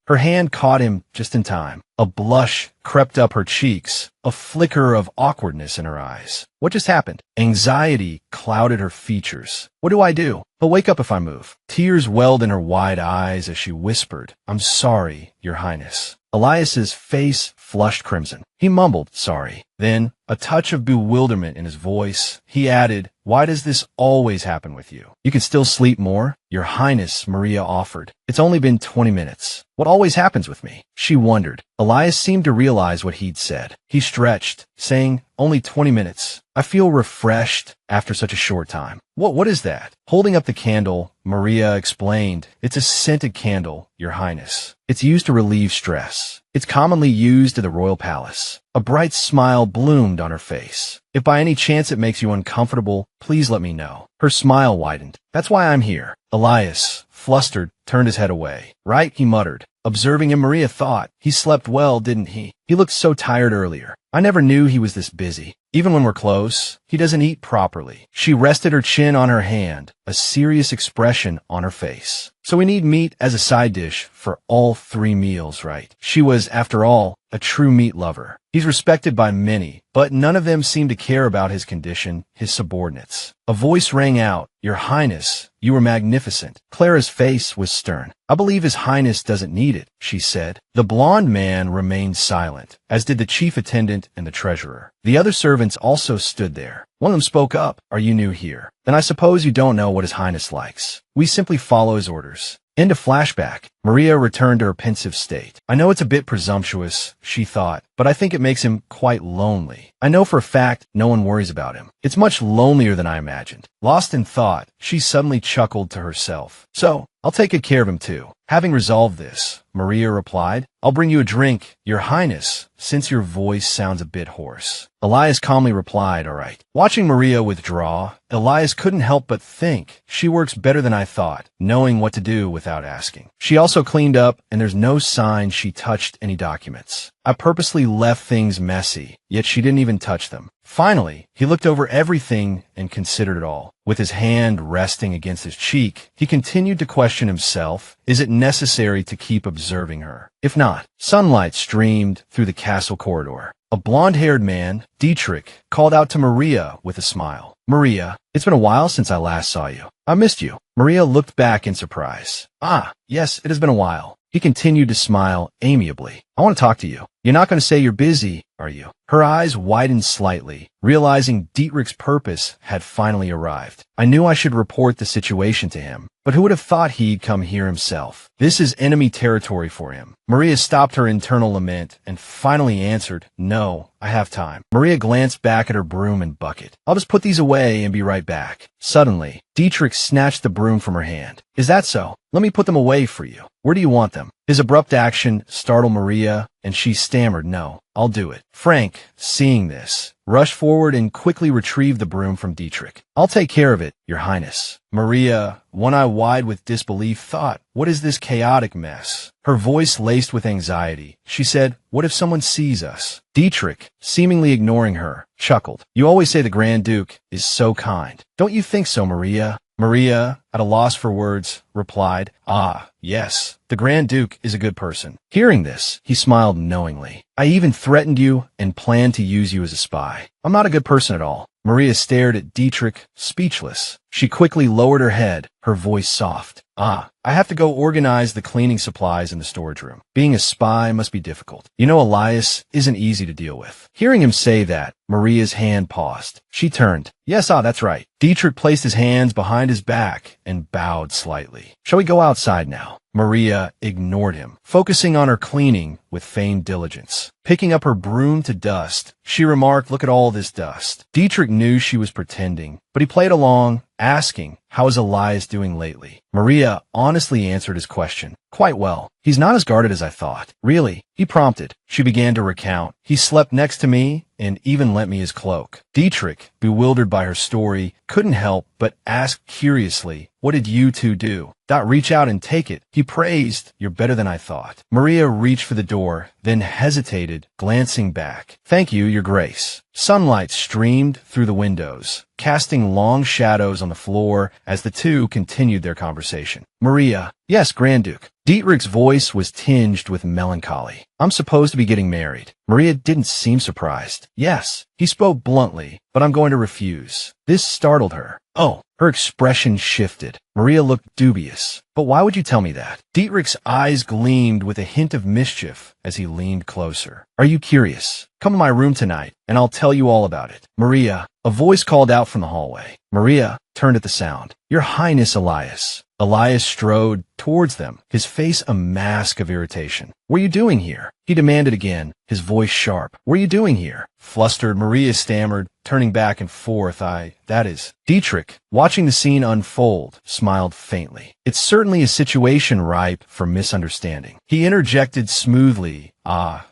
Her hand caught him just in time. A blush crept up her cheeks, a flicker of awkwardness in her eyes. What just happened? Anxiety clouded her features. What do I do? He'll wake up if I move. Tears welled in her wide eyes as she whispered, I'm sorry, Your Highness. Elias's face flushed crimson. He mumbled, sorry. Then, a touch of bewilderment in his voice, he added, why does this always happen with you? You can still sleep more? Your Highness, Maria offered. It's only been 20 minutes. What always happens with me? She wondered. Elias seemed to realize what he'd said. He stretched, saying, only 20 minutes. I feel refreshed after such a short time. What is that? Holding up the candle, Maria explained, it's a scented candle, Your Highness. It's used to relieve stress. It's commonly used at the royal palace. A bright smile bloomed on her face. If by any chance it makes you uncomfortable, please let me know. Her smile widened. That's why I'm here. Elias, flustered, turned his head away. Right, he muttered. Observing him, Maria thought, he slept well, didn't he? He looked so tired earlier. I never knew he was this busy. Even when we're close, he doesn't eat properly. She rested her chin on her hand, a serious expression on her face. So we need meat as a side dish for all 3 meals, right? She was, after all, a true meat lover. He's respected by many, but none of them seem to care about his condition, his subordinates. A voice rang out, Your Highness, you were magnificent. Clara's face was stern. I believe His Highness doesn't need it, she said. The blond man remained silent, as did the chief attendant and the treasurer. The other servants also stood there. One of them spoke up, Are you new here? Then I suppose you don't know what His Highness likes. We simply follow his orders. End of flashback. Maria returned to her pensive state. I know it's a bit presumptuous, she thought, but I think it makes him quite lonely. I know for a fact no one worries about him. It's much lonelier than I imagined. Lost in thought, she suddenly chuckled to herself. So, I'll take good care of him too. Having resolved this, Maria replied, I'll bring you a drink, Your Highness, since your voice sounds a bit hoarse. Elias calmly replied, all right. Watching Maria withdraw, Elias couldn't help but think, she works better than I thought, knowing what to do without asking. She also cleaned up, and there's no sign she touched any documents. I purposely left things messy, yet she didn't even touch them. Finally, he looked over everything and considered it all. With his hand resting against his cheek, he continued to question himself, is it necessary to keep observing her? If not, sunlight streamed through the castle corridor. A blonde-haired man, Dietrich, called out to Maria with a smile. Maria, it's been a while since I last saw you. I missed you. Maria looked back in surprise. Ah, yes, it has been a while. He continued to smile amiably. I want to talk to you. You're not going to say you're busy, are you? Her eyes widened slightly, realizing Dietrich's purpose had finally arrived. I knew I should report the situation to him, but who would have thought he'd come here himself? This is enemy territory for him. Maria stopped her internal lament and finally answered, no, I have time. Maria glanced back at her broom and bucket. I'll just put these away and be right back. Suddenly, Dietrich snatched the broom from her hand. Is that so? Let me put them away for you. Where do you want them? His abrupt action startled Maria, and she stammered, no, I'll do it. Frank, seeing this, rushed forward and quickly retrieved the broom from Dietrich. I'll take care of it, Your Highness. Maria, one eye wide with disbelief, thought, what is this chaotic mess? Her voice laced with anxiety. She said, what if someone sees us? Dietrich, seemingly ignoring her, chuckled. You always say the Grand Duke is so kind. Don't you think so, Maria? Maria, at a loss for words, replied, ah, yes, the Grand Duke is a good person. Hearing this, he smiled knowingly. I even threatened you and planned to use you as a spy. I'm not a good person at all. Maria stared at Dietrich, speechless. She quickly lowered her head, her voice soft. I have to go organize the cleaning supplies in the storage room. Being a spy must be difficult. You know, Elias isn't easy to deal with. Hearing him say that, Maria's hand paused. She turned. Yes, that's right. Dietrich placed his hands behind his back and bowed slightly. Shall we go outside now? Maria ignored him, focusing on her cleaning with feigned diligence. Picking up her broom to dust, she remarked, "Look at all this dust." Dietrich knew she was pretending, but he played along, asking, "How is Elias doing lately?" Maria honestly answered his question. "Quite well. He's not as guarded as I thought." "Really?" he prompted. She began to recount. "He slept next to me and even lent me his cloak." Dietrich, bewildered by her story, couldn't help but ask curiously, "What did you two do?" "Reach out and take it," he praised. "You're better than I thought." Maria reached for the door, then hesitated, glancing back. "Thank you, Your Grace." Sunlight streamed through the windows, casting long shadows on the floor as the two continued their conversation. "Maria." "Yes, Grand Duke." Dietrich's voice was tinged with melancholy. "I'm supposed to be getting married." Maria didn't seem surprised. "Yes." He spoke bluntly, "but I'm going to refuse." This startled her. "Oh." Her expression shifted. Maria looked dubious. "But why would you tell me that?" Dietrich's eyes gleamed with a hint of mischief as he leaned closer. "Are you curious? Come to my room tonight, and I'll tell you all about it." "Maria." A voice called out from the hallway. Maria turned at the sound. "Your Highness, Elias." Elias strode towards them, his face a mask of irritation. "What are you doing here?" he demanded again, his voice sharp. "What are you doing here?" Flustered, Maria stammered, turning back and forth. That is. Dietrich, watching the scene unfold, smiled faintly. "It's certainly a situation ripe for misunderstanding." He interjected smoothly.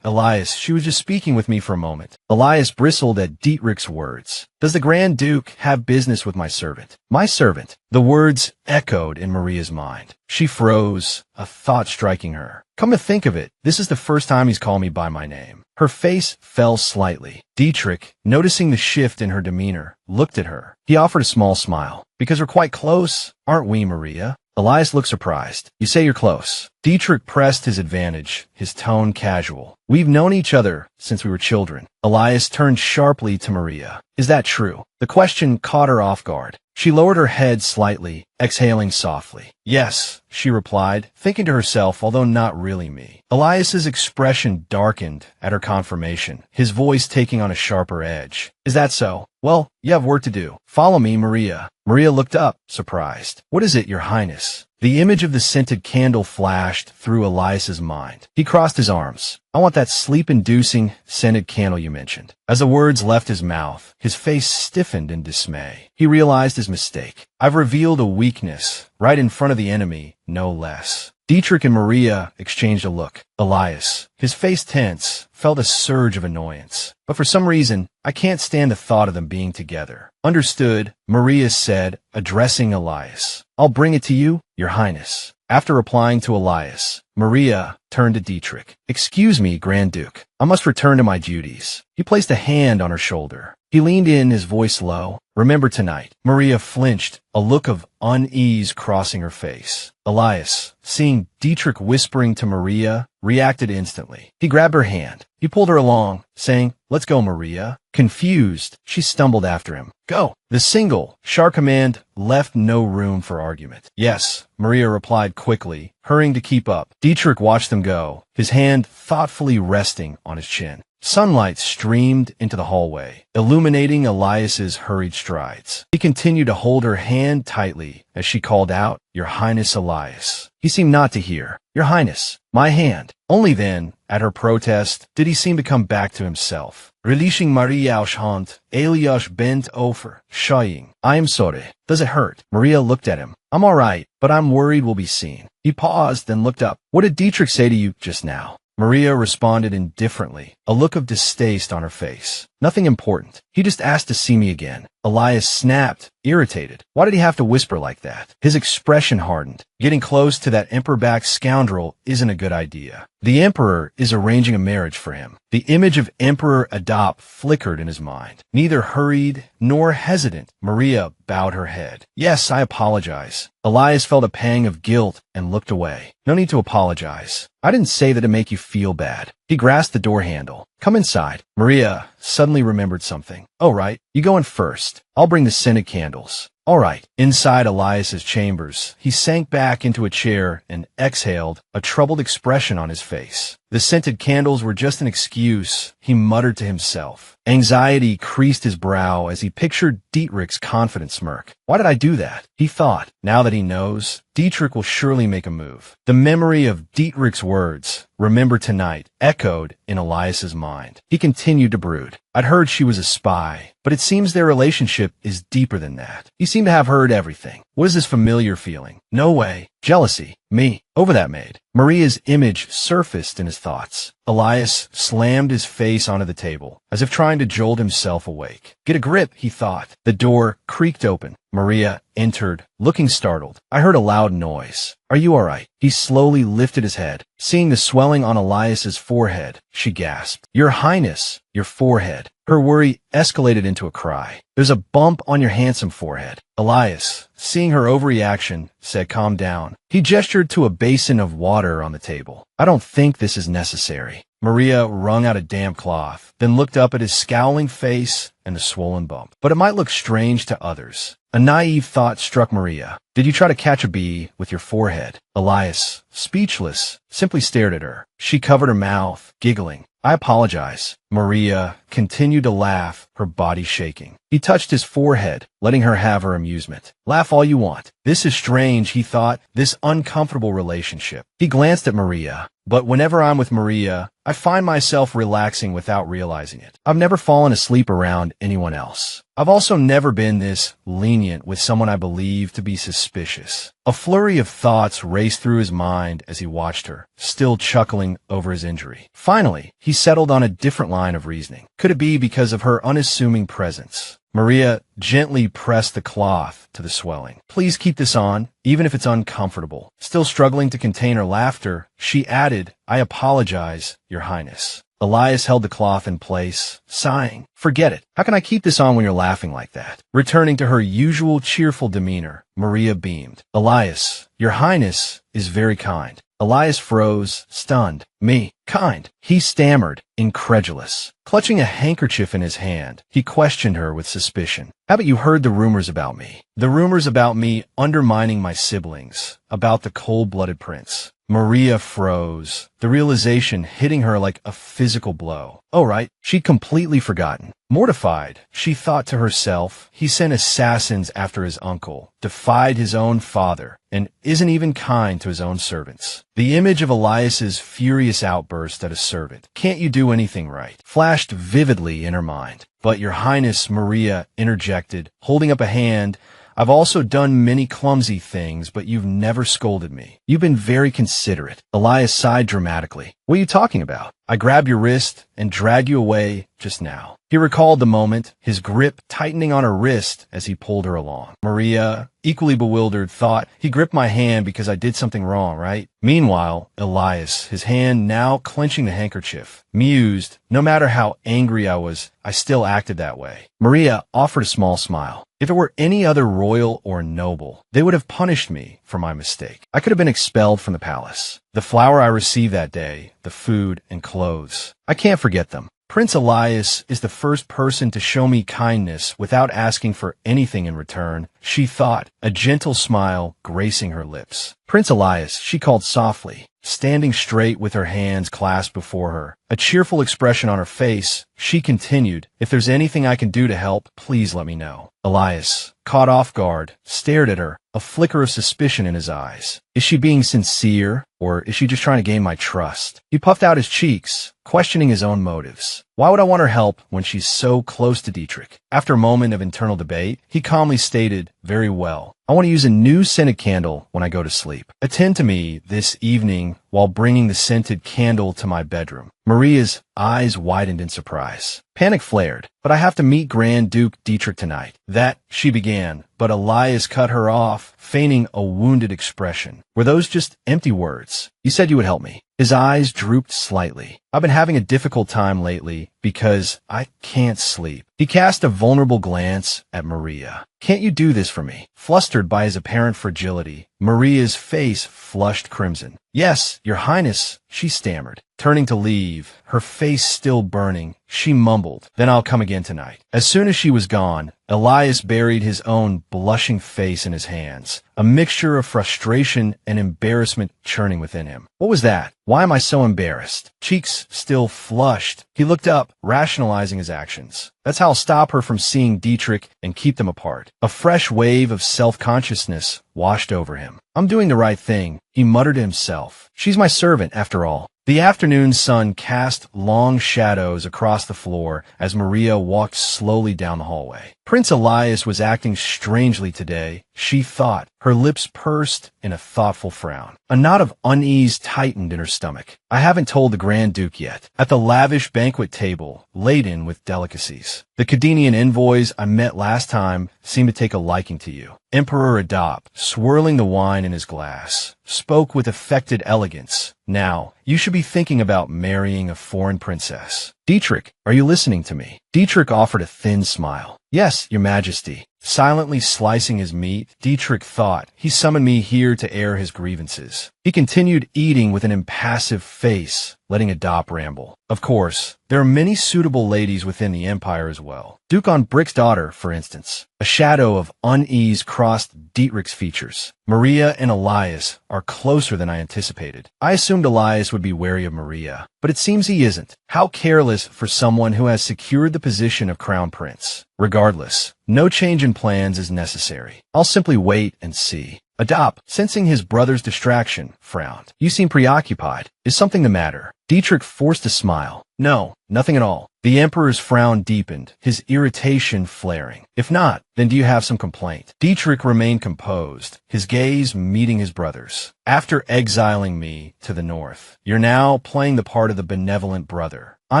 Elias, she was just speaking with me for a moment." Elias bristled at Dietrich's words. "Does the Grand Duke have business with my servant?" "My servant?" The words echoed in Maria's mind. She froze, a thought striking her. "Come to think of it, this is the first time he's called me by my name." Her face fell slightly. Dietrich, noticing the shift in her demeanor, looked at her. He offered a small smile. "Because we're quite close, aren't we, Maria?" Elias looked surprised. "You say you're close." Dietrich pressed his advantage, his tone casual. "We've known each other since we were children." Elias turned sharply to Maria. "Is that true?" The question caught her off guard. She lowered her head slightly, exhaling softly. "Yes," she replied, thinking to herself, although not really me. Elias's expression darkened at her confirmation, his voice taking on a sharper edge. "Is that so? Well, you have work to do. Follow me, Maria." Maria looked up, surprised. "What is it, Your Highness?" The image of the scented candle flashed through Elias's mind. He crossed his arms. "I want that sleep-inducing, scented candle you mentioned." As the words left his mouth, his face stiffened in dismay. He realized his mistake. "I've revealed a weakness, right in front of the enemy, no less." Dietrich and Maria exchanged a look. Elias, his face tense, felt a surge of annoyance. "But for some reason, I can't stand the thought of them being together." "Understood," Maria said, addressing Elias. "I'll bring it to you, Your Highness." After replying to Elias, Maria turned to Dietrich. "Excuse me, Grand Duke. I must return to my duties." He placed a hand on her shoulder. He leaned in, his voice low. "Remember tonight." Maria flinched, a look of unease crossing her face. Elias, seeing Dietrich whispering to Maria, reacted instantly. He grabbed her hand. He pulled her along, saying, "Let's go, Maria." Confused, she stumbled after him. "Go." The single, sharp command left no room for argument. "Yes," Maria replied quickly, hurrying to keep up. Dietrich watched them go, his hand thoughtfully resting on his chin. Sunlight streamed into the hallway, illuminating Elias's hurried strides. He continued to hold her hand tightly as she called out, "Your Highness Elias." He seemed not to hear. "Your Highness, my hand." Only then, at her protest, did he seem to come back to himself. Releasing Maria's hand, Elias bent over, shying. "I am sorry. Does it hurt?" Maria looked at him. "I'm all right, but I'm worried we'll be seen." He paused, then looked up. "What did Dietrich say to you just now?" Maria responded indifferently, a look of distaste on her face. "Nothing important. He just asked to see me again." Elias snapped, irritated. Why did he have to whisper like that? His expression hardened. Getting close to that emperor-backed scoundrel isn't a good idea. The emperor is arranging a marriage for him. The image of Emperor Adop flickered in his mind. Neither hurried nor hesitant, Maria bowed her head. "Yes, I apologize." Elias felt a pang of guilt and looked away. "No need to apologize. I didn't say that to make you feel bad." He grasped the door handle. Come inside. Maria suddenly remembered something. Oh, right. You go in first. I'll bring the scented candles. All right. Inside Elias's chambers, he sank back into a chair and exhaled, a troubled expression on his face. The scented candles were just an excuse, he muttered to himself. Anxiety creased his brow as he pictured Dietrich's confident smirk. Why did I do that? He thought. Now that he knows, Dietrich will surely make a move. The memory of Dietrich's words, "Remember tonight," echoed in Elias's mind. He continued to brood. I'd heard she was a spy, but it seems their relationship is deeper than that. You seem to have heard everything. What is this familiar feeling? No way. Jealousy. Me. Over that maid. Maria's image surfaced in his thoughts. Elias slammed his face onto the table, as if trying to jolt himself awake. Get a grip, he thought. The door creaked open. Maria entered, looking startled. I heard a loud noise. Are you all right? He slowly lifted his head. Seeing the swelling on Elias's forehead, she gasped. Your Highness, your forehead. Her worry escalated into a cry. There's a bump on your handsome forehead. Elias, seeing her overreaction, said calm down. He gestured to a basin of water on the table. I don't think this is necessary. Maria wrung out a damp cloth, then looked up at his scowling face and the swollen bump. But it might look strange to others. A naive thought struck Maria. Did you try to catch a bee with your forehead? Elias, speechless, simply stared at her. She covered her mouth, giggling. I apologize. Maria continued to laugh, her body shaking. He touched his forehead, letting her have her amusement. Laugh all you want. This is strange, he thought, this uncomfortable relationship. He glanced at Maria. But whenever I'm with Maria, I find myself relaxing without realizing it. I've never fallen asleep around anyone else. I've also never been this lenient with someone I believe to be suspicious. A flurry of thoughts raced through his mind as he watched her, still chuckling over his injury. Finally, he settled on a different line of reasoning. Could it be because of her unassuming presence? Maria gently pressed the cloth to the swelling. Please keep this on, even if it's uncomfortable. Still struggling to contain her laughter, she added, I apologize, Your Highness. Elias held the cloth in place, sighing. Forget it. How can I keep this on when you're laughing like that? Returning to her usual cheerful demeanor, Maria beamed. Elias, Your Highness is very kind. Elias froze, stunned. Me, kind. He stammered, incredulous. Clutching a handkerchief in his hand, he questioned her with suspicion. Haven't you heard the rumors about me? The rumors about me undermining my siblings, about the cold-blooded prince. Maria froze, the realization hitting her like a physical blow. Oh, right, she'd completely forgotten. Mortified, she thought to herself, he sent assassins after his uncle, defied his own father, and isn't even kind to his own servants. The image of Elias's furious outburst at a servant, can't you do anything right, flashed vividly in her mind. But Your Highness, Maria interjected, holding up a hand, I've also done many clumsy things, but you've never scolded me. You've been very considerate. Elias sighed dramatically. What are you talking about? I grabbed your wrist and dragged you away just now. He recalled the moment, his grip tightening on her wrist as he pulled her along. Maria, equally bewildered, thought, he gripped my hand because I did something wrong, right? Meanwhile, Elias, his hand now clenching the handkerchief, mused, no matter how angry I was, I still acted that way. Maria offered a small smile. If it were any other royal or noble, they would have punished me for my mistake. I could have been expelled from the palace. The flower I received that day, the food and clothes, I can't forget them. Prince Elias is the first person to show me kindness without asking for anything in return, she thought, a gentle smile gracing her lips. Prince Elias, she called softly, standing straight with her hands clasped before her. A cheerful expression on her face, she continued, if there's anything I can do to help, please let me know. Elias, caught off guard, stared at her, a flicker of suspicion in his eyes. Is she being sincere, or is she just trying to gain my trust? He puffed out his cheeks, questioning his own motives. Why would I want her help when she's so close to Dietrich? After a moment of internal debate, he calmly stated, very well. I want to use a new scented candle when I go to sleep. Attend to me this evening while bringing the scented candle to my bedroom. Maria's eyes widened in surprise. Panic flared. But I have to meet Grand Duke Dietrich tonight. That, she began, but Elias cut her off, feigning a wounded expression. Were those just empty words? You said you would help me. His eyes drooped slightly. I've been having a difficult time lately because I can't sleep. He cast a vulnerable glance at Maria. Can't you do this for me? Flustered by his apparent fragility, Maria's face flushed crimson. Yes, Your Highness, she stammered. Turning to leave, her face still burning, she mumbled, "Then I'll come again tonight." As soon as she was gone, Elias buried his own blushing face in his hands, a mixture of frustration and embarrassment churning within him. What was that? Why am I so embarrassed? Cheeks still flushed, he looked up, rationalizing his actions. That's how I'll stop her from seeing Dietrich and keep them apart. A fresh wave of self-consciousness washed over him. I'm doing the right thing, he muttered to himself. She's my servant, after all. The afternoon sun cast long shadows across the floor as Maria walked slowly down the hallway. Prince Elias was acting strangely today, she thought, her lips pursed in a thoughtful frown. A knot of unease tightened in her stomach. I haven't told the Grand Duke yet. At the lavish banquet table, laden with delicacies. The Cadenian envoys I met last time seemed to take a liking to you. Emperor Adop, swirling the wine in his glass, spoke with affected elegance. Now, you should be thinking about marrying a foreign princess. Dietrich, are you listening to me? Dietrich offered a thin smile. Yes, your majesty. Silently slicing his meat, Dietrich thought, he summoned me here to air his grievances. He continued eating with an impassive face, letting Adop ramble. Of course, there are many suitable ladies within the empire as well. Duke on Brick's daughter, for instance. A shadow of unease crossed Dietrich's features. Maria and Elias are closer than I anticipated. I assumed Elias would be wary of Maria, but it seems he isn't. How careless for someone who has secured the position of crown prince. Regardless, no change in plans is necessary. I'll simply wait and see. Adop, sensing his brother's distraction, frowned. You seem preoccupied. Is something the matter? Dietrich forced a smile. No, nothing at all. The emperor's frown deepened, his irritation flaring. If not, then do you have some complaint? Dietrich remained composed, his gaze meeting his brother's. After exiling me to the north, you're now playing the part of the benevolent brother. I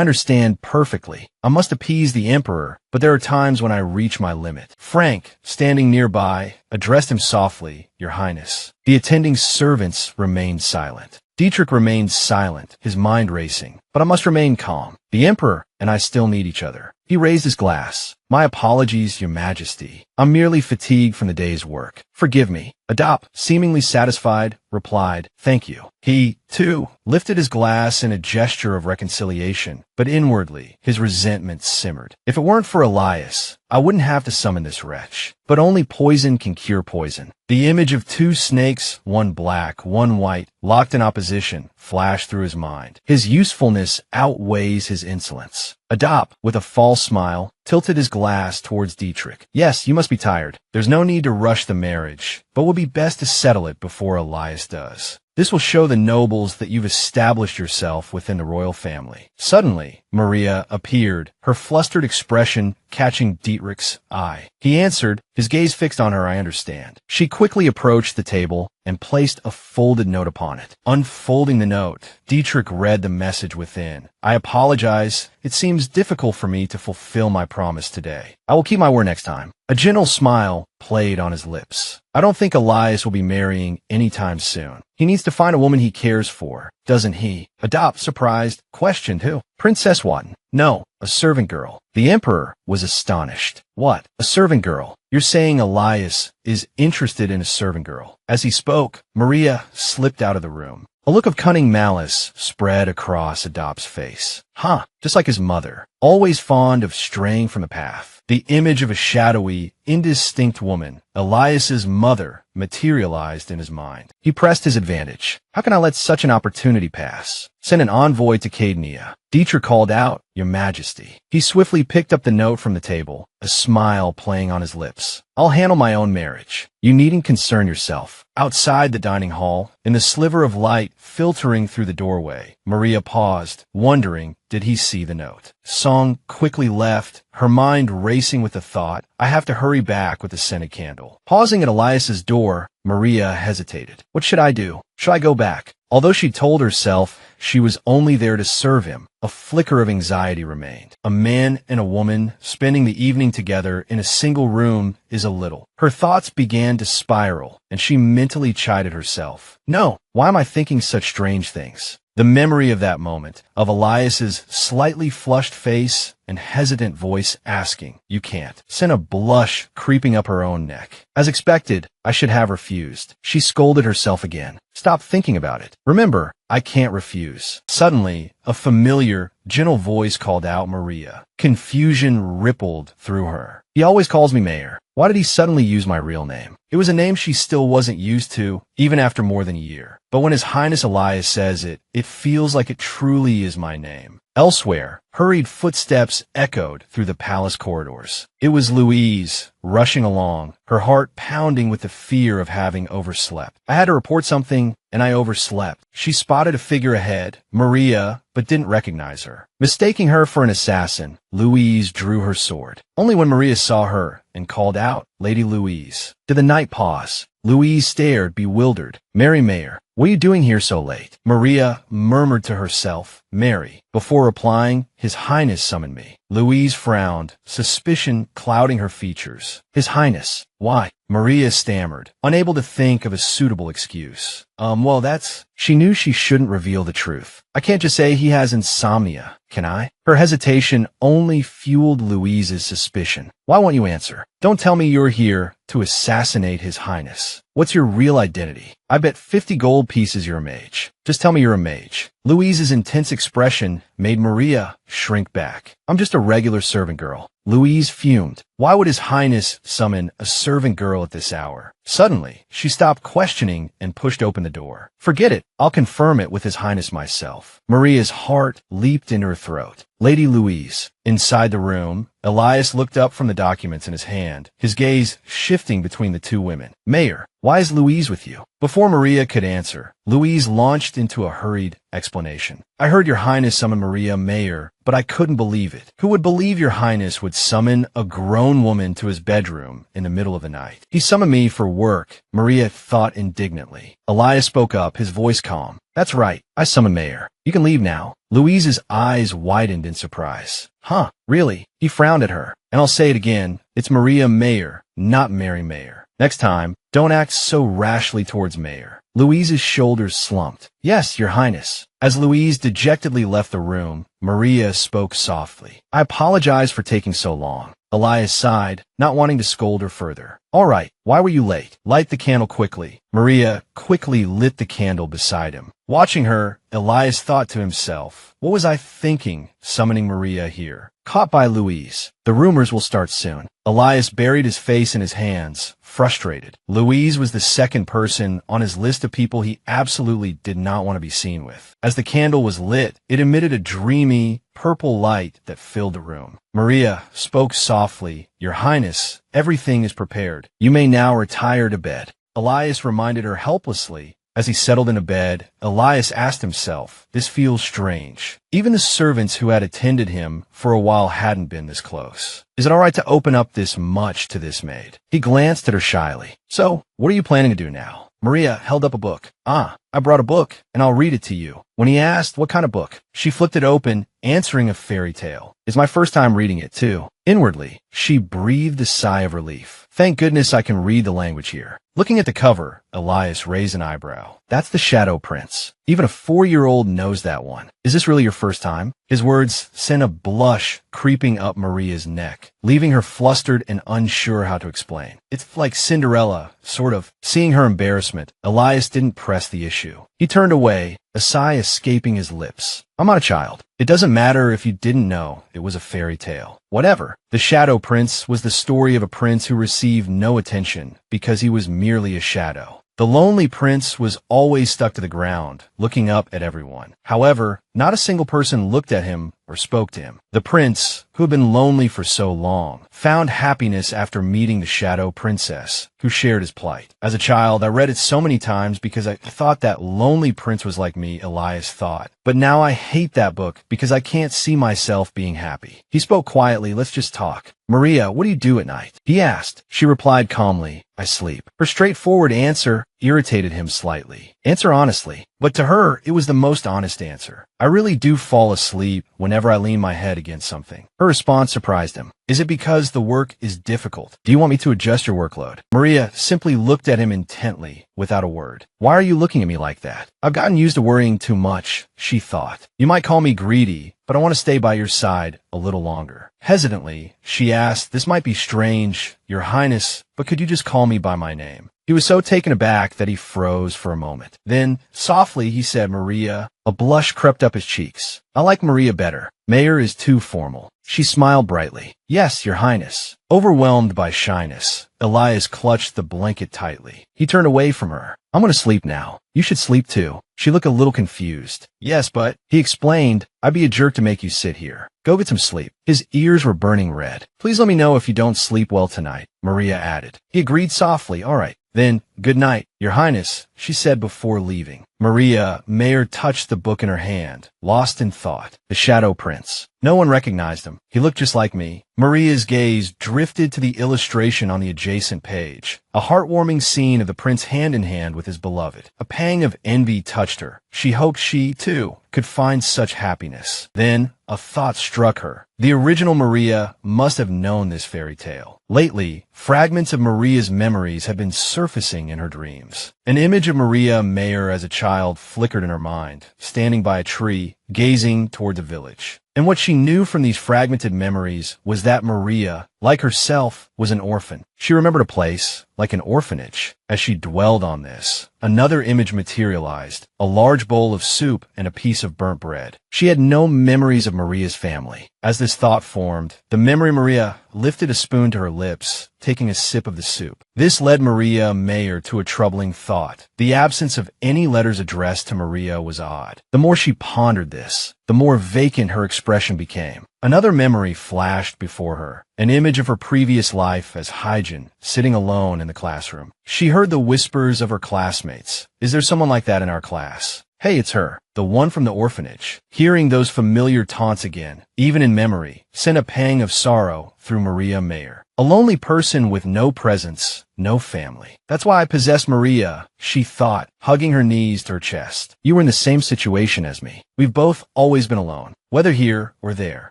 understand perfectly. I must appease the emperor, but there are times when I reach my limit. Frank, standing nearby, addressed him softly, Your Highness. The attending servants remained silent. Dietrich remained silent, his mind racing. But I must remain calm. The emperor and I still need each other. He raised his glass. My apologies, Your Majesty. I'm merely fatigued from the day's work. Forgive me. Adop, seemingly satisfied, replied, Thank you. He, too, lifted his glass in a gesture of reconciliation, but inwardly, his resentment simmered. If it weren't for Elias, I wouldn't have to summon this wretch. But only poison can cure poison. The image of two snakes, one black, one white, locked in opposition, flashed through his mind. His usefulness outweighs his insolence. Adop, with a false smile, tilted his glass towards Dietrich. Yes, you must be tired. There's no need to rush the marriage, but would be best to settle it before Elias does. This will show the nobles that you've established yourself within the royal family. Suddenly, Maria appeared, her flustered expression catching Dietrich's eye. He answered, his gaze fixed on her, I understand. She quickly approached the table and placed a folded note upon it. Unfolding the note, Dietrich read the message within. I apologize. It seems difficult for me to fulfill my promise today. I will keep my word next time. A gentle smile played on his lips. I don't think Elias will be marrying anytime soon. He needs to find a woman he cares for, doesn't he? Adop, surprised, questioned who? Princess Watton. No, a servant girl. The emperor was astonished. What? A servant girl? You're saying Elias is interested in a servant girl. As he spoke, Maria slipped out of the room. A look of cunning malice spread across Adop's face. Huh, just like his mother, always fond of straying from the path. The image of a shadowy, indistinct woman, Elias's mother, materialized in his mind. He pressed his advantage. How can I let such an opportunity pass? Send an envoy to Cadenia. Dietrich called out, Your Majesty. He swiftly picked up the note from the table, a smile playing on his lips. I'll handle my own marriage. You needn't concern yourself. Outside the dining hall, in the sliver of light filtering through the doorway, Maria paused, wondering, did he see the note? Song quickly left, her mind racing with the thought, I have to hurry back with the scented candle. Pausing at Elias's door, Maria hesitated. What should I do? Should I go back? Although she told herself she was only there to serve him, a flicker of anxiety remained. A man and a woman spending the evening together in a single room is a little. Her thoughts began to spiral, and she mentally chided herself. No, why am I thinking such strange things? The memory of that moment, of Elias's slightly flushed face and hesitant voice asking, "You can't," sent a blush creeping up her own neck. As expected, I should have refused. She scolded herself again. Stop thinking about it. Remember, I can't refuse. Suddenly, a familiar, gentle voice called out Maria. Confusion rippled through her. He always calls me Mayor. Why did he suddenly use my real name? It was a name she still wasn't used to, even after more than a year. But when His Highness Elias says it, it feels like it truly is my name. Elsewhere, hurried footsteps echoed through the palace corridors. It was Louise, rushing along, her heart pounding with the fear of having overslept. I had to report something, and I overslept. She spotted a figure ahead, Maria, but didn't recognize her. Mistaking her for an assassin, Louise drew her sword. Only when Maria saw her and called out, "Lady Louise." Did the knight pause? Louise stared, bewildered. "Mary Mayor, what are you doing here so late?" Maria murmured to herself, "Mary." Before replying, "His Highness summoned me." Louise frowned, suspicion clouding her features. "His Highness? Why?" Maria stammered, unable to think of a suitable excuse. Well, that's... She knew she shouldn't reveal the truth. I can't just say he has insomnia, can I? Her hesitation only fueled Louise's suspicion. "Why won't you answer? Don't tell me you're here to assassinate His Highness. What's your real identity? I bet 50 gold pieces you're a mage. Just tell me you're a mage." Louise's intense expression made Maria shrink back. "I'm just a regular servant girl." Louise fumed. Why would His Highness summon a servant girl at this hour? Suddenly, she stopped questioning and pushed open the door. "Forget it. I'll confirm it with His Highness myself." Maria's heart leaped in her throat. "Lady Louise." Inside the room, Elias looked up from the documents in his hand, his gaze shifting between the two women. "Mayor, why is Louise with you?" Before Maria could answer, Louise launched into a hurried explanation. "I heard your Highness summon Maria Mayor, but I couldn't believe it. Who would believe your Highness would summon a grown woman to his bedroom in the middle of the night? He summoned me for work," Maria thought indignantly. Elias spoke up, his voice calm. "That's right. I summoned Mayor. You can leave now." Louise's eyes widened in surprise. "Huh, really?" He frowned at her. "And I'll say it again. It's Maria Mayor, not Mary Mayor. Next time, don't act so rashly towards Mayor." Louise's shoulders slumped. "Yes, your Highness." As Louise dejectedly left the room, Maria spoke softly. "I apologize for taking so long." Elias sighed, not wanting to scold her further. "All right, why were you late? Light the candle quickly." Maria quickly lit the candle beside him. Watching her, Elias thought to himself, what was I thinking, summoning Maria here? Caught by Louise. The rumors will start soon. Elias buried his face in his hands, frustrated. Louise was the second person on his list of people he absolutely did not want to be seen with. As the candle was lit, it emitted a dreamy, purple light that filled the room. Maria spoke softly, "Your Highness, everything is prepared. You may now retire to bed." Elias reminded her helplessly. As he settled into bed, Elias asked himself, this feels strange. Even the servants who had attended him for a while hadn't been this close. Is it all right to open up this much to this maid? He glanced at her shyly. "So, what are you planning to do now?" Maria held up a book. "Ah, I brought a book, and I'll read it to you." When he asked what kind of book, she flipped it open, answering a fairy tale. "It's my first time reading it, too." Inwardly, she breathed a sigh of relief. "Thank goodness I can read the language here." Looking at the cover, Elias raised an eyebrow. "That's the Shadow Prince. Even a 4-year-old knows that one. Is this really your first time?" His words sent a blush creeping up Maria's neck, leaving her flustered and unsure how to explain. "It's like Cinderella, sort of." Seeing her embarrassment, Elias didn't press the issue. He turned away, a sigh escaping his lips. "I'm not a child. It doesn't matter if you didn't know it was a fairy tale. Whatever." The Shadow Prince was the story of a prince who received no attention because he was merely a shadow. The lonely prince was always stuck to the ground, looking up at everyone. However, not a single person looked at him or spoke to him. The prince, who had been lonely for so long, found happiness after meeting the Shadow Princess, who shared his plight. As a child, I read it so many times because I thought that lonely prince was like me, Elias thought. But now I hate that book because I can't see myself being happy. He spoke quietly. "Let's just talk." "Maria, what do you do at night?" he asked. She replied calmly, "I sleep." Her straightforward answer irritated him slightly. Answer honestly. But to her, it was the most honest answer. "I really do fall asleep whenever I lean my head against something. Her response surprised him. Is it because the work is difficult? Do you want me to adjust your workload? Maria simply looked at him intently, without a word. Why are you looking at me like that? I've gotten used to worrying too much, she thought. You might call me greedy, but I want to stay by your side a little longer. Hesitantly, she asked, this might be strange, Your Highness, but could you just call me by my name? He was so taken aback that he froze for a moment. Then, softly, he said, Maria. A blush crept up his cheeks. I like Maria better. Mayor is too formal. She smiled brightly. Yes, Your Highness. Overwhelmed by shyness, Elias clutched the blanket tightly. He turned away from her. I'm going to sleep now. You should sleep too. She looked a little confused. Yes, but, he explained, I'd be a jerk to make you sit here. Go get some sleep. His ears were burning red. Please let me know if you don't sleep well tonight, Maria added. He agreed softly. All right. Then, good night, Your Highness, she said before leaving. Mayor touched the book in her hand, lost in thought. The Shadow Prince. No one recognized him. He looked just like me. Maria's gaze drifted to the illustration on the adjacent page. A heartwarming scene of the prince hand in hand with his beloved. A pang of envy touched her. She hoped she, too, could find such happiness. Then, a thought struck her. The original Maria must have known this fairy tale. Lately, fragments of Maria's memories had been surfacing in her dreams. An image of Maria Mayer as a child flickered in her mind, standing by a tree, gazing toward the village. And what she knew from these fragmented memories was that Maria, like herself, was an orphan. She remembered a place, like an orphanage. As she dwelled on this, another image materialized, a large bowl of soup and a piece of burnt bread. She had no memories of Maria's family. As this thought formed, the memory Maria lifted a spoon to her lips, taking a sip of the soup. This led Maria Mayer to a troubling thought. The absence of any letters addressed to Maria was odd. The more she pondered this, the more vacant her expression became. Another memory flashed before her, an image of her previous life as Hygiene, sitting alone in the classroom. She heard the whispers of her classmates. Is there someone like that in our class? Hey, it's her, the one from the orphanage. Hearing those familiar taunts again, even in memory, sent a pang of sorrow through Maria Mayer. A lonely person with no presence, no family. That's why I possessed Maria, she thought, hugging her knees to her chest. You were in the same situation as me. We've both always been alone, whether here or there.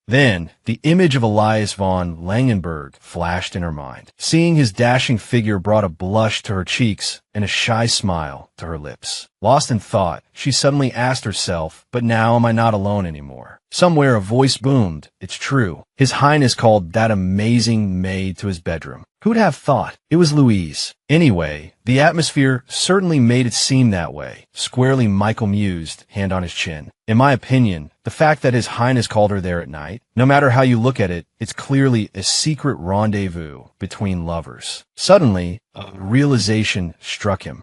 Then, the image of Elias von Langenberg flashed in her mind. Seeing his dashing figure brought a blush to her cheeks and a shy smile to her lips. Lost in thought, she suddenly asked herself, but now am I not alone anymore? Somewhere a voice boomed. It's true. His Highness called that amazing maid to his bedroom. Who'd have thought? It was Louise. Anyway, the atmosphere certainly made it seem that way. Squarely Michael mused, hand on his chin. In my opinion, the fact that His Highness called her there at night, no matter how you look at it, it's clearly a secret rendezvous between lovers. Suddenly, a realization struck him.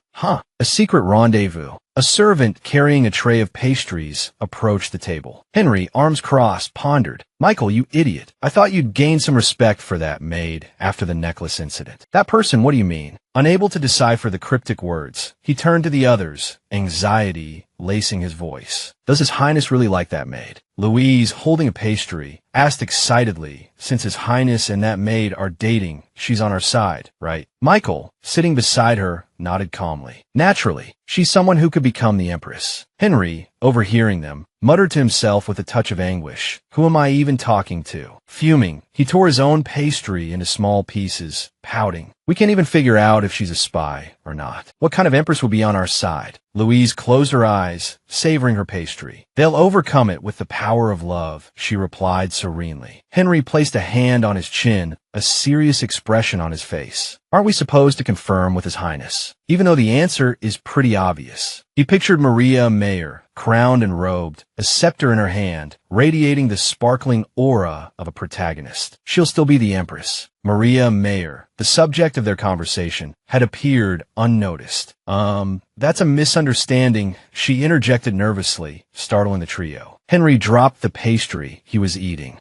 A secret rendezvous. A servant carrying a tray of pastries approached the table. Henry, arms crossed, pondered. Michael, you idiot. I thought you'd gain some respect for that maid after the necklace incident. That person, what do you mean? Unable to decipher the cryptic words, he turned to the others, anxiety lacing his voice. Does His Highness really like that maid? Louise, holding a pastry, asked excitedly, since His Highness and that maid are dating, she's on our side, right? Michael, sitting beside her, nodded calmly. Naturally, she's someone who could become the Empress. Henry, overhearing them, muttered to himself with a touch of anguish. Who am I even talking to? Fuming, he tore his own pastry into small pieces, pouting. We can't even figure out if she's a spy or not. What kind of Empress will be on our side? Louise closed her eyes, savoring her pastry. They'll overcome it with the power of love, she replied serenely. Henry placed a hand on his chin, a serious expression on his face. Aren't we supposed to confirm with His Highness? Even though the answer is pretty obvious. He pictured Maria Mayer, crowned and robed, a scepter in her hand, radiating the sparkling aura of a protagonist. She'll still be the Empress. Maria Mayer, the subject of their conversation, had appeared unnoticed. That's a misunderstanding, she interjected nervously, startling the trio. Henry dropped the pastry he was eating.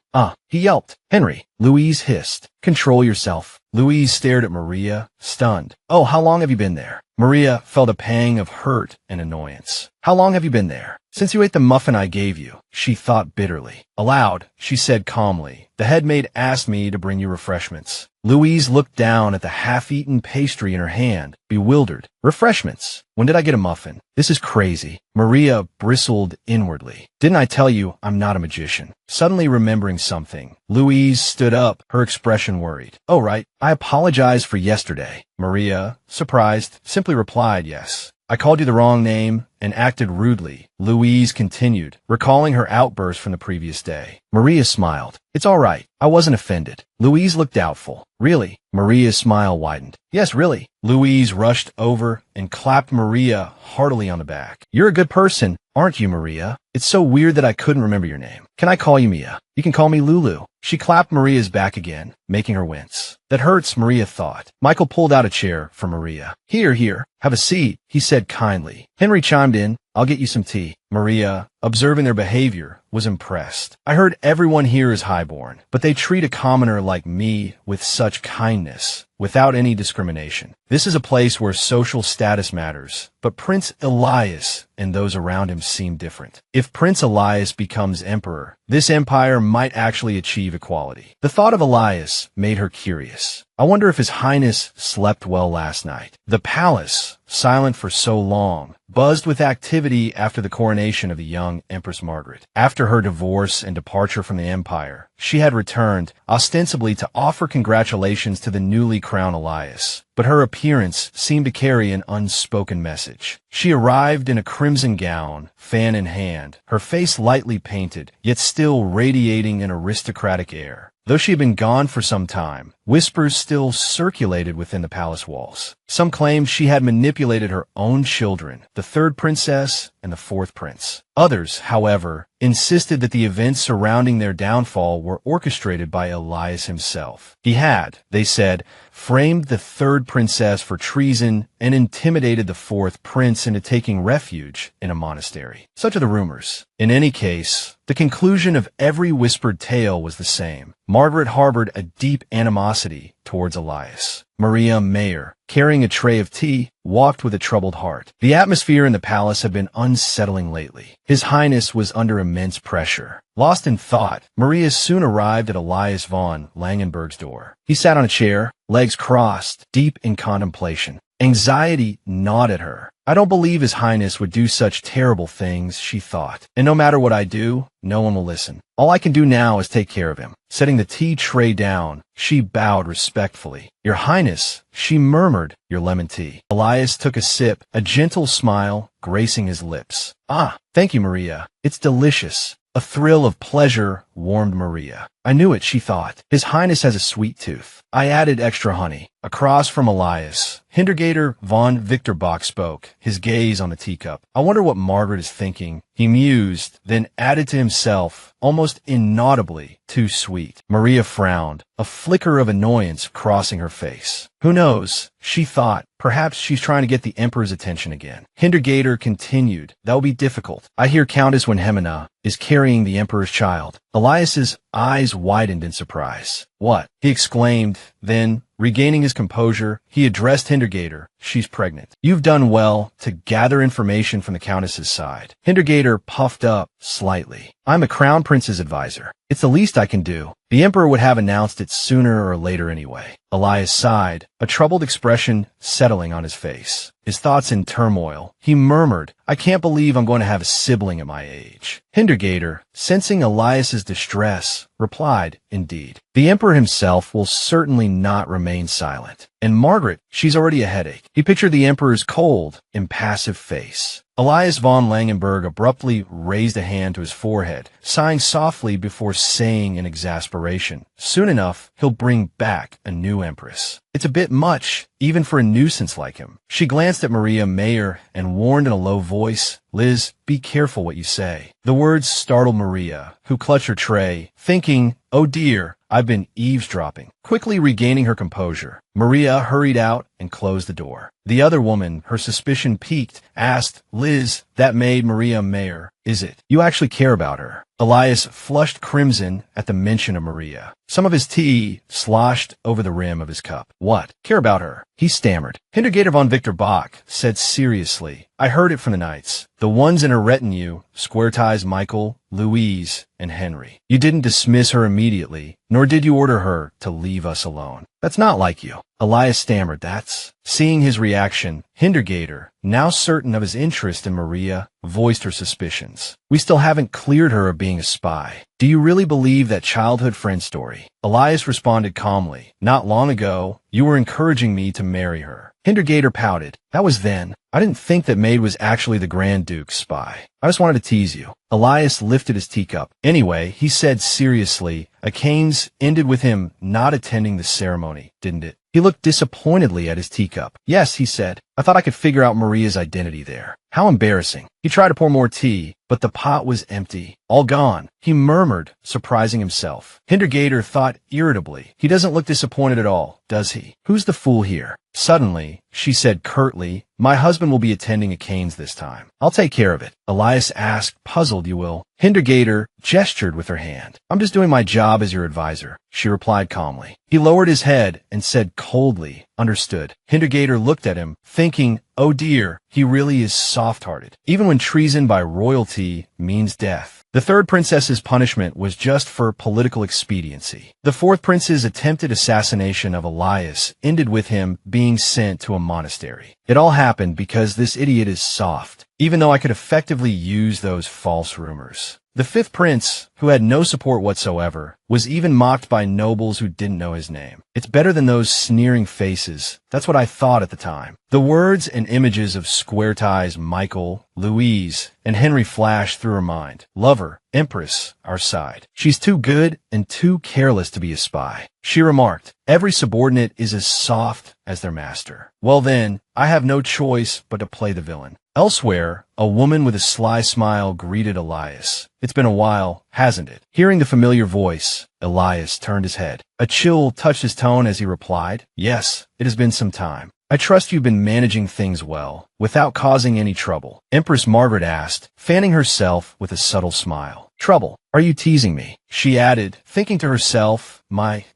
He yelped. Henry, Louise hissed. Control yourself. Louise stared at Maria, stunned. Oh, how long have you been there? Maria felt a pang of hurt and annoyance. How long have you been there? Since you ate the muffin I gave you, she thought bitterly. Aloud, she said calmly, the head maid asked me to bring you refreshments. Louise looked down at the half-eaten pastry in her hand, bewildered. Refreshments? When did I get a muffin? This is crazy. Maria bristled inwardly. Didn't I tell you I'm not a magician? Suddenly remembering something, Louise stood up, her expression worried. Oh, right. I apologize for yesterday. Maria, surprised, simply replied yes. I called you the wrong name and acted rudely. Louise continued, recalling her outburst from the previous day. Maria smiled. It's all right. I wasn't offended. Louise looked doubtful. Really? Maria's smile widened. Yes, really. Louise rushed over and clapped Maria heartily on the back. You're a good person, aren't you, Maria? It's so weird that I couldn't remember your name. Can I call you Mia? You can call me Lulu. She clapped Maria's back again, making her wince. That hurts, Maria thought. Michael pulled out a chair for Maria. Here, have a seat, he said kindly. Henry chimed in. I'll get you some tea. Maria, observing their behavior, was impressed. I heard everyone here is highborn, but they treat a commoner like me with such kindness, without any discrimination. This is a place where social status matters, but Prince Elias and those around him seem different. If Prince Elias becomes emperor, this empire might actually achieve equality. The thought of Elias made her curious. I wonder if His Highness slept well last night. The palace, silent for so long, buzzed with activity after the coronation of the young Empress Margaret. After her divorce and departure from the empire, she had returned, ostensibly to offer congratulations to the newly crowned Elias. But her appearance seemed to carry an unspoken message. She arrived in a crimson gown, fan in hand, her face lightly painted, yet still radiating an aristocratic air. Though she had been gone for some time, whispers still circulated within the palace walls. Some claimed she had manipulated her own children, the third princess and the fourth prince. Others, however, insisted that the events surrounding their downfall were orchestrated by Elias himself. He had, they said, framed the third princess for treason and intimidated the fourth prince into taking refuge in a monastery. Such are the rumors. In any case, the conclusion of every whispered tale was the same. Margaret harbored a deep animosity towards Elias. Maria Mayer, carrying a tray of tea, walked with a troubled heart. The atmosphere in the palace had been unsettling lately. His Highness was under immense pressure. Lost in thought, Maria soon arrived at Elias von Langenberg's door. He sat on a chair, legs crossed, deep in contemplation. Anxiety gnawed at her. I don't believe His Highness would do such terrible things, she thought. And no matter what I do, no one will listen. All I can do now is take care of him. Setting the tea tray down, she bowed respectfully. Your Highness, she murmured, your lemon tea. Elias took a sip, a gentle smile gracing his lips. Ah, thank you, Maria. It's delicious. A thrill of pleasure warmed Maria. I knew it, she thought. His Highness has a sweet tooth. I added extra honey. Across from Elias, Hintergater von Victorbach spoke, his gaze on the teacup. I wonder what Margaret is thinking. He mused, then added to himself, almost inaudibly, too sweet. Maria frowned, a flicker of annoyance crossing her face. Who knows? She thought. Perhaps she's trying to get the Emperor's attention again. Hintergater continued. That will be difficult. I hear Countess Wilhelmina is carrying the Emperor's child. Elias's eyes widened in surprise. What? He exclaimed. Then, regaining his composure, he addressed Hintergater. She's pregnant. You've done well to gather information from the Countess's side. Hintergater puffed up slightly. I'm a Crown Prince's advisor. It's the least I can do. The Emperor would have announced it sooner or later anyway. Elias sighed, a troubled expression settling on his face. His thoughts in turmoil, he murmured, I can't believe I'm going to have a sibling at my age. Hintergater, sensing Elias's distress, replied, indeed. The Emperor himself will certainly not remain silent. And Margaret, she's already a headache. He pictured the Emperor's cold, impassive face. Elias von Langenberg abruptly raised a hand to his forehead, sighing softly before saying in exasperation, soon enough, he'll bring back a new empress. It's a bit much, even for a nuisance like him. She glanced at Maria Mayer and warned in a low voice, Liz, be careful what you say. The words startled Maria, who clutched her tray, thinking, oh dear, I've been eavesdropping. Quickly regaining her composure, Maria hurried out and closed the door. The other woman, her suspicion piqued, asked, Liz, that maid Maria Mayer, is it? You actually care about her? Elias flushed crimson at the mention of Maria. Some of his tea sloshed over the rim of his cup. What? Care about her? He stammered. Hintergator von Victor Bach said seriously, I heard it from the knights. The ones in her retinue, square-ties Michael, Louise, and Henry. You didn't dismiss her immediately, nor did you order her to leave us alone. That's not like you. Elias stammered, that's... Seeing his reaction, Hintergator, now certain of his interest in Maria, voiced her suspicions. We still haven't cleared her of being a spy. Do you really believe that childhood friend story? Elias responded calmly. Not long ago, you were encouraging me to marry her. Hintergator pouted. That was then. I didn't think that Maid was actually the Grand Duke's spy. I just wanted to tease you. Elias lifted his teacup. Anyway, he said seriously, a canes ended with him not attending the ceremony, didn't it? He looked disappointedly at his teacup. Yes, he said. I thought I could figure out Maria's identity there. How embarrassing. He tried to pour more tea, but the pot was empty. All gone. He murmured, surprising himself. Hintergator thought irritably. He doesn't look disappointed at all, does he? Who's the fool here? Suddenly, she said curtly, my husband will be attending a canes this time. I'll take care of it. Elias asked, puzzled, you will. Hintergator gestured with her hand. I'm just doing my job as your advisor, she replied calmly. He lowered his head and said coldly, understood. Hintergator looked at him, thinking, oh dear, he really is soft-hearted, even when treason by royalty means death. The third princess's punishment was just for political expediency. The fourth prince's attempted assassination of Elias ended with him being sent to a monastery. It all happened because this idiot is soft, even though I could effectively use those false rumors. The fifth prince, who had no support whatsoever, was even mocked by nobles who didn't know his name. It's better than those sneering faces. That's what I thought at the time. The words and images of square-ties Michael, Louise, and Henry flashed through her mind. Lover, Empress, our side. She's too good and too careless to be a spy. She remarked, every subordinate is as soft as their master. Well then, I have no choice but to play the villain. Elsewhere, a woman with a sly smile greeted Elias. It's been a while, hasn't it? Hearing the familiar voice, Elias turned his head. A chill touched his tone as he replied, yes, it has been some time. I trust you've been managing things well, without causing any trouble. Empress Margaret asked, fanning herself with a subtle smile. Trouble? Are you teasing me? She added, thinking to herself,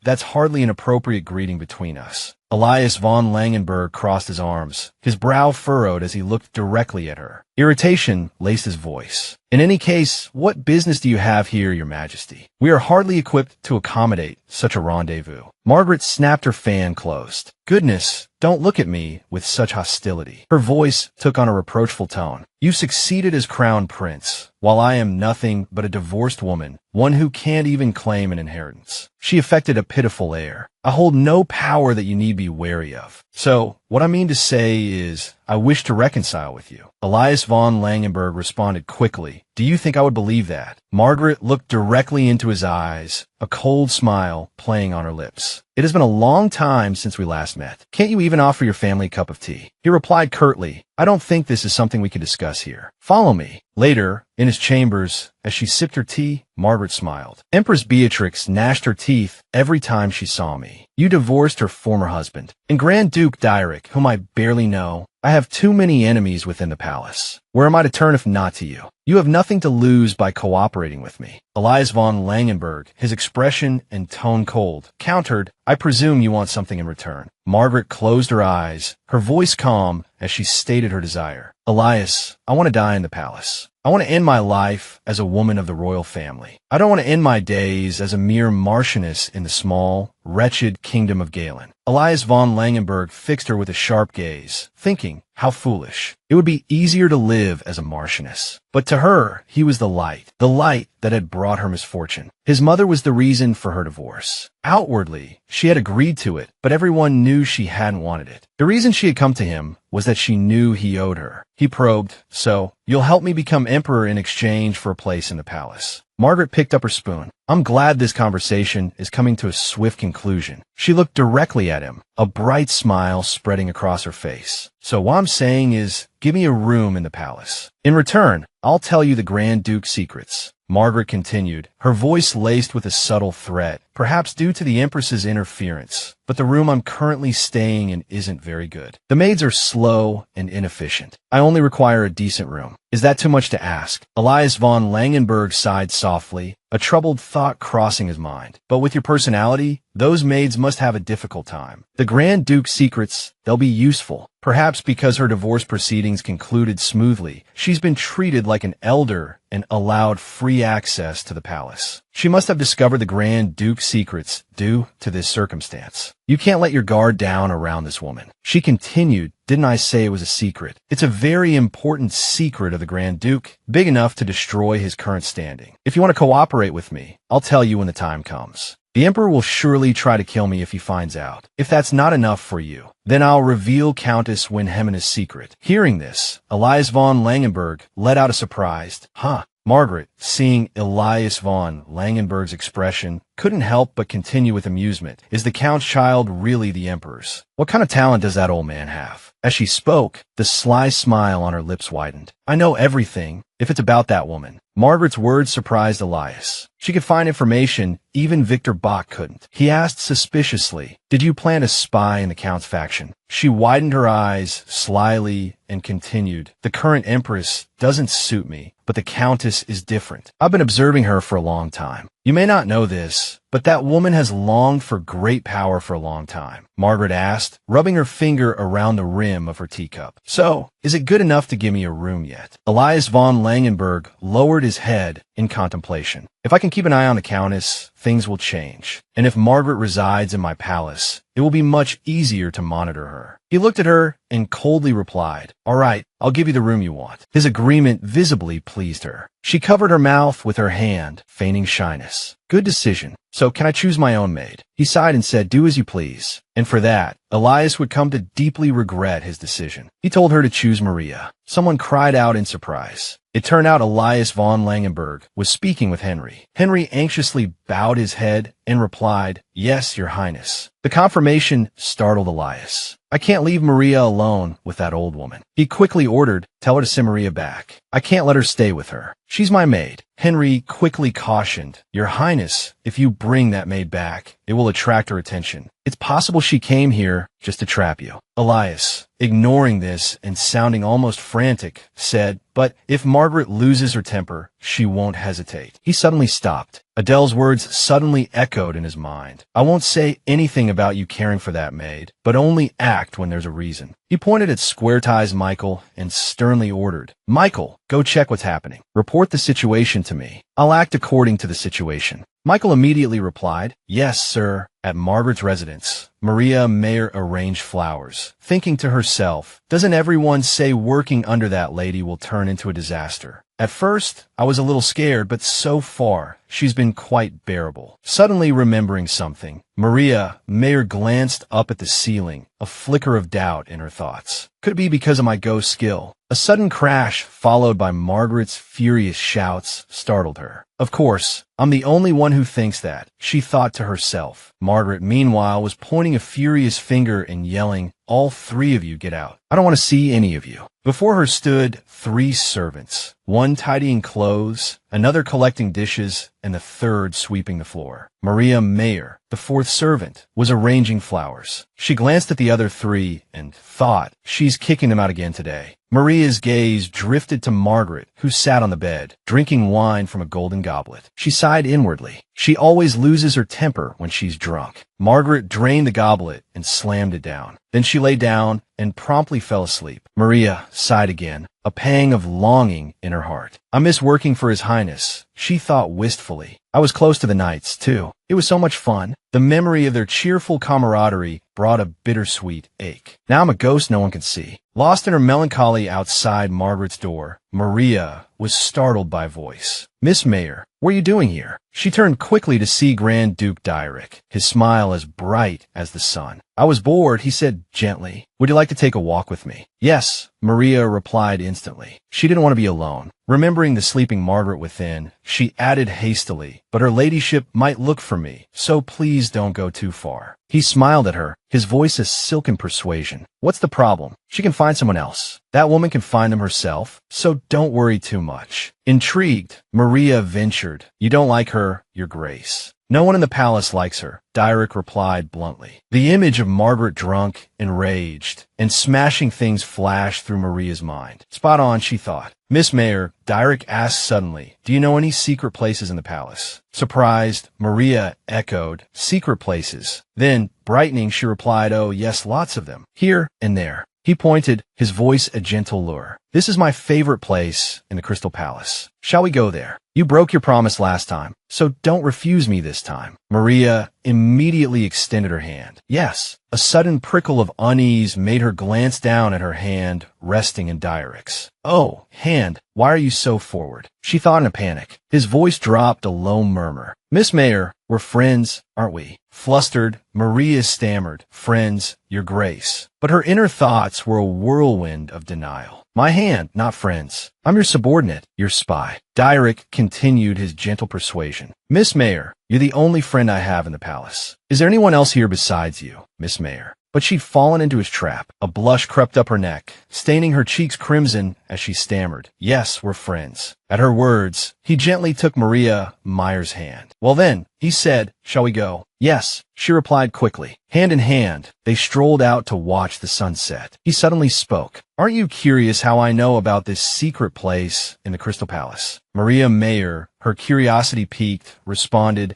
that's hardly an appropriate greeting between us. Elias von Langenberg crossed his arms, his brow furrowed as he looked directly at her. Irritation laced his voice. In any case, what business do you have here, your majesty? We are hardly equipped to accommodate such a rendezvous. Margaret snapped her fan closed. Goodness, don't look at me with such hostility. Her voice took on a reproachful tone. You succeeded as crown prince, while I am nothing but a divorced woman, one who can't even claim an inheritance. She affected a pitiful air. I hold no power that you need be wary of. So, what I mean to say is, I wish to reconcile with you. Elias von Langenberg responded quickly. Do you think I would believe that? Margaret looked directly into his eyes, a cold smile playing on her lips. It has been a long time since we last met. Can't you even offer your family a cup of tea? He replied curtly, I don't think this is something we can discuss here. Follow me. Later, in his chambers, as she sipped her tea, Margaret smiled. Empress Beatrix gnashed her teeth every time she saw me. You divorced her former husband. And Grand Duke Dieric, whom I barely know, I have too many enemies within the palace. Where am I to turn if not to you? You have nothing to lose by cooperating with me. Elias von Langenberg, his expression and tone cold, countered, I presume you want something in return. Margaret closed her eyes, her voice calm as she stated her desire. Elias, I want to die in the palace. I want to end my life as a woman of the royal family. I don't want to end my days as a mere marchioness in the small, wretched kingdom of Galen. Elias von Langenberg fixed her with a sharp gaze, thinking, how foolish. It would be easier to live as a marchioness. But to her, he was the light that had brought her misfortune. His mother was the reason for her divorce. Outwardly, she had agreed to it, but everyone knew she hadn't wanted it. The reason she had come to him was that she knew he owed her. He probed, so, you'll help me become emperor in exchange for a place in the palace. Margaret picked up her spoon. I'm glad this conversation is coming to a swift conclusion. She looked directly at him, a bright smile spreading across her face. So what I'm saying is, give me a room in the palace. In return, I'll tell you the Grand Duke's secrets. Margaret continued, her voice laced with a subtle threat. perhaps due to the Empress's interference, but the room I'm currently staying in isn't very good. The maids are slow and inefficient. I only require a decent room. Is that too much to ask? Elias von Langenberg sighed softly, a troubled thought crossing his mind. But with your personality, those maids must have a difficult time. The Grand Duke's secrets, they'll be useful. Perhaps because her divorce proceedings concluded smoothly, she's been treated like an elder and allowed free access to the palace. She must have discovered the Grand Duke's secrets due to this circumstance. You can't let your guard down around this woman. She continued, didn't I say it was a secret? It's a very important secret of the Grand Duke, big enough to destroy his current standing. If you want to cooperate with me, I'll tell you when the time comes. The Emperor will surely try to kill me if he finds out. If that's not enough for you, then I'll reveal Countess Wilhelmina's secret. Hearing this, Elias von Langenberg let out a surprised, huh? Margaret, seeing Elias von Langenberg's expression, couldn't help but continue with amusement. Is the Count's child really the Emperor's? What kind of talent does that old man have? As she spoke, the sly smile on her lips widened. I know everything, if it's about that woman. Margaret's words surprised Elias. She could find information even Victor Bach couldn't. He asked suspiciously, did you plant a spy in the Count's faction? She widened her eyes slyly and continued, the current Empress doesn't suit me, but the Countess is different. I've been observing her for a long time. You may not know this, but that woman has longed for great power for a long time, Margaret asked, rubbing her finger around the rim of her teacup. So, is it good enough to give me a room yet? Elias von Langenberg lowered his head in contemplation. If I can keep an eye on the Countess, things will change. And if Margaret resides in my palace, it will be much easier to monitor her. He looked at her and coldly replied, all right, I'll give you the room you want. His agreement visibly pleased her. She covered her mouth with her hand, feigning shyness. Good decision. So can I choose my own maid? He sighed and said, do as you please. And for that, Elias would come to deeply regret his decision. He told her to choose Maria. Someone cried out in surprise. It turned out Elias von Langenberg was speaking with Henry. Henry anxiously bowed his head and replied, yes, your highness. The confirmation startled Elias. I can't leave Maria alone with that old woman. He quickly ordered, tell her to send Maria back. I can't let her stay with her. She's my maid. Henry quickly cautioned, your highness, if you bring that maid back, it will attract her attention. It's possible she came here just to trap you. Elias, ignoring this and sounding almost frantic, said, but if Margaret loses her temper, she won't hesitate. He suddenly stopped. Adele's words suddenly echoed in his mind. I won't say anything about you caring for that maid, but only act when there's a reason. He pointed at Square-Tie's Michael and sternly ordered, Michael, go check what's happening. Report the situation to me. I'll act according to the situation. Michael immediately replied, yes, sir. At Margaret's residence, Maria Mayer arranged flowers, thinking to herself, doesn't everyone say working under that lady will turn into a disaster? At first, I was a little scared, but so far, she's been quite bearable. Suddenly remembering something, Maria Mayer glanced up at the ceiling, a flicker of doubt in her thoughts. Could it be because of my ghost skill? A sudden crash, followed by Margaret's furious shouts, startled her. Of course, I'm the only one who thinks that, she thought to herself. Margaret, meanwhile, was pointing a furious finger and yelling, all three of you get out. I don't want to see any of you. Before her stood three servants, one tidying clothes, another collecting dishes, and the third sweeping the floor. Maria Mayer, the fourth servant, was arranging flowers. She glanced at the other three and thought, she's kicking them out again today. Maria's gaze drifted to Margaret, who sat on the bed, drinking wine from a golden goblet. She sighed inwardly. She always loses her temper when she's drunk. Margaret drained the goblet and slammed it down. Then she lay down and promptly fell asleep. Maria sighed again, a pang of longing in her heart. I miss working for His Highness, she thought wistfully. I was close to the knights, too. It was so much fun. The memory of their cheerful camaraderie brought a bittersweet ache. Now I'm a ghost no one can see. Lost in her melancholy outside Margaret's door, Maria was startled by a voice. Miss Mayer, what are you doing here? She turned quickly to see Grand Duke Dieric, his smile as bright as the sun. I was bored, he said gently. Would you like to take a walk with me? Yes, Maria replied instantly. She didn't want to be alone. Remembering the sleeping Margaret within, she added hastily, but her ladyship might look for me, so please don't go too far. He smiled at her, his voice a silken persuasion. What's the problem? She can find someone else. That woman can find them herself, so don't worry too much. Intrigued, Maria ventured, you don't like her, Your Grace. No one in the palace likes her, Dyrek replied bluntly. The image of Margaret drunk, enraged, and smashing things flashed through Maria's mind. Spot on, she thought. Miss Mayor, Dyrek asked suddenly, do you know any secret places in the palace? Surprised, Maria echoed, secret places. Then, brightening, she replied, oh, yes, lots of them. Here and there. He pointed, his voice a gentle lure. This is my favorite place in the Crystal Palace. Shall we go there? You broke your promise last time, so don't refuse me this time. Maria immediately extended her hand. Yes. A sudden prickle of unease made her glance down at her hand resting in Dyrek's. Oh, hand, why are you so forward? She thought in a panic. His voice dropped a low murmur. Miss Mayor, we're friends, aren't we? Flustered, Maria stammered, friends, your grace. But her inner thoughts were a whirlwind of denial. My hand, not friends. I'm your subordinate, your spy. Dyrek continued his gentle persuasion. Miss Mayor, you're the only friend I have in the palace. Is there anyone else here besides you, Miss Mayor? But she'd fallen into his trap. A blush crept up her neck, staining her cheeks crimson as she stammered. Yes, we're friends. At her words, he gently took Maria Meyer's hand. Well then, he said, shall we go? Yes, she replied quickly. Hand in hand, they strolled out to watch the sunset. He suddenly spoke. Aren't you curious how I know about this secret place in the Crystal Palace? Maria Mayer, her curiosity piqued, responded,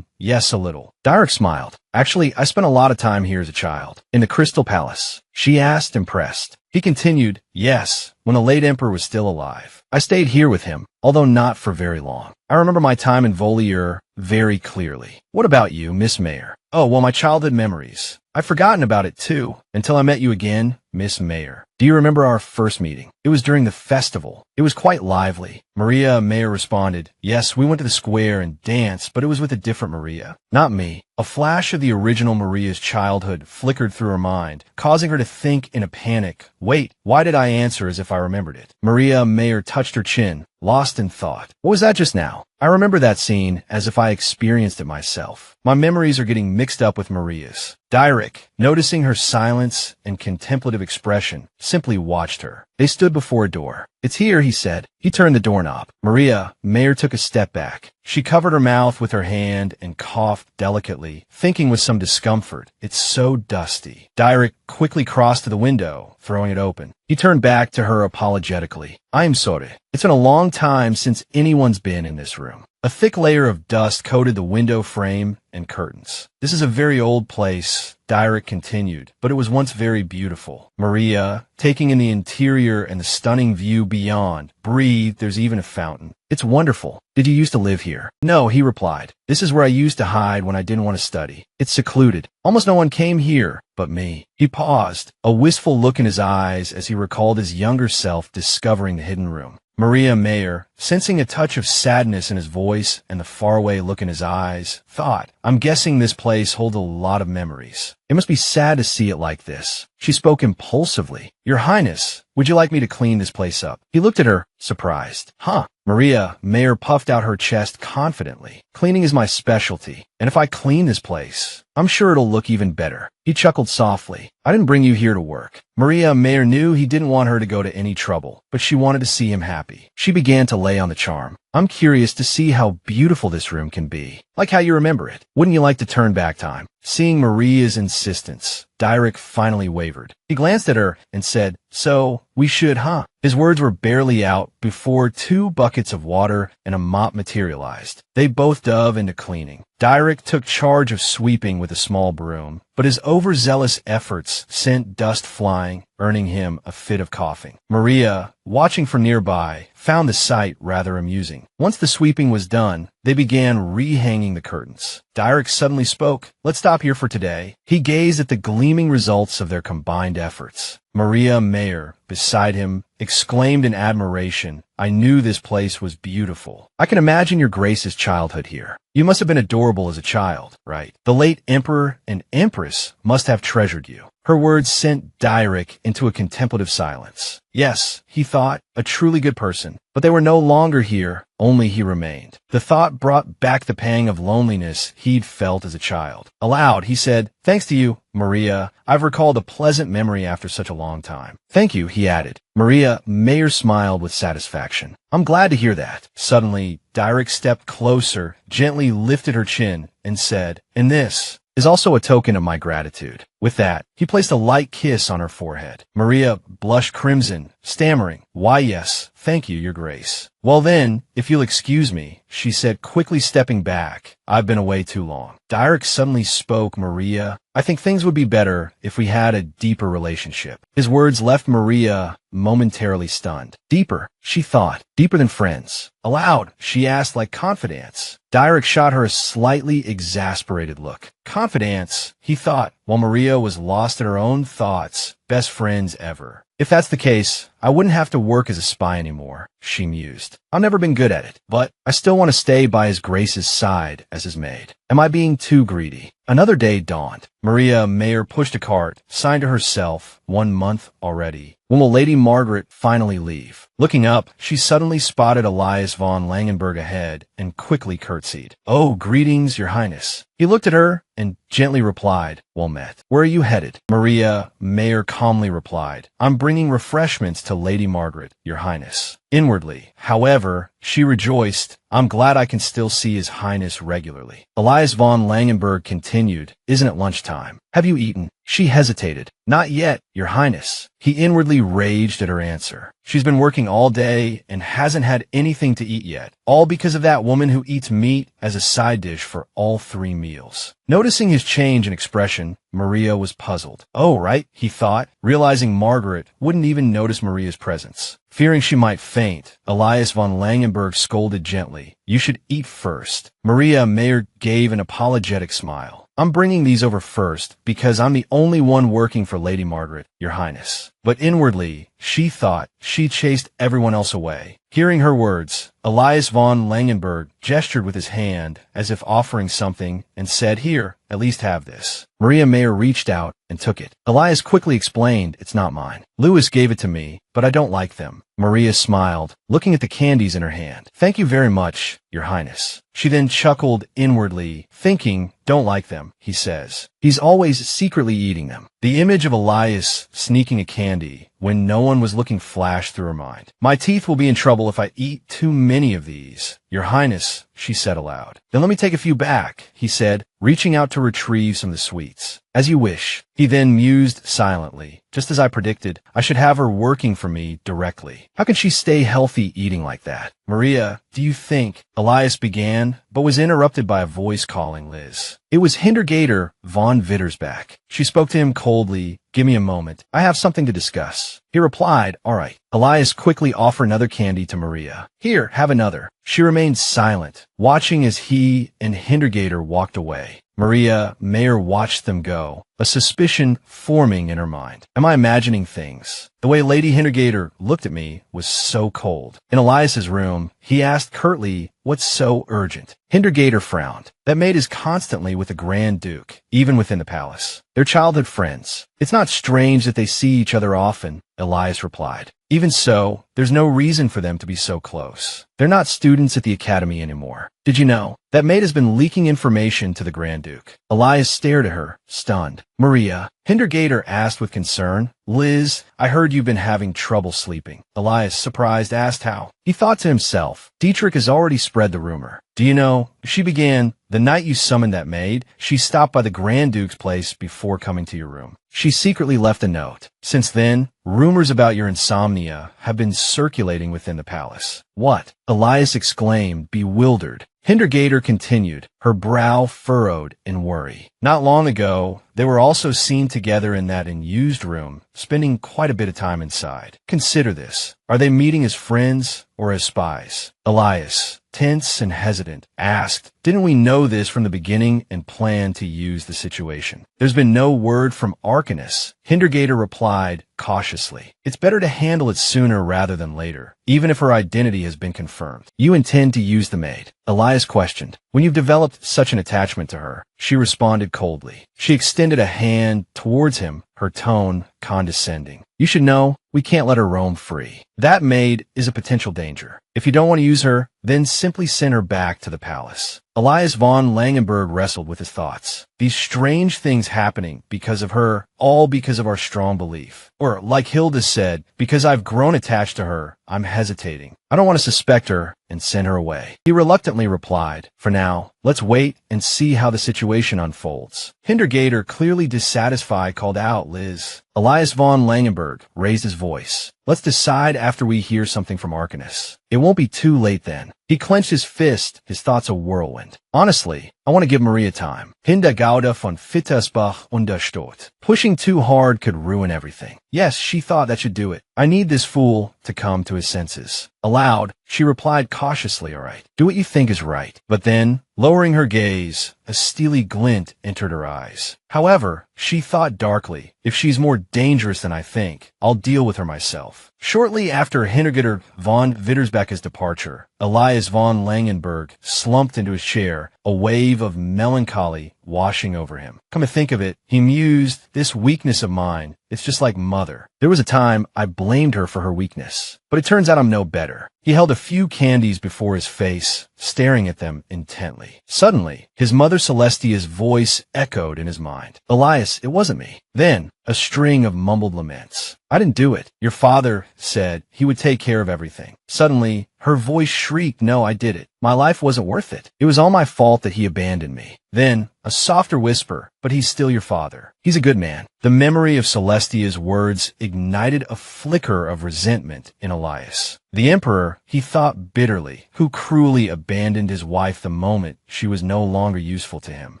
yes, a little. Dyrek smiled. Actually, I spent a lot of time here as a child. In the Crystal Palace. She asked, impressed. He continued, yes, when the late emperor was still alive. I stayed here with him, although not for very long. I remember my time in Voliere very clearly. What about you, Miss Mayer? Oh, well, my childhood memories. I've forgotten about it, too, until I met you again, Miss Mayer. Do you remember our first meeting? It was during the festival. It was quite lively. Maria Mayer responded, yes, we went to the square and danced, but it was with a different Maria. Not me. A flash of the original Maria's childhood flickered through her mind, causing her to think in a panic. Wait, why did I answer as if I remembered it? Maria Mayer touched her chin, lost in thought. What was that just now? I remember that scene as if I experienced it myself. My memories are getting mixed up with Maria's. Dyrek, noticing her silence and contemplative expression, simply watched her. They stood before a door. It's here, he said. He turned the doorknob. Maria Mayer took a step back. She covered her mouth with her hand and coughed delicately, thinking with some discomfort. It's so dusty. Dyrek quickly crossed to the window, throwing it open. He turned back to her apologetically. I'm sorry. It's been a long time since anyone's been in this room. A thick layer of dust coated the window frame and curtains. This is a very old place, Dyrek continued, but it was once very beautiful. Maria, taking in the interior and the stunning view beyond, breathed. There's even a fountain. It's wonderful. Did you used to live here? No, he replied. This is where I used to hide when I didn't want to study. It's secluded. Almost no one came here but me. He paused, a wistful look in his eyes as he recalled his younger self discovering the hidden room. Maria Mayer, sensing a touch of sadness in his voice and the faraway look in his eyes, thought, I'm guessing this place holds a lot of memories. It must be sad to see it like this. She spoke impulsively. Your Highness, would you like me to clean this place up? He looked at her, surprised. Huh. Maria Mayer puffed out her chest confidently. Cleaning is my specialty, and if I clean this place, I'm sure it'll look even better. He chuckled softly. I didn't bring you here to work. Maria Mayer knew he didn't want her to go to any trouble, but she wanted to see him happy. She began to lay on the charm. I'm curious to see how beautiful this room can be, like how you remember it. Wouldn't you like to turn back time? Seeing Maria's insistence, Dyrek finally wavered. He glanced at her and said, so, we should, huh? His words were barely out before 2 buckets of water and a mop materialized. They both dove into cleaning. Dyrek took charge of sweeping with a small broom, but his overzealous efforts sent dust flying, earning him a fit of coughing. Maria, watching from nearby, found the sight rather amusing. Once the sweeping was done, they began rehanging the curtains. Dyrek suddenly spoke. Let's stop here for today. He gazed at the gleaming results of their combined efforts. Maria Mayer, beside him, exclaimed in admiration, I knew this place was beautiful. I can imagine your Grace's childhood here. You must have been adorable as a child, right? The late Emperor and Empress must have treasured you. Her words sent Dyrek into a contemplative silence. Yes, he thought, a truly good person. But they were no longer here, only he remained. The thought brought back the pang of loneliness he'd felt as a child. Aloud, he said, "Thanks to you, Maria, I've recalled a pleasant memory after such a long time." "Thank you," he added. Maria Mayer smiled with satisfaction. "I'm glad to hear that." Suddenly, Dyrek stepped closer, gently lifted her chin, and said, "And this is also a token of my gratitude." With that, he placed a light kiss on her forehead. Maria blushed crimson, stammering, "Why, yes, thank you, Your Grace." "Well then, if you'll excuse me," she said, quickly stepping back. "I've been away too long." Dyrek suddenly spoke, "Maria, I think things would be better if we had a deeper relationship." His words left Maria momentarily stunned. Deeper, she thought. Deeper than friends. Aloud, she asked like confidants. Dyrek shot her a slightly exasperated look. Confidants, he thought, while Maria was lost in her own thoughts. Best friends ever. "If that's the case, I wouldn't have to work as a spy anymore," she mused. "I've never been good at it, but I still want to stay by His Grace's side as his maid. Am I being too greedy?" Another day dawned. Maria Mayer pushed a cart, signed to herself, 1 month already. When will Lady Margaret finally leave? Looking up, she suddenly spotted Elias von Langenberg ahead and quickly curtsied. "Oh, greetings, Your Highness." He looked at her and gently replied, "Well met. Where are you headed?" Maria Mayer calmly replied, "I'm bringing refreshments to Lady Margaret, Your Highness." Inwardly, however, she rejoiced, "I'm glad I can still see His Highness regularly." Elias von Langenberg continued, "Isn't it lunchtime? Have you eaten?" She hesitated. "Not yet, Your Highness." He inwardly raged at her answer. "She's been working all day and hasn't had anything to eat yet. All because of that woman who eats meat as a side dish for all 3 meals. Noticing his change in expression, Maria was puzzled. "Oh, right," he thought, realizing Margaret wouldn't even notice Maria's presence. Fearing she might faint, Elias von Langenberg scolded gently, "You should eat first." Maria Mayer gave an apologetic smile. "I'm bringing these over first because I'm the only one working for Lady Margaret, Your Highness." But inwardly, she thought she chased everyone else away. Hearing her words, Elias von Langenberg gestured with his hand as if offering something and said, "Here, at least have this." Maria Mayer reached out and took it. Elias quickly explained, "It's not mine. Louis gave it to me, but I don't like them." Maria smiled, looking at the candies in her hand. "Thank you very much, Your Highness." She then chuckled inwardly, thinking, "Don't like them, he says. He's always secretly eating them." The image of Elias sneaking a candy when no one was looking flashed through her mind. "My teeth will be in trouble if I eat too many of these, Your Highness," she said aloud. "Then let me take a few back," he said, reaching out to retrieve some of the sweets. "As you wish." He then mused silently. "Just as I predicted, I should have her working for me directly. How can she stay healthy eating like that?" "Maria, do you think—" Elias began, but was interrupted by a voice calling Liz. It was Hintergator von Wittersbach. She spoke to him coldly. "Give me a moment. I have something to discuss." He replied, "All right." Elias quickly offered another candy to Maria. "Here, have another." She remained silent, watching as he and Hintergator walked away. Maria Mayer watched them go, a suspicion forming in her mind. Am I imagining things? The way Lady Hintergator looked at me was so cold. In Elias's room, he asked curtly, "What's so urgent?" Hintergator frowned. "That maid is constantly with the Grand Duke, even within the palace. They're childhood friends. It's not strange that they see each other often," Elias replied. "Even so, there's no reason for them to be so close. They're not students at the academy anymore. Did you know? That maid has been leaking information to the Grand Duke." Elias stared at her, stunned. "Maria," Hintergator asked with concern. "Liz, I heard you've been having trouble sleeping." Elias, surprised, asked how. He thought to himself, Dietrich has already spread the rumor. "Do you know," she began, "the night you summoned that maid, she stopped by the Grand Duke's place before coming to your room. She secretly left a note. Since then, rumors about your insomnia have been circulating within the palace." "What?" Elias exclaimed, bewildered. Hintergator continued, her brow furrowed in worry. "Not long ago, they were also seen together in that unused room, spending quite a bit of time inside. Consider this. Are they meeting as friends or as spies?" Elias, tense and hesitant, asked, "Didn't we know this from the beginning and plan to use the situation?" "There's been no word from Arcanus," Hintergator replied cautiously. "It's better to handle it sooner rather than later, even if her identity has been confirmed." "You intend to use the maid?" Elias questioned. "When you've developed such an attachment to her," she responded coldly. She extended a hand towards him, her tone condescending. "You should know, we can't let her roam free." That maid is a potential danger. If you don't want to use her, then simply send her back to the palace. Elias von Langenberg wrestled with his thoughts. These strange things happening because of her, all because of our strong belief. Or, like Hilda said, because I've grown attached to her, I'm hesitating. I don't want to suspect her and send her away. He reluctantly replied, for now, let's wait and see how the situation unfolds. Hindergater, clearly dissatisfied, called out, Liz. Elias von Langenberg raised his voice. Let's decide after we hear something from Arcanus. It won't be too late then. He clenched his fist, his thoughts a whirlwind. Honestly, I want to give Maria time. Hindegauda von Fittersbach unterstützt. Pushing too hard could ruin everything. Yes, she thought that should do it. I need this fool to come to his senses. Aloud, she replied cautiously, all right. Do what you think is right. But then, lowering her gaze, a steely glint entered her eyes. However, she thought darkly, if she's more dangerous than I think, I'll deal with her myself. Shortly after Hindergater von Wittersbach's departure, Elias von Langenberg slumped into his chair, a wave of melancholy washing over him. Come to think of it, he mused, this weakness of mine, it's just like Mother. There was a time I blamed her for her weakness, but it turns out I'm no better. He held a few candies before his face, staring at them intently. Suddenly, his mother Celestia's voice echoed in his mind. Elias, it wasn't me. Then, a string of mumbled laments. I didn't do it. Your father said he would take care of everything. Suddenly, her voice shrieked, no, I did it. My life wasn't worth it. It was all my fault that he abandoned me. Then, a softer whisper, but he's still your father. He's a good man. The memory of Celestia's words ignited a flicker of resentment in Elias. The Emperor, he thought bitterly, who cruelly abandoned his wife the moment she was no longer useful to him.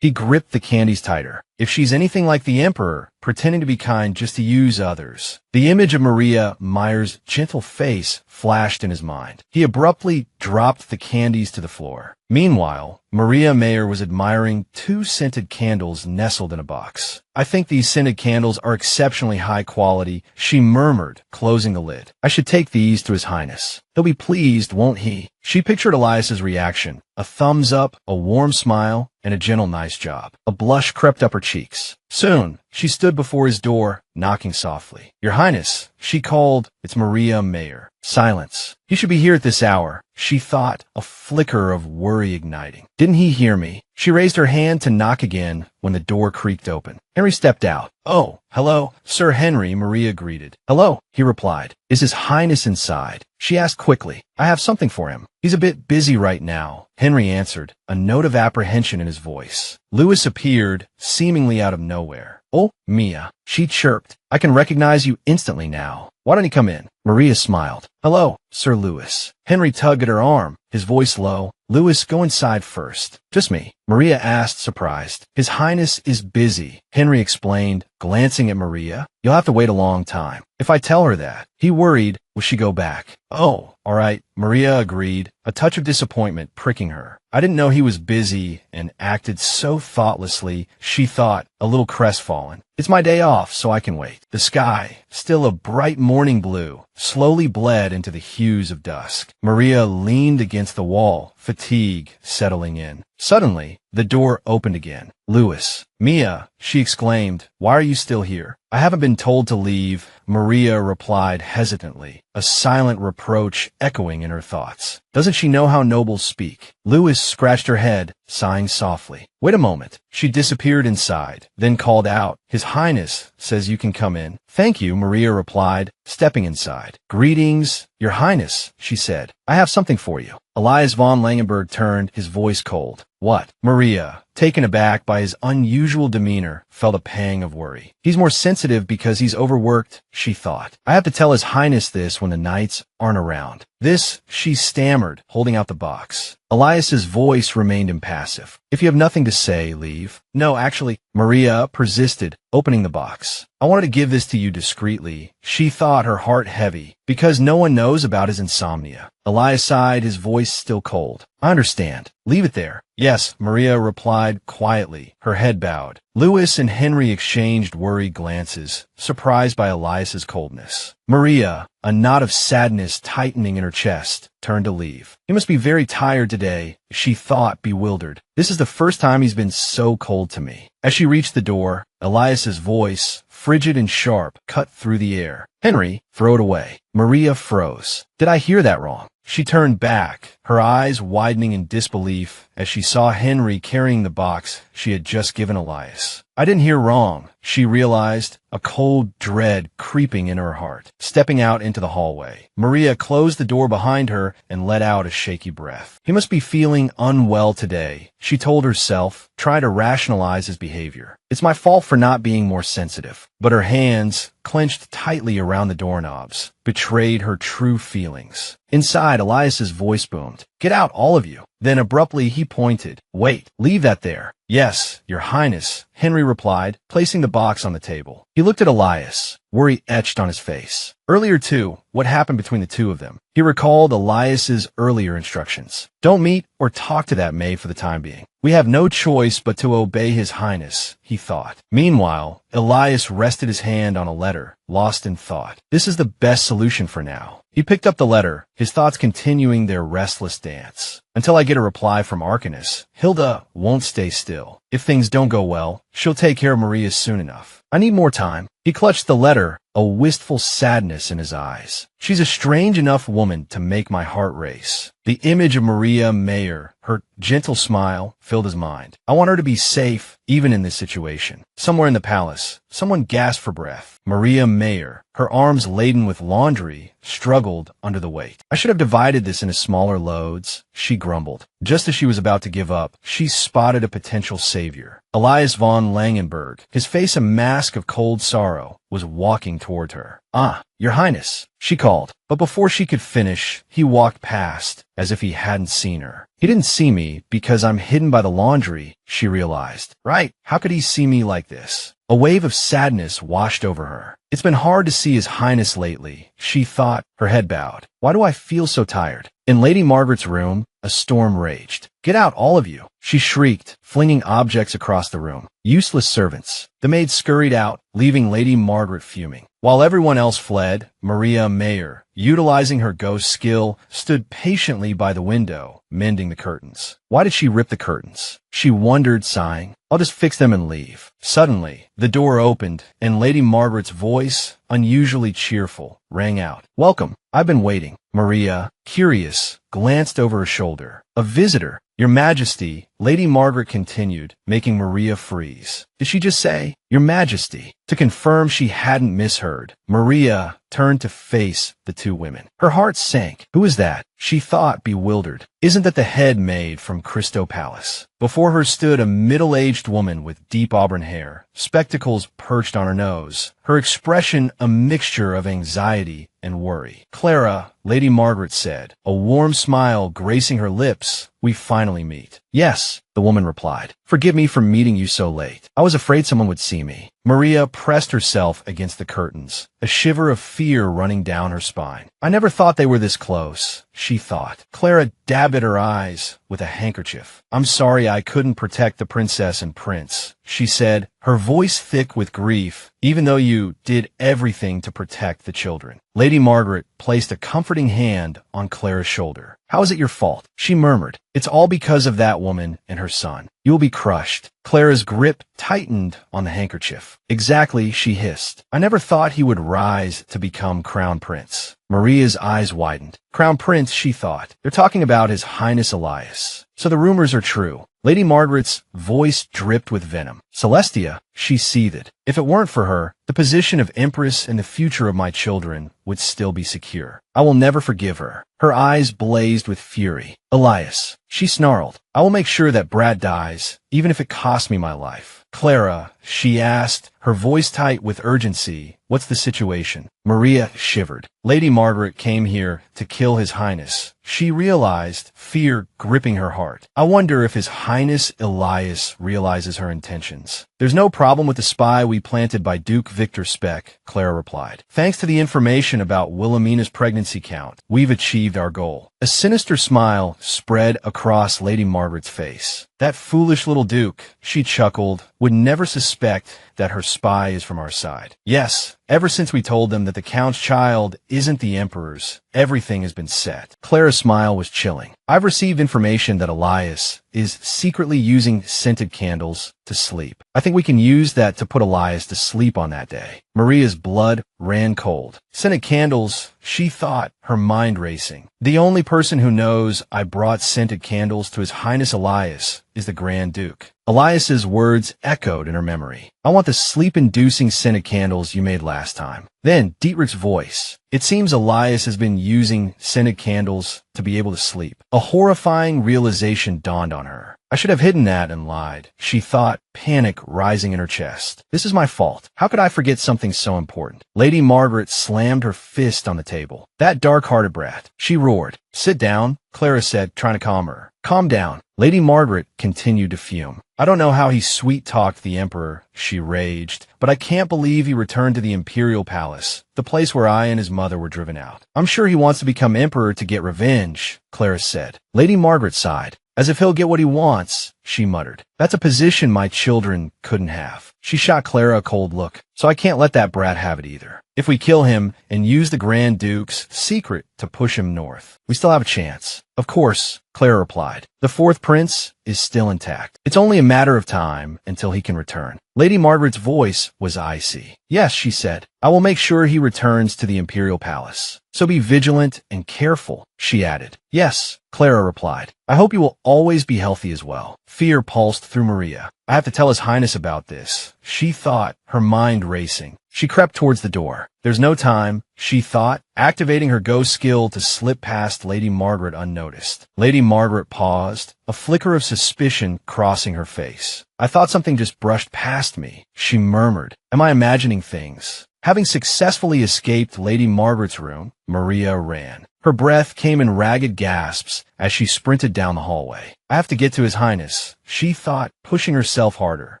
He gripped the candies tighter. If she's anything like the Emperor, pretending to be kind just to use others. The image of Maria Meyer's gentle face flashed in his mind. He abruptly dropped the candies to the floor. Meanwhile, Maria Meyer was admiring two scented candles nestled in a box. I think these scented candles are exceptionally high quality, she murmured, closing the lid. I should take these to His Highness. He'll be pleased, won't he? She pictured Elias's reaction. A thumbs up, a warm smile, and a gentle nice job. A blush crept up her cheeks. Soon, she stood before his door, knocking softly. Your Highness, she called. It's Maria Meyer. Silence. He should be here at this hour, she thought, a flicker of worry igniting. Didn't he hear me? She raised her hand to knock again when the door creaked open. Henry stepped out. Oh, hello, Sir Henry, Maria greeted. Hello, he replied. Is His Highness inside? She asked quickly. I have something for him. He's a bit busy right now, Henry answered, a note of apprehension in his voice. Louis appeared, seemingly out of nowhere. Oh, Mia, she chirped. I can recognize you instantly now. Why don't you come in? Maria smiled. Hello, Sir Louis. Henry tugged at her arm, his voice low. Louis, go inside first. Just me, Maria asked, surprised. His Highness is busy, Henry explained, glancing at Maria. You'll have to wait a long time. If I tell her that. He worried, will she go back? Oh, all right, Maria agreed, a touch of disappointment pricking her. I didn't know he was busy and acted so thoughtlessly, she thought, a little crestfallen. It's my day off, so I can wait. The sky, still a bright morning blue, slowly bled into the hues of dusk. Maria leaned against the wall, fatigue settling in. Suddenly, the door opened again. Louis. Mia, she exclaimed, why are you still here? I haven't been told to leave, Maria replied hesitantly, a silent reproach echoing in her thoughts. Doesn't she know how nobles speak? Louis scratched her head, sighing softly. Wait a moment. She disappeared inside, then called out, His Highness says you can come in. Thank you, Maria replied, stepping inside. Greetings, Your Highness, she said. I have something for you. Elias von Langenberg turned, his voice cold. What? Maria, taken aback by his unusual demeanor, felt a pang of worry. He's more sensitive because he's overworked, she thought. I have to tell His Highness this when the knights aren't around. This, she stammered, holding out the box. Elias's voice remained impassive. If you have nothing to say, leave. No, actually, Maria persisted, opening the box. I wanted to give this to you discreetly, she thought, her heart heavy, because no one knows about his insomnia. Elias sighed, his voice still cold. I understand. Leave it there. Yes, Maria replied quietly, her head bowed. Louis and Henry exchanged worried glances, surprised by Elias's coldness. Maria, a knot of sadness tightness tightening in her chest, turned to leave. He must be very tired today, she thought, bewildered. This is the first time he's been so cold to me. As she reached the door, Elias's voice, frigid and sharp, cut through the air. Henry, throw it away. Maria froze. Did I hear that wrong? She turned back, her eyes widening in disbelief as she saw Henry carrying the box she had just given Elias. I didn't hear wrong, she realized, a cold dread creeping in her heart. Stepping out into the hallway, Maria closed the door behind her and let out a shaky breath. He must be feeling unwell today, she told herself, trying to rationalize his behavior. It's my fault for not being more sensitive. But her hands, clenched tightly around the doorknobs, betrayed her true feelings. Inside, Elias's voice boomed. Get out, all of you. Then abruptly he pointed. Wait, leave that there. Yes, Your Highness, Henry replied, placing the box on the table. He looked at Elias, worry etched on his face. Earlier too, what happened between the two of them? He recalled Elias's earlier instructions. Don't meet or talk to that maid for the time being. We have no choice but to obey His Highness, he thought. Meanwhile, Elias rested his hand on a letter, lost in thought. This is the best solution for now. He picked up the letter, his thoughts continuing their restless dance. Until I get a reply from Arcanus, Hilda won't stay still. If things don't go well, she'll take care of Maria soon enough. I need more time. He clutched the letter, a wistful sadness in his eyes. She's a strange enough woman to make my heart race. The image of Maria Mayer, her gentle smile, filled his mind. I want her to be safe, even in this situation. Somewhere in the palace, someone gasped for breath. Maria Mayer, her arms laden with laundry, struggled under the weight. I should have divided this into smaller loads, she grumbled. Just as she was about to give up, she spotted a potential savior. Elias von Langenberg, his face a mask of cold sorrow, was walking toward her. Ah, Your Highness, she called. But before she could finish, he walked past, as if he hadn't seen her. He didn't see me because I'm hidden by the laundry, she realized. Right, how could he see me like this? A wave of sadness washed over her. It's been hard to see His Highness lately, she thought, her head bowed. Why do I feel so tired? In Lady Margaret's room, a storm raged. Get out, all of you, she shrieked, flinging objects across the room. Useless servants. The maid scurried out, leaving Lady Margaret fuming. While everyone else fled, Maria Mayer, utilizing her ghost skill, stood patiently by the window, mending the curtains. Why did she rip the curtains? She wondered, sighing. I'll just fix them and leave. Suddenly, the door opened, and Lady Margaret's voice, unusually cheerful, rang out. Welcome. I've been waiting. Maria, curious, glanced over her shoulder. A visitor. Your Majesty, Lady Margaret continued, making Maria freeze. Did she just say, Your Majesty? To confirm she hadn't misheard, Maria turned to face the two women. Her heart sank. Who is that? She thought, bewildered. Isn't that the head maid from Crystal Palace? Before her stood a middle-aged woman with deep auburn hair, spectacles perched on her nose, her expression a mixture of anxiety and worry. Clara, Lady Margaret said, a warm smile gracing her lips. We finally meet. Yes, the woman replied. Forgive me for meeting you so late. I was afraid someone would see me. Maria pressed herself against the curtains, a shiver of fear running down her spine. I never thought they were this close, she thought. Clara dabbed at her eyes with a handkerchief. I'm sorry I couldn't protect the princess and prince, she said, her voice thick with grief, even though you did everything to protect the children. Lady Margaret placed a comforting hand on Clara's shoulder. How is it your fault? She murmured. It's all because of that woman and her son. You will be crushed. Clara's grip tightened on the handkerchief. Exactly, she hissed. I never thought he would rise to become crown prince. Maria's eyes widened. Crown prince, she thought. They're talking about His Highness Elias. So the rumors are true. Lady Margaret's voice dripped with venom. Celestia, she seethed. If it weren't for her, the position of Empress and the future of my children would still be secure. I will never forgive her. Her eyes blazed with fury. Elias, she snarled. I will make sure that brat dies, even if it costs me my life. Clara, she asked, her voice tight with urgency. What's the situation? Maria shivered. Lady Margaret came here to kill His Highness. She realized, fear gripping her heart. I wonder if His Highness Elias realizes her intentions. There's no problem with the spy we planted by Duke Victor Speck, Clara replied. Thanks to the information about Wilhelmina's pregnancy count, we've achieved our goal. A sinister smile spread across Lady Margaret's face. That foolish little duke, she chuckled, would never suspect that her spy is from our side. Yes, ever since we told them that the Count's child isn't the Emperor's, everything has been set. Clara's smile was chilling. I've received information that Elias is secretly using scented candles to sleep. I think we can use that to put Elias to sleep on that day. Maria's blood ran cold. Scented candles, she thought, her mind racing. The only person who knows I brought scented candles to His Highness Elias is the Grand Duke. Elias's words echoed in her memory. I want the sleep-inducing scented candles you made last time. Then Dietrich's voice. It seems Elias has been using scented candles to be able to sleep. A horrifying realization dawned on her. I should have hidden that and lied, she thought, panic rising in her chest. This is my fault. How could I forget something so important? Lady Margaret slammed her fist on the table. That dark-hearted brat, she roared. Sit down, Clara said, trying to calm her. Calm down. Lady Margaret continued to fume. I don't know how he sweet-talked the Emperor, she raged, but I can't believe he returned to the Imperial Palace, the place where I and his mother were driven out. I'm sure he wants to become Emperor to get revenge, Clara said. Lady Margaret sighed. As if he'll get what he wants, she muttered. That's a position my children couldn't have. She shot Clara a cold look. So I can't let that brat have it either. If we kill him and use the Grand Duke's secret to push him north, we still have a chance. Of course, Clara replied. The fourth prince is still intact. It's only a matter of time until he can return. Lady Margaret's voice was icy. Yes, she said. I will make sure he returns to the Imperial Palace. So be vigilant and careful, she added. Yes, Clara replied. I hope you will always be healthy as well. Fear pulsed through Maria. I have to tell His Highness about this, she thought, her mind racing. She crept towards the door. There's no time, she thought, activating her ghost skill to slip past Lady Margaret unnoticed. Lady Margaret paused, a flicker of suspicion crossing her face. I thought something just brushed past me, she murmured. Am I imagining things? Having successfully escaped Lady Margaret's room, Maria ran. Her breath came in ragged gasps as she sprinted down the hallway. I have to get to His Highness, she thought, pushing herself harder.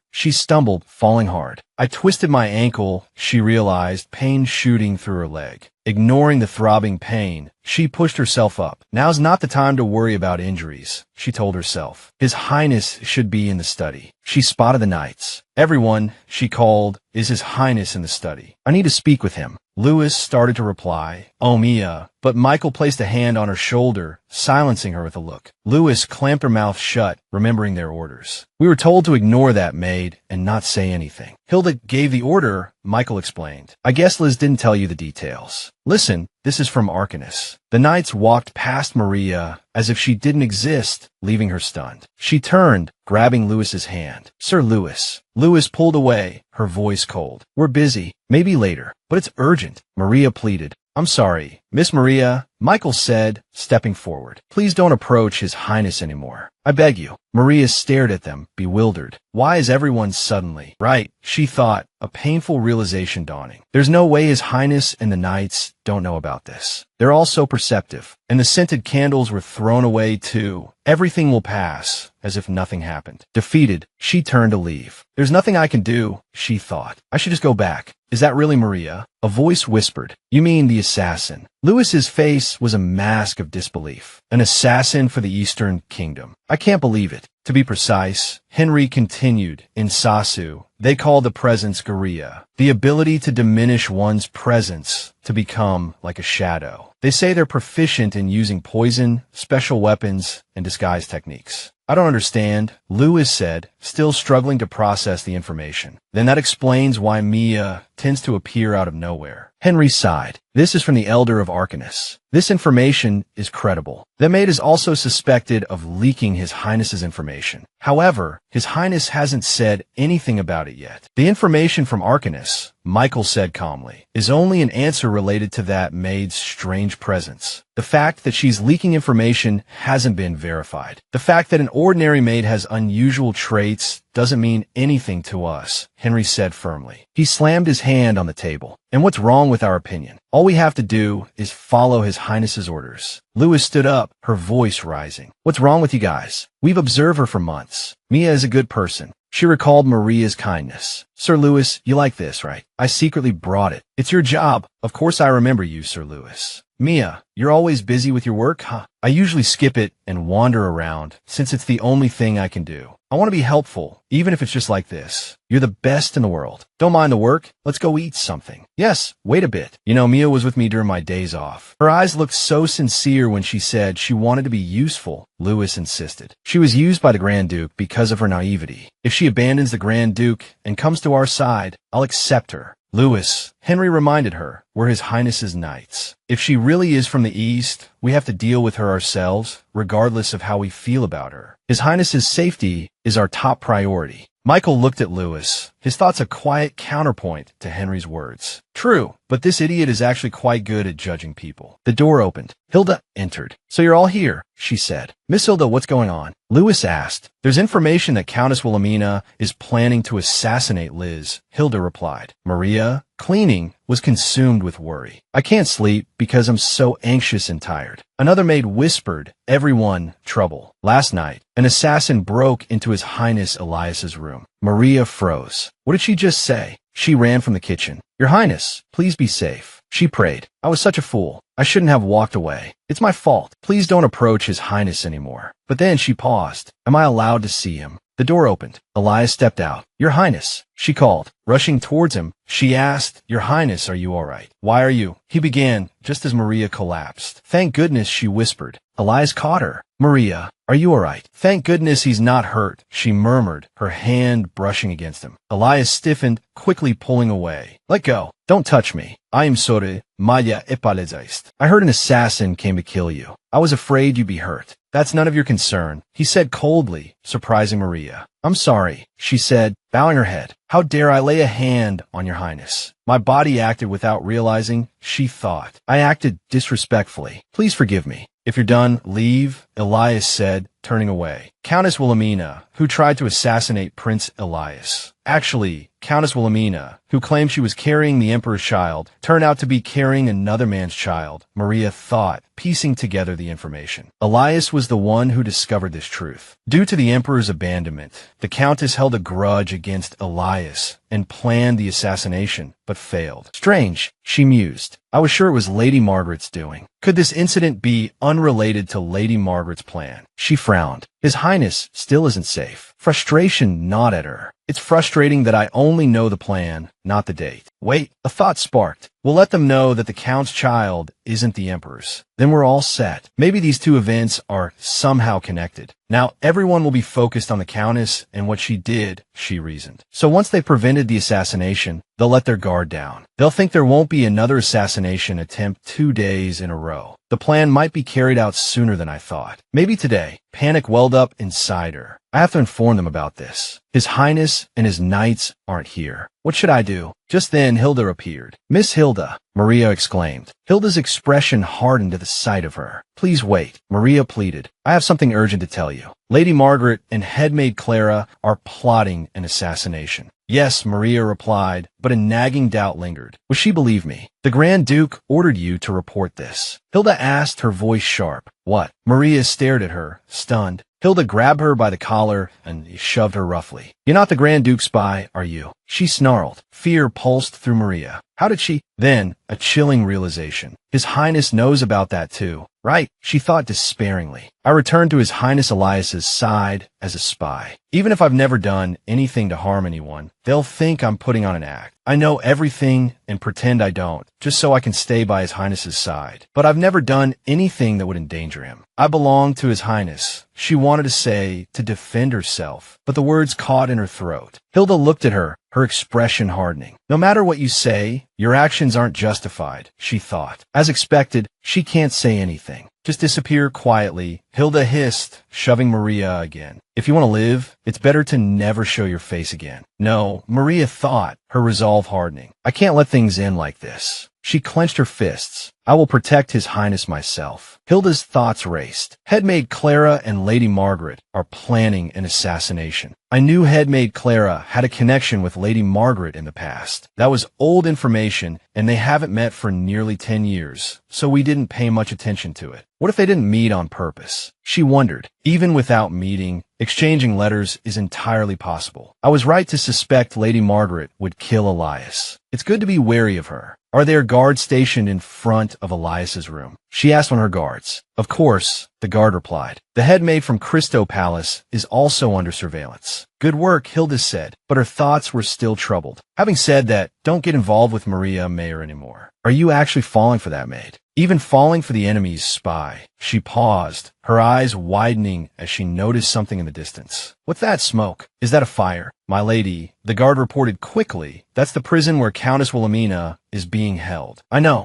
She stumbled, falling hard. I twisted my ankle, she realized, pain shooting through her leg. Ignoring the throbbing pain, she pushed herself up. Now's not the time to worry about injuries, she told herself. His Highness should be in the study. She spotted the knights. Everyone, she called, is His Highness in the study. I need to speak with him. Louis started to reply, "Oh, Mia," but Michael placed a hand on her shoulder, silencing her with a look. Louis clamped her mouth shut, remembering their orders. "We were told to ignore that, Maid, and not say anything." "Hilda gave the order," Michael explained. "I guess Liz didn't tell you the details." "Listen, this is from Arcanus." The knights walked past Maria as if she didn't exist, leaving her stunned. She turned, grabbing Louis's hand. "Sir Louis." Louis pulled away, her voice cold. "We're busy. Maybe later. But it's urgent," Maria pleaded. "I'm sorry, Miss Maria," Michael said, stepping forward. "Please don't approach His Highness anymore. I beg you." Maria stared at them, bewildered. Why is everyone suddenly? Right, she thought, a painful realization dawning. There's no way His Highness and the knights don't know about this. They're all so perceptive. And the scented candles were thrown away too. Everything will pass, as if nothing happened. Defeated, she turned to leave. "There's nothing I can do," she thought. "I should just go back." "Is that really Maria?" A voice whispered. "You mean the assassin?" Louis's face was a mask of disbelief. "An assassin for the Eastern Kingdom. I can't believe it." To be precise, Henry continued, in Sasu, they call the presence Guria, the ability to diminish one's presence, to become like a shadow. They say they're proficient in using poison, special weapons, and disguise techniques. "I don't understand," Louis said, still struggling to process the information. "Then that explains why Mia tends to appear out of nowhere." Henry sighed. "This is from the Elder of Arcanus. This information is credible. The Maid is also suspected of leaking His Highness's information. However, His Highness hasn't said anything about it yet. The information from Arcanus," Michael said calmly, "is only an answer related to that Maid's strange presence. The fact that she's leaking information hasn't been verified. The fact that an ordinary maid has unusual traits doesn't mean anything to us," Henry said firmly. He slammed his hand on the table. "And what's wrong with our opinion? All we have to do is follow His Highness's orders." Louis stood up, her voice rising. "What's wrong with you guys? We've observed her for months. Mia is a good person." She recalled Maria's kindness. "Sir Louis, you like this, right? I secretly brought it. It's your job." "Of course I remember you, Sir Louis." Mia, you're always busy with your work, huh? I usually skip it and wander around, since it's the only thing I can do. I want to be helpful, even if it's just like this. You're the best in the world. Don't mind the work. Let's go eat something. Yes, wait a bit. You know, Mia was with me during my days off. Her eyes looked so sincere when she said she wanted to be useful, Louis insisted. She was used by the Grand Duke because of her naivety. If she abandons the Grand Duke and comes to our side, I'll accept her. Louis, Henry reminded her, we're His Highness's knights. If she really is from the East, we have to deal with her ourselves, regardless of how we feel about her. His Highness's safety is our top priority. Michael looked at Louis, his thoughts a quiet counterpoint to Henry's words. True, but this idiot is actually quite good at judging people. The door opened. Hilda entered. So you're all here, she said. Miss Hilda, what's going on? Louis asked. There's information that Countess Wilhelmina is planning to assassinate Liz, Hilda replied. Maria, cleaning, was consumed with worry. I can't sleep because I'm so anxious and tired. Another maid whispered, everyone, trouble. Last night, an assassin broke into His Highness Elias's room. Maria froze. What did she just say? She ran from the kitchen. Your Highness, please be safe. She prayed. I was such a fool. I shouldn't have walked away. It's my fault. Please don't approach His Highness anymore. But then she paused. Am I allowed to see him? The door opened. Elias stepped out. Your Highness, she called. Rushing towards him, she asked, Your Highness, are you all right? Why are you? He began, just as Maria collapsed. Thank goodness, she whispered. Elias caught her. Maria, are you all right? Thank goodness he's not hurt, she murmured, her hand brushing against him. Elias stiffened, quickly pulling away. Let go. Don't touch me. I am sorry. Maya epalezist. I heard an assassin came to kill you. I was afraid you'd be hurt. That's none of your concern, he said coldly, surprising Maria. I'm sorry, she said, bowing her head. How dare I lay a hand on your Highness? My body acted without realizing, she thought. I acted disrespectfully. Please forgive me. If you're done, leave, Elias said, turning away. Countess Wilhelmina, who tried to assassinate Prince Elias. Actually, Countess Wilhelmina, who claimed she was carrying the Emperor's child, turned out to be carrying another man's child, Maria thought, piecing together the information. Elias was the one who discovered this truth. Due to the Emperor's abandonment, the Countess held a grudge against Elias and planned the assassination, but failed. Strange, she mused. I was sure it was Lady Margaret's doing. Could this incident be unrelated to Lady Margaret's plan? She frowned. His Highness still isn't safe. Frustration gnawed at her. It's frustrating that I only know the plan, not the date. Wait, a thought sparked. We'll let them know that the Count's child isn't the Emperor's. Then we're all set. Maybe these two events are somehow connected. Now everyone will be focused on the Countess and what she did, she reasoned. So once they prevented the assassination, they'll let their guard down. They'll think there won't be another assassination attempt 2 days in a row. The plan might be carried out sooner than I thought. Maybe today. Panic welled up inside her. I have to inform them about this. His Highness and his knights aren't here. What should I do? Just then, Hilda appeared. Miss Hilda, Maria exclaimed. Hilda's expression hardened at the sight of her. Please wait, Maria pleaded. I have something urgent to tell you. Lady Margaret and headmaid Clara are plotting an assassination. Yes, Maria replied, but a nagging doubt lingered. Will she believe me? The Grand Duke ordered you to report this. Hilda asked, her voice sharp. What? Maria stared at her, stunned. Hilda grabbed her by the collar and shoved her roughly. You're not the Grand Duke's spy, are you? She snarled. Fear pulsed through Maria. How did she? Then, a chilling realization. His Highness knows about that too. Right, she thought despairingly. I returned to His Highness Elias's side as a spy. Even if I've never done anything to harm anyone, they'll think I'm putting on an act. I know everything and pretend I don't, just so I can stay by His Highness's side. But I've never done anything that would endanger him. I belong to His Highness. She wanted to say, to defend herself, but the words caught in her throat. Hilda looked at her, her expression hardening. No matter what you say, your actions aren't justified, she thought. As expected, she can't say anything. Just disappear quietly, Hilda hissed, shoving Maria again. If you want to live, it's better to never show your face again. No, Maria thought, her resolve hardening. I can't let things end like this. She clenched her fists. I will protect His Highness myself. Hilda's thoughts raced. Headmaid Clara and Lady Margaret are planning an assassination. I knew Headmaid Clara had a connection with Lady Margaret in the past. That was old information, and they haven't met for nearly 10 years, so we didn't pay much attention to it. What if they didn't meet on purpose? She wondered. Even without meeting, exchanging letters is entirely possible. I was right to suspect Lady Margaret would kill Elias. It's good to be wary of her. "Are there guards stationed in front of Elias's room?" She asked one of her guards. "Of course," the guard replied. "The head maid from Cristo Palace is also under surveillance." "Good work," Hilda said, but her thoughts were still troubled. Having said that, don't get involved with Maria Mayer anymore. Are you actually falling for that maid? Even falling for the enemy's spy? She paused, her eyes widening as she noticed something in the distance. "What's that smoke? Is that a fire?" "My lady," the guard reported quickly, "that's the prison where Countess Wilhelmina is being held." "I know.